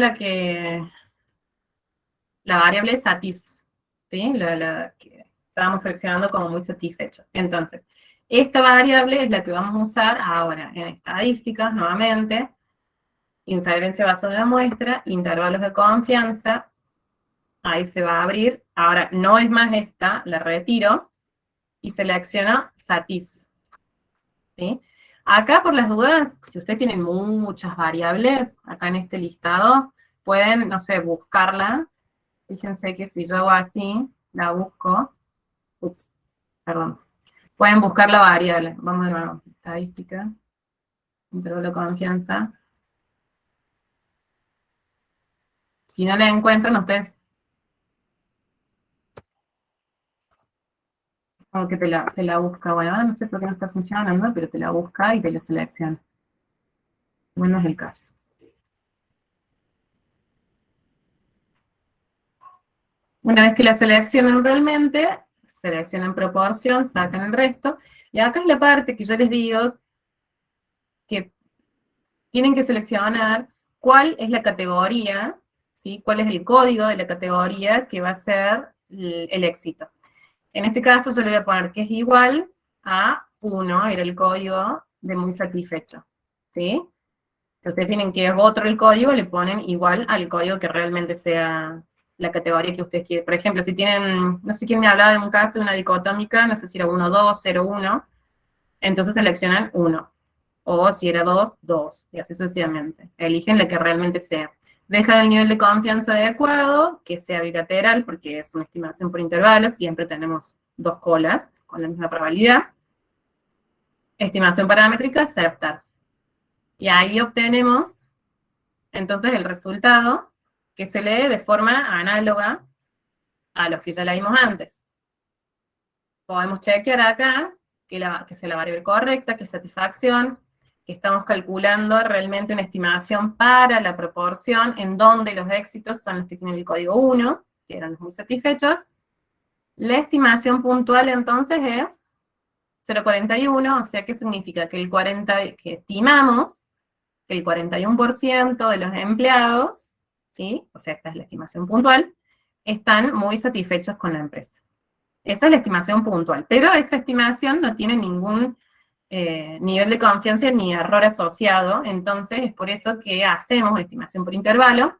la variable satis, ¿sí? La que estábamos seleccionando como muy satisfecho. Entonces, esta variable es la que vamos a usar ahora en estadísticas, nuevamente, inferencia basada en la muestra, intervalos de confianza, ahí se va a abrir. Ahora, no es más esta, la retiro, y selecciono satis, ¿sí? Acá, por las dudas, si ustedes tienen muchas variables, acá en este listado, pueden, no sé, buscarla. Fíjense que si yo hago así, la busco, ups, perdón, pueden buscar la variable. Vamos de nuevo, estadística, intervalo de confianza. Si no la encuentran, ustedes como que te la busca. Bueno, ahora no sé por qué no está funcionando, pero te la busca y te la selecciona. Bueno, es el caso. Una vez que la seleccionan realmente, seleccionan proporción, sacan el resto, y acá es la parte que yo les digo que tienen que seleccionar cuál es la categoría, ¿sí? Cuál es el código de la categoría que va a ser el éxito. En este caso yo le voy a poner que es igual a 1, era el código de muy satisfecho, ¿sí? Si ustedes tienen que es otro el código, le ponen igual al código que realmente sea la categoría que ustedes quieren. Por ejemplo, si tienen, no sé quién me hablaba de un caso de una dicotómica, no sé si era 1, 2, 0, 1, entonces seleccionan 1. O si era 2, 2, y así sucesivamente. Eligen la que realmente sea. Dejan el nivel de confianza adecuado, que sea bilateral, porque es una estimación por intervalos, siempre tenemos dos colas con la misma probabilidad. Estimación paramétrica, aceptar. Y ahí obtenemos, entonces, el resultado que se lee de forma análoga a los que ya leímos antes. Podemos chequear acá que sea la variable correcta, que es satisfacción, que estamos calculando realmente una estimación para la proporción en donde los éxitos son los que tienen el código 1, que eran los muy satisfechos. La estimación puntual entonces es 0,41, o sea, ¿qué significa? Que que estimamos que el 41% de los empleados, ¿sí? O sea, esta es la estimación puntual, están muy satisfechos con la empresa. Esa es la estimación puntual, pero esa estimación no tiene ningún nivel de confianza ni error asociado, entonces es por eso que hacemos una estimación por intervalo,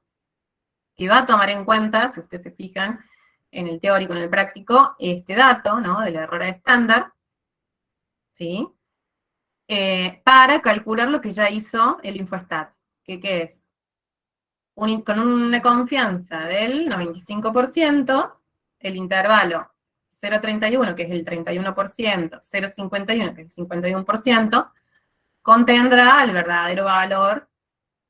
que va a tomar en cuenta, si ustedes se fijan en el teórico, en el práctico, este dato, ¿no? Del error estándar, ¿sí? Para calcular lo que ya hizo el InfoStat, que ¿qué es? Con una confianza del 95%, el intervalo 0,31, que es el 31%, 0,51, que es el 51%, contendrá el verdadero valor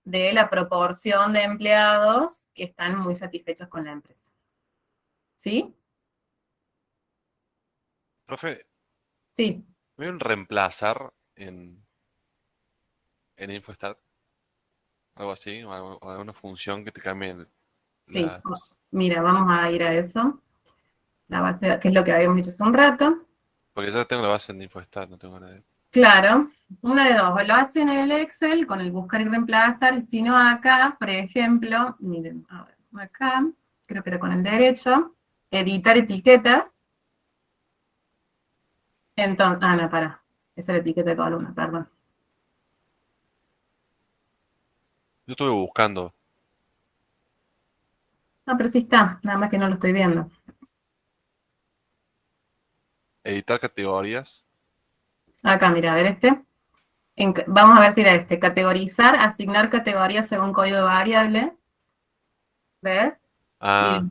de la proporción de empleados que están muy satisfechos con la empresa. ¿Sí?
Profe,
Sí.
¿me voy a reemplazar en InfoStat? Algo así, o alguna función que te cambie
Sí.
las...
Mira, vamos a ir a eso. La base, que es lo que habíamos hecho hace un rato.
Porque ya tengo la base en InfoStat, no tengo nada de...
Claro, una de dos, o lo hacen en el Excel con el buscar y reemplazar, y si no acá, por ejemplo, miren, a ver, acá, creo que era con el derecho, editar etiquetas, entonces, no, para, esa es la etiqueta de columna, perdón.
Yo estuve buscando.
No, pero sí está, nada más que no lo estoy viendo.
Editar categorías.
Acá, mira, a ver este. Vamos a ver si era este. Categorizar, asignar categorías según código de variable. ¿Ves?
Ah,
Y,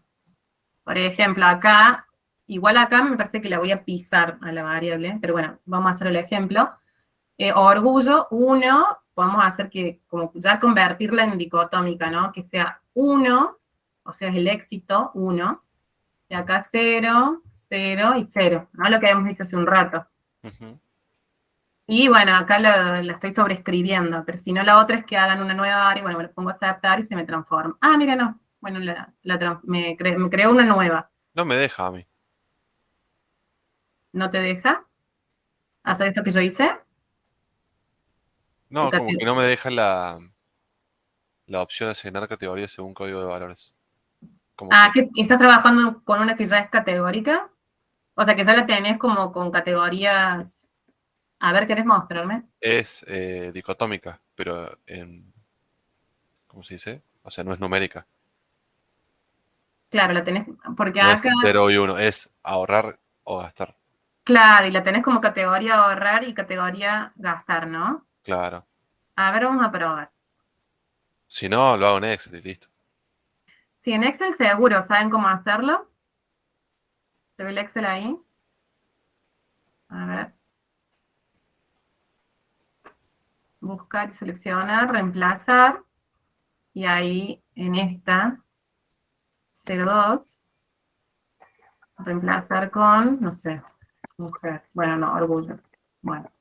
por ejemplo, acá, igual acá me parece que la voy a pisar a la variable, pero bueno, vamos a hacer el ejemplo. Orgullo, 1, podemos hacer que, como ya convertirla en dicotómica, ¿no? Que sea 1, o sea, es el éxito, 1, y acá 0, 0 y 0, ¿no? Lo que habíamos visto hace un rato.
ujú.
Y bueno, acá la estoy sobreescribiendo, pero si no la otra es que hagan una nueva área, bueno, me lo pongo a aceptar y se me transforma. Ah, mira, no. Bueno, me creó una nueva.
No me deja a mí.
¿No te deja hacer esto que yo hice?
No, como que no me deja la opción de asignar categorías según código de valores. Como
Ah,
que
¿que estás trabajando con una que ya es categórica? O sea, que ya la tenés como con categorías. A ver, ¿querés mostrarme?
es dicotómica, pero ¿cómo se dice? O sea, no es numérica.
Claro, la tenés, porque
No
acá,
es 0 y 1, es ahorrar o gastar.
claro, y la tenés como categoría ahorrar y categoría gastar, ¿no?
Claro.
A ver, vamos a probar.
Si no, lo hago en Excel y listo.
Si en Excel seguro saben cómo hacerlo. ¿Se ve el Excel ahí? A ver. Buscar y seleccionar, reemplazar. Y ahí en esta, 02, reemplazar con, no sé, mujer. Bueno, no, orgullo. Bueno,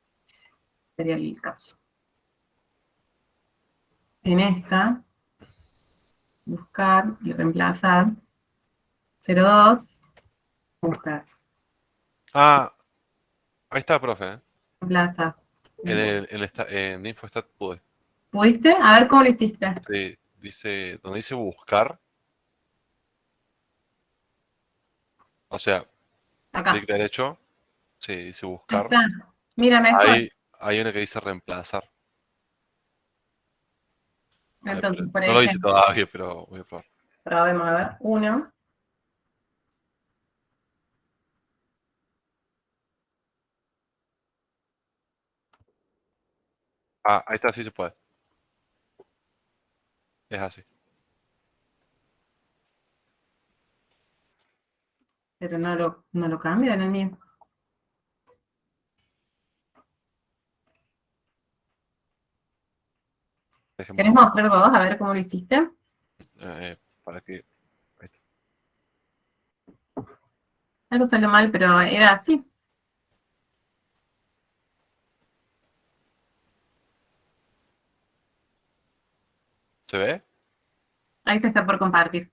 sería el caso. En esta, buscar y reemplazar, 02, mujer.
Ah, ahí está, profe.
Reemplazar.
En InfoStat pude.
¿Pudiste? A ver cómo lo hiciste.
Sí, dice, donde dice buscar, o sea,
Acá.
clic derecho, sí, dice
Ahí
buscar.
está. Mira, mejor.
Hay una que dice reemplazar. A ver,
Entonces, por
no lo hice
ejemplo,
todavía, pero voy a probar.
probemos a ver. 1.
Ah, ahí está, sí se puede. Es así.
Pero no lo cambia en el mío. ¿Querés
Déjenme,
mostrar vos a ver cómo lo hiciste?
para que... ahí está.
Algo salió mal, pero era así.
¿Se ve?
Ahí se está por compartir.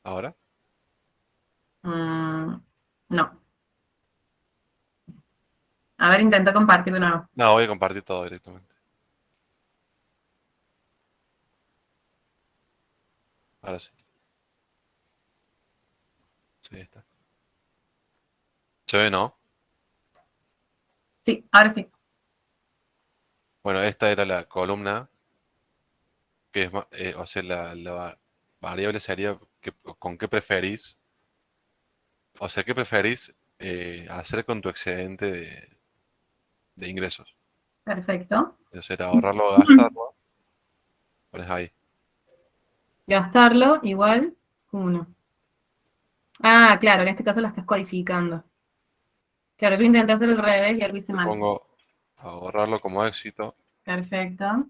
¿Ahora?
No. A ver, intenta compartir de nuevo.
No, voy a compartir todo directamente. Ahora sí. Sí, ahí está. ¿Se ve, no?
Sí, ahora sí.
Bueno, esta era la columna, que es o sea, la variable sería con qué preferís, o sea, qué preferís hacer con tu excedente de ingresos.
Perfecto.
Entonces era ahorrarlo o gastarlo, pones ahí.
Gastarlo igual 1. Ah, claro, en este caso la estás codificando. Claro, yo intenté hacer el revés y algo hice
Le
mal.
pongo ahorrarlo como éxito,
Perfecto.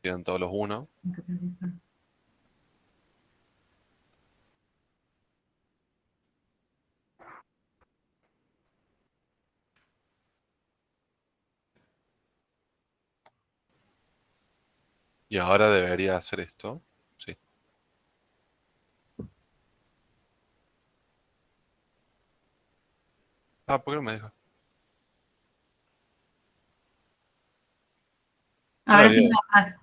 quedan todos los 1. Y ahora debería hacer esto. Sí. Ah, ¿por qué no me deja?
A
No
ver si
debería.
lo haces.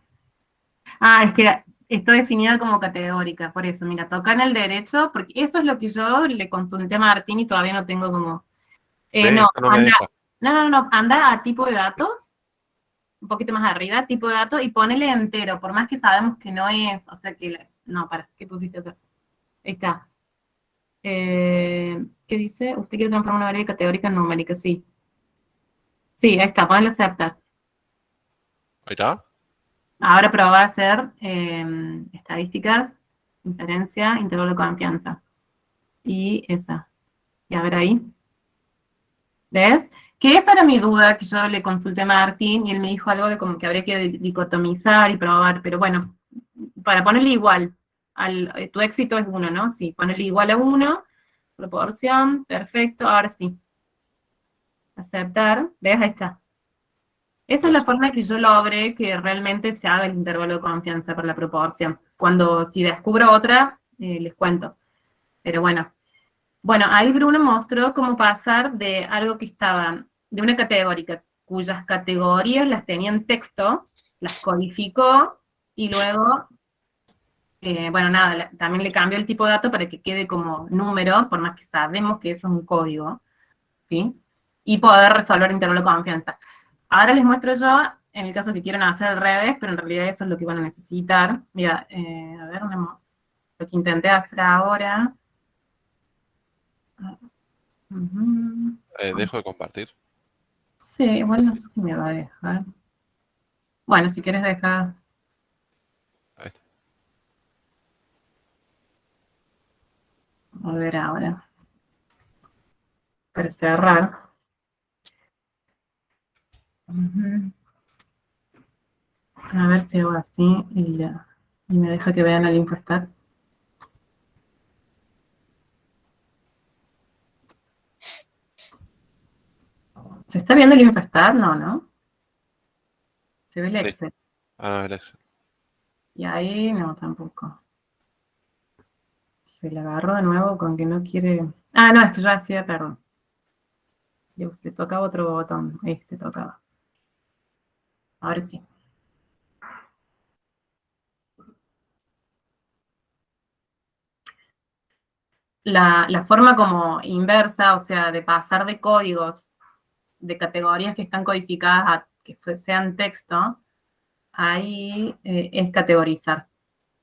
Ah, es que está definida como categórica, por eso, mira, toca en el derecho, porque eso es lo que yo le consulté a Martín y todavía no tengo como...
¿Ves?
no,
Esto no me
anda,
deja.
no, anda a tipo de dato, un poquito más arriba, tipo de dato, y ponele entero, por más que sabemos que no es, o sea que, no, para, ¿qué pusiste acá? Ahí está. ¿Qué dice? ¿Usted quiere transformar una variable categórica en numérica? Sí. Sí, ahí está, ponle aceptar.
Ahí está.
Ahora probá a hacer estadísticas, inferencia, intervalo de confianza. Y esa. Y a ver ahí. ¿Ves? Que esa era mi duda, que yo le consulté a Martín y él me dijo algo de como que habría que dicotomizar y probar, pero bueno, para ponerle igual, tu éxito es 1, ¿no? Sí, ponerle igual a 1, proporción, perfecto, ahora sí. Aceptar, ¿ves? Ahí está. Esa es la
Gracias.
forma que yo logré que realmente se haga el intervalo de confianza por la proporción. Si descubro otra, les cuento. Pero bueno. Bueno, ahí Bruno mostró cómo pasar de algo que estaba, de una categórica, cuyas categorías las tenía en texto, las codificó, y luego, bueno, nada, también le cambió el tipo de dato para que quede como número, por más que sabemos que eso es un código, ¿sí? Y poder resolver intervalo de confianza. Ahora les muestro yo, en el caso que quieran hacer al revés, pero en realidad eso es lo que van a necesitar. Mira, a ver, lo que intenté hacer ahora. Ujú.
Dejo de compartir.
Sí, igual no sé si me va a dejar. Bueno, si quieres dejar.
Ahí está.
A ver ahora. Para cerrar. Ujú. A ver si hago así y me deja que vean el infostat. ¿Se está viendo el infostat? No, ¿no? Se ve el
Sí.
Excel.
Ah, el Excel.
Y ahí no, tampoco. Se le agarró de nuevo con que no quiere. Ah, no, es que yo hacía, perdón. Y usted tocaba otro botón. Este tocaba. Ahora sí. La forma como inversa, o sea, de pasar de códigos de categorías que están codificadas a que sean texto, ahí es categorizar.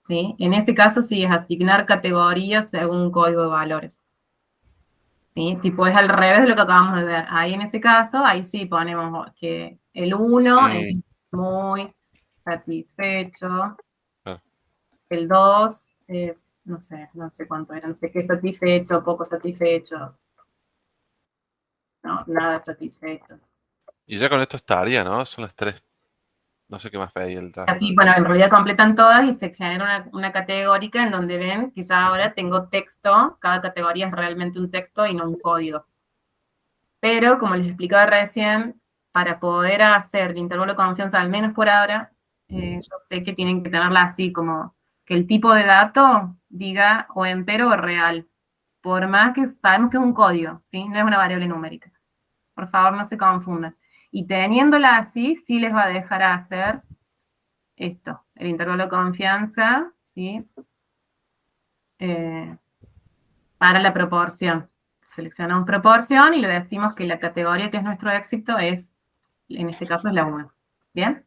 ¿Sí? En ese caso sí es asignar categorías según un código de valores. ¿Sí? Tipo es al revés de lo que acabamos de ver. Ahí en ese caso, ahí sí ponemos que el 1 es muy satisfecho,
Claro.
el 2 es, no sé cuánto era, no sé qué satisfecho, poco satisfecho, no, nada satisfecho.
Y ya con esto estaría, ¿no? Son las 3. No sé qué más pedí el trabajo.
Así, bueno, en realidad completan todas y se genera una categórica en donde ven que ya ahora tengo texto, cada categoría es realmente un texto y no un código. Pero, como les explicaba recién, para poder hacer el intervalo de confianza, al menos por ahora, yo sé que tienen que tenerla así, como que el tipo de dato diga o entero o real. Por más que sabemos que es un código, ¿sí? No es una variable numérica. Por favor, no se confundan. Y teniéndola así, sí les va a dejar hacer esto, el intervalo de confianza, ¿sí? Para la proporción. Seleccionamos proporción y le decimos que la categoría que es nuestro éxito es, en este caso es la 1. ¿Bien?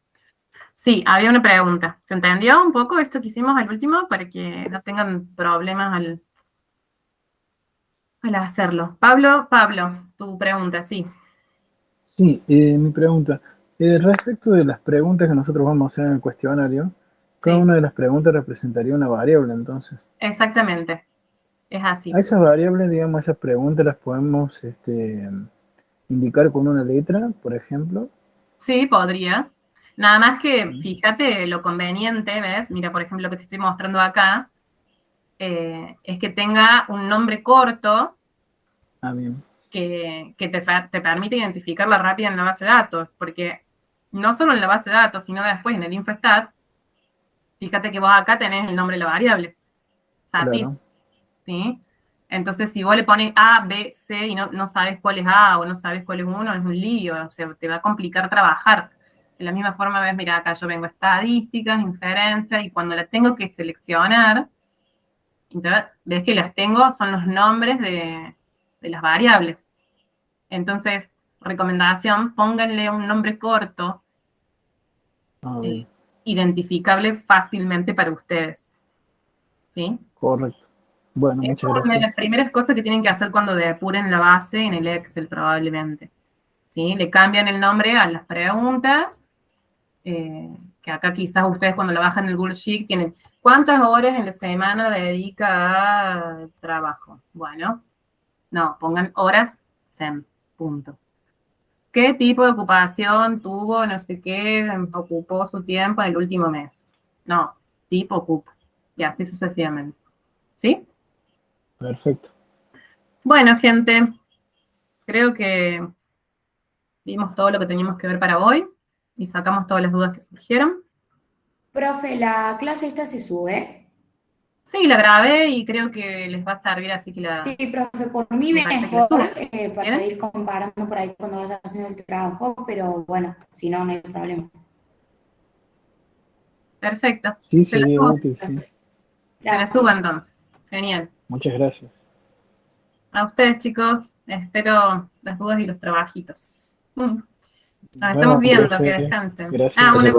Sí, había una pregunta. ¿Se entendió un poco esto que hicimos al último para que no tengan problemas al hacerlo? Pablo, tu pregunta, sí.
Sí, mi pregunta. Respecto de las preguntas que nosotros vamos a hacer en el cuestionario, cada
Sí,
una de las preguntas representaría una variable, entonces.
exactamente. Es así.
A esas variables, digamos, esas preguntas las podemos indicar con una letra, por ejemplo.
Sí, podrías. Nada más que fíjate lo conveniente, ¿ves? Mira, por ejemplo, lo que te estoy mostrando acá, es que tenga un nombre corto
Ah, bien.
que te permite identificarla rápida en la base de datos, porque no solo en la base de datos, sino después en el infostat, fíjate que vos acá tenés el nombre de la variable,
Claro.
satis, ¿sí? Entonces, si vos le pones A, B, C y no sabes cuál es A o no sabes cuál es uno, es un lío, o sea, te va a complicar trabajar. De la misma forma, ves, mira, acá yo vengo a estadísticas, inferencia, y cuando la tengo que seleccionar, ves que las tengo, son los nombres de las variables. Entonces, recomendación, pónganle un nombre corto,
Ah, bien.
identificable fácilmente para ustedes. ¿Sí?
Correcto. Bueno,
Es
muchas
como una de
gracias.
las primeras cosas que tienen que hacer cuando depuren la base en el Excel, probablemente. ¿Sí? Le cambian el nombre a las preguntas, que acá quizás ustedes cuando la bajan en el Google Sheet tienen ¿cuántas horas en la semana dedica a trabajo? Bueno, no, pongan horas SEM, punto. ¿Qué tipo de ocupación tuvo, no sé qué, ocupó su tiempo en el último mes? No, tipo ocupa. Y así sucesivamente. ¿Sí?
Perfecto.
Bueno, gente, creo que vimos todo lo que teníamos que ver para hoy y sacamos todas las dudas que surgieron.
Profe, la clase esta se sube.
Sí, la grabé y creo que les va a servir, así que
Sí, profe, por mí
me parece que la
mejor,
subo.
para
¿Bien?
ir comparando por ahí cuando vaya haciendo el trabajo, pero bueno, si no, no hay problema.
Perfecto.
Sí,
Se la
sería
subo.
útil, sí.
Se la subo
Gracias.
entonces. Genial.
Muchas gracias.
A ustedes, chicos, espero las dudas y los trabajitos. Nos estamos
Bueno,
viendo, que
profe,
descansen.
gracias.
Ah, una